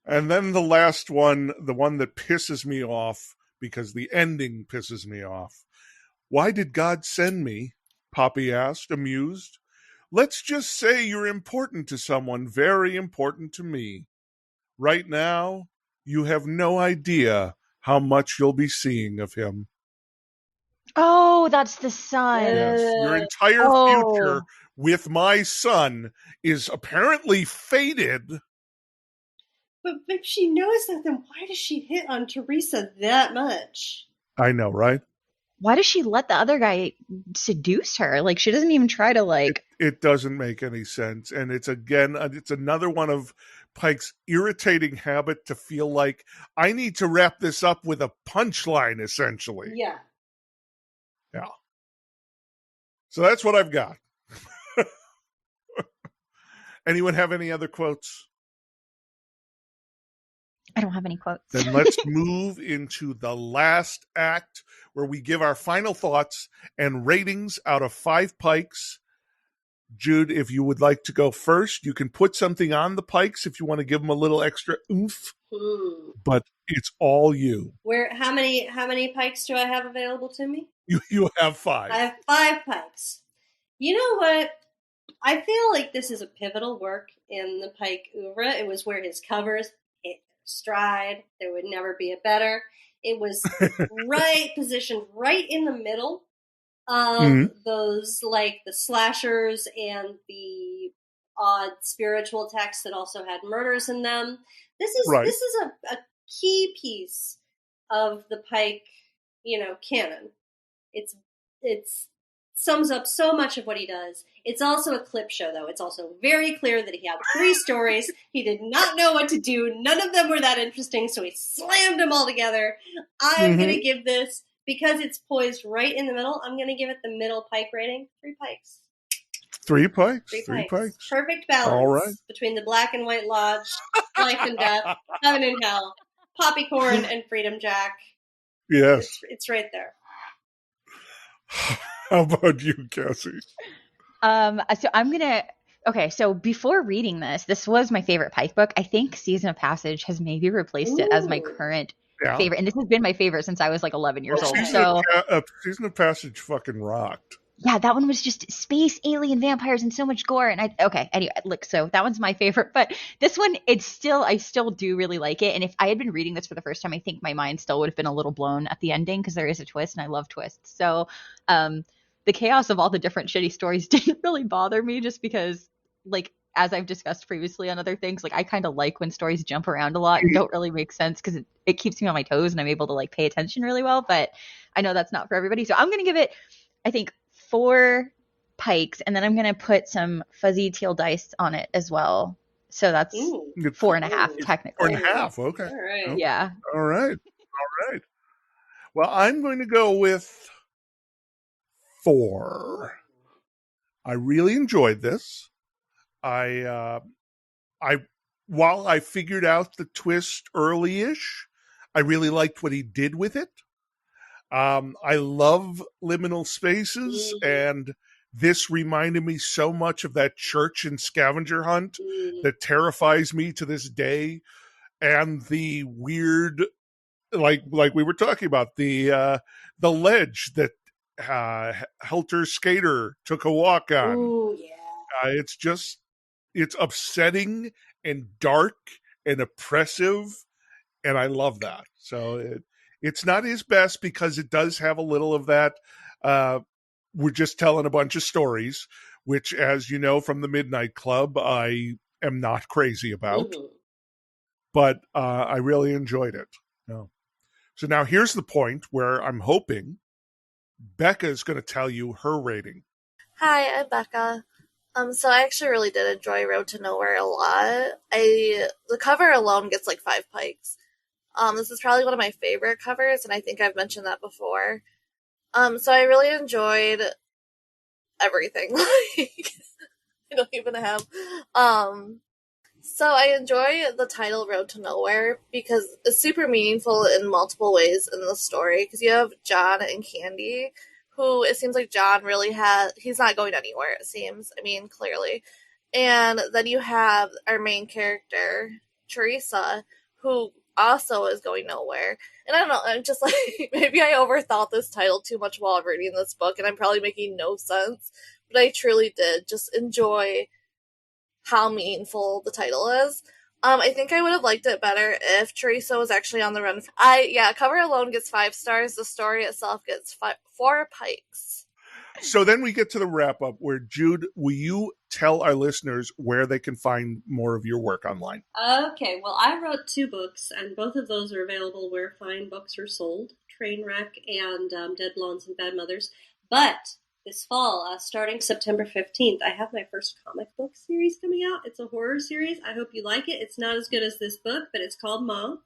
And then the last one, the one that pisses me off, because the ending pisses me off. Why did God send me? Poppy asked, amused. Let's just say you're important to someone, very important to me. Right now, you have no idea how much you'll be seeing of him. Oh, that's the son. Yes, your entire future Oh, with my son is apparently fated. But if she knows that, then why does she hit on Teresa that much? I know, right? why does she let the other guy seduce her? Like, she doesn't even try to, like, It doesn't make any sense. And it's another one of Pike's irritating habit to feel like I need to wrap this up with a punchline, essentially. Yeah. Yeah. So that's what I've got. Anyone have any other quotes? I don't have any quotes. Then let's move into the last act, where we give our final thoughts and ratings out of 5 Pikes. Jude, if you would like to go first, you can put something on the Pikes if you want to give them a little extra oomph, but it's all you. How many Pikes do I have available to me? You have 5. I have 5 Pikes. You know what? I feel like this is a pivotal work in the Pike oeuvre. It was where his covers hit stride. There would never be a better. It was positioned right in the middle of those, like the slashers and the odd spiritual texts that also had murders in them. This is a key piece of the Pike, canon. It's sums up so much of what he does. It's also a clip show, though. It's also very clear that he had 3 stories. He did not know what to do. None of them were that interesting, so he slammed them all together. I'm going to give this, because it's poised right in the middle, I'm going to give it the middle Pike rating. 3 Pikes. 3 Pikes. 3 Pikes. Perfect balance all right. between the Black and White Lodge, life and death, heaven and hell, Poppycorn and Freedom Jack. Yes. It's right there. How about you, Cassie? So I'm gonna. Okay, so before reading this was my favorite Pike book. I think Season of Passage has maybe replaced it as my current favorite, and this has been my favorite since I was like 11 years old. So Season of Passage fucking rocked. Yeah, that one was just space, alien, vampires, and so much gore. And anyway, look, so that one's my favorite. But this one, I still do really like it. And if I had been reading this for the first time, I think my mind still would have been a little blown at the ending, because there is a twist, and I love twists. So the chaos of all the different shitty stories didn't really bother me, just because, like, as I've discussed previously on other things, like, I kind of like when stories jump around a lot and don't really make sense, because it keeps me on my toes and I'm able to, like, pay attention really well. But I know that's not for everybody. So I'm going to give it, I think, 4 Pikes, and then I'm going to put some fuzzy teal dice on it as well. So that's 4.5 technically. 4.5, okay. All right. Okay. Yeah. All right. Well, I'm going to go with 4. I really enjoyed this. While I figured out the twist early-ish, I really liked what he did with it. I love liminal spaces, and this reminded me so much of that church and scavenger hunt that terrifies me to this day, and the weird, like we were talking about, the ledge that Helter Skater took a walk on. Ooh, yeah. It's upsetting and dark and oppressive, and I love that. So it's not his best, because it does have a little of that. We're just telling a bunch of stories, which, as you know from the Midnight Club, I am not crazy about. But I really enjoyed it. No. So now here's the point where I'm hoping Becca is going to tell you her rating. Hi, I'm Becca. So I actually really did enjoy Road to Nowhere a lot. The cover alone gets like 5 Pikes. This is probably one of my favorite covers, and I think I've mentioned that before. So I really enjoyed everything. I don't even have. So I enjoy the title Road to Nowhere because it's super meaningful in multiple ways in the story. Because you have John and Candy, who it seems like John really he's not going anywhere, it seems. I mean, clearly. And then you have our main character, Teresa, who also is going nowhere. And I don't know, I'm just like, maybe I overthought this title too much while reading this book, and I'm probably making no sense. But I truly did just enjoy how meaningful the title is. I think I would have liked it better if Teresa was actually on the run. Cover alone gets 5 stars. The story itself gets 4 pikes. So then we get to the wrap up where, Jude, will you tell our listeners where they can find more of your work online? Okay, well, I wrote 2 books, and both of those are available where fine books are sold, Trainwreck and Dead Blondes and Bad Mothers. But this fall, starting September 15th, I have my first comic book series coming out. It's a horror series. I hope you like it. It's not as good as this book, but it's called Mom.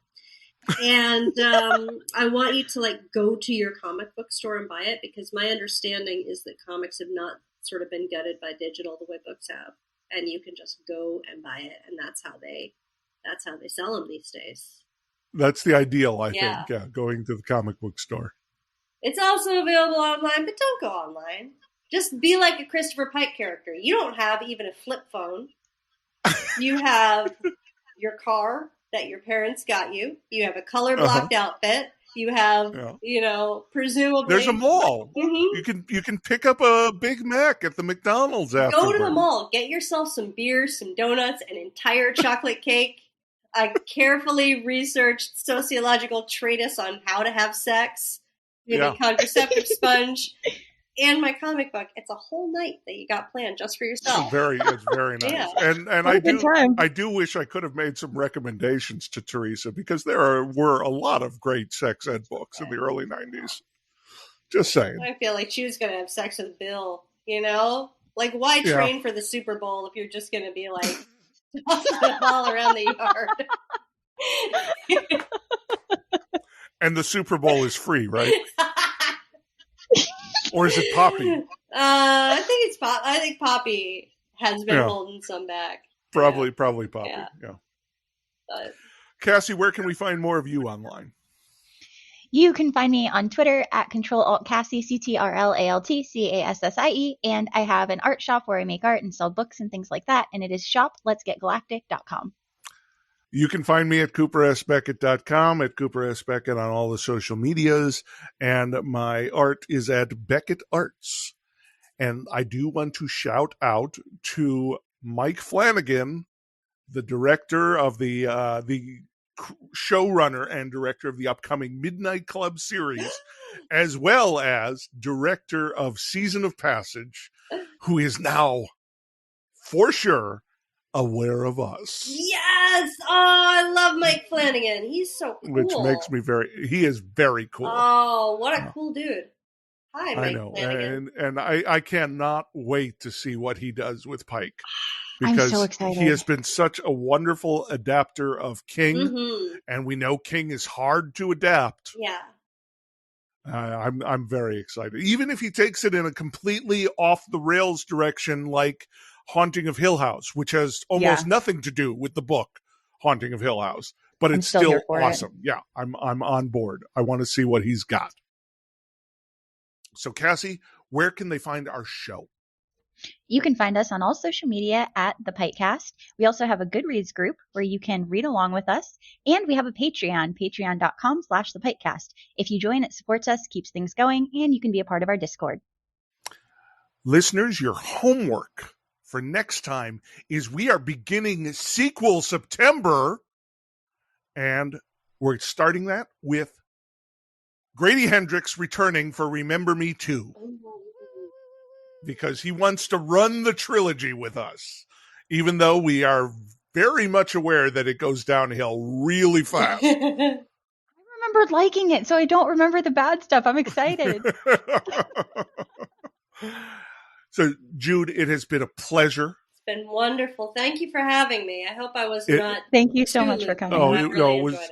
And I want you to go to your comic book store and buy it, because my understanding is that comics have not sort of been gutted by digital the way books have, and you can just go and buy it, and that's how they sell them these days. That's the ideal, I think. Yeah, going to the comic book store. It's also available online, but don't go online. Just be like a Christopher Pike character. You don't have even a flip phone. You have your car that your parents got you. You have a color-blocked outfit. You have, presumably... There's a mall. Mm-hmm. You can pick up a Big Mac at the McDonald's afterward. Go to the mall. Get yourself some beers, some donuts, an entire chocolate cake, a carefully researched sociological treatise on how to have sex, a contraceptive sponge, and my comic book. It's a whole night that you got planned just for yourself. It's very nice. Yeah. And I do wish I could have made some recommendations to Teresa, because there were a lot of great sex ed books in the early 90s. Just saying. I feel like she was going to have sex with Bill, why train for the Super Bowl if you're just going to be tossing the ball around the yard? And the Super Bowl is free, right? Or is it Poppy? I think it's Pop. I think Poppy has been holding some back. Probably Poppy. Yeah. But Cassie, where can we find more of you online? You can find me on Twitter at ControlAltCassie, CTRLALTCassie, and I have an art shop where I make art and sell books and things like that, and it is shopletsgetgalactic.com. You can find me at CooperSBeckett.com, at CooperSBeckett on all the social medias, and my art is at Beckett Arts. And I do want to shout out to Mike Flanagan, the director of the showrunner and director of the upcoming Midnight Club series, as well as director of Season of Passage, who is now, for sure, aware of us. Yes! Oh, I love Mike Flanagan. He's so cool. Which makes me he is very cool. Oh, what a cool dude. Hi, Mike I know. Flanagan. And I cannot wait to see what he does with Pike. I'm Because so excited. he has been such a wonderful adapter of King, and we know King is hard to adapt. Yeah. I'm very excited. Even if he takes it in a completely off the rails direction, like Haunting of Hill House, which has almost nothing to do with the book Haunting of Hill House, but it's still awesome. Yeah, I'm on board. I want to see what he's got. So, Cassie, where can they find our show? You can find us on all social media at the PikeCast. We also have a Goodreads group where you can read along with us. And we have a Patreon, patreon.com/thepikecast. If you join, it supports us, keeps things going, and you can be a part of our Discord. Listeners, your homework for next time is we are beginning sequel September, and we're starting that with Grady Hendrix returning for Remember Me 2, because he wants to run the trilogy with us, even though we are very much aware that it goes downhill really fast. I remembered liking it, so I don't remember the bad stuff. I'm excited. So, Jude, it has been a pleasure. It's been wonderful. Thank you for having me. I hope I was not. Thank you so much for coming. I really enjoyed it.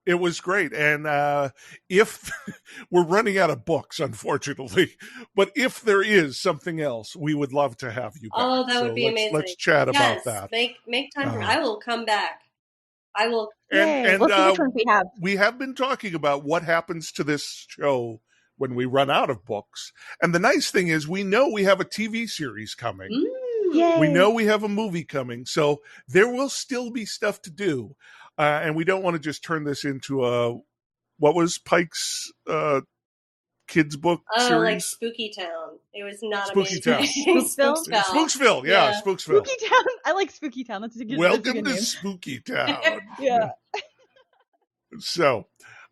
It was great. And if we're running out of books, unfortunately, but if there is something else, we would love to have you back. Oh, that would be amazing. Let's chat about that. Make time for me. I will come back. I will. And we'll see which ones we have. We have been talking about what happens to this show when we run out of books. And the nice thing is we know we have a TV series coming. Yay. We know we have a movie coming. So there will still be stuff to do. And we don't want to just turn this into what was Pike's kids book series? Oh, like Spooky Town. It was not Spooky amazing. Town. Spooksville. Yeah, Spooksville. Spooky Town. I like Spooky Town. That's a good Welcome to name. Spooky Town. Yeah. So,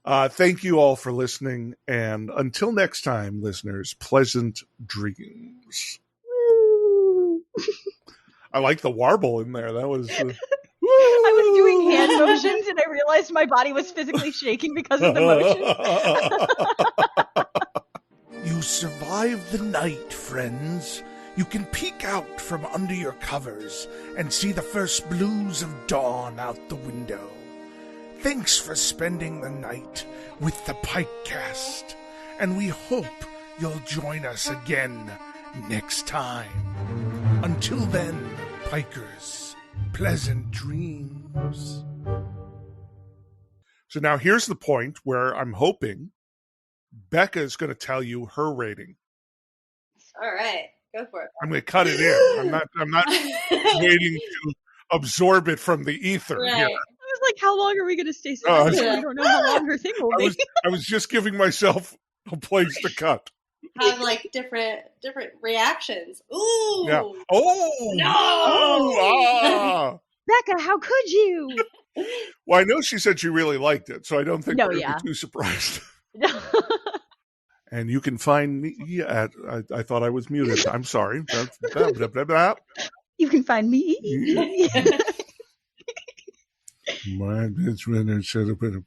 thank you all for listening. And until next time, listeners, pleasant dreams. Woo. I like the warble in there. That was... I was doing hand motions and I realized my body was physically shaking because of the motion. You survived the night, friends. You can peek out from under your covers and see the first blues of dawn out the window. Thanks for spending the night with the PikeCast, and we hope you'll join us again next time. Until then, Pikers, pleasant dreams. So now here's the point where I'm hoping Becca is going to tell you her rating. All right, go for it. I'm going to cut it in. I'm not waiting to absorb it from the ether. Right. Here. I was like, how long are we going to stay silent? Yeah. I don't know how long her thing will be. I was just giving myself a place to cut. Have like different reactions. Ooh. Yeah. Oh No. Oh, Becca, how could you? Well, I know she said she really liked it, so I don't think we're yeah. too surprised. And you can find me at... I thought I was muted. I'm sorry. You can find me. My bitch winner should have been...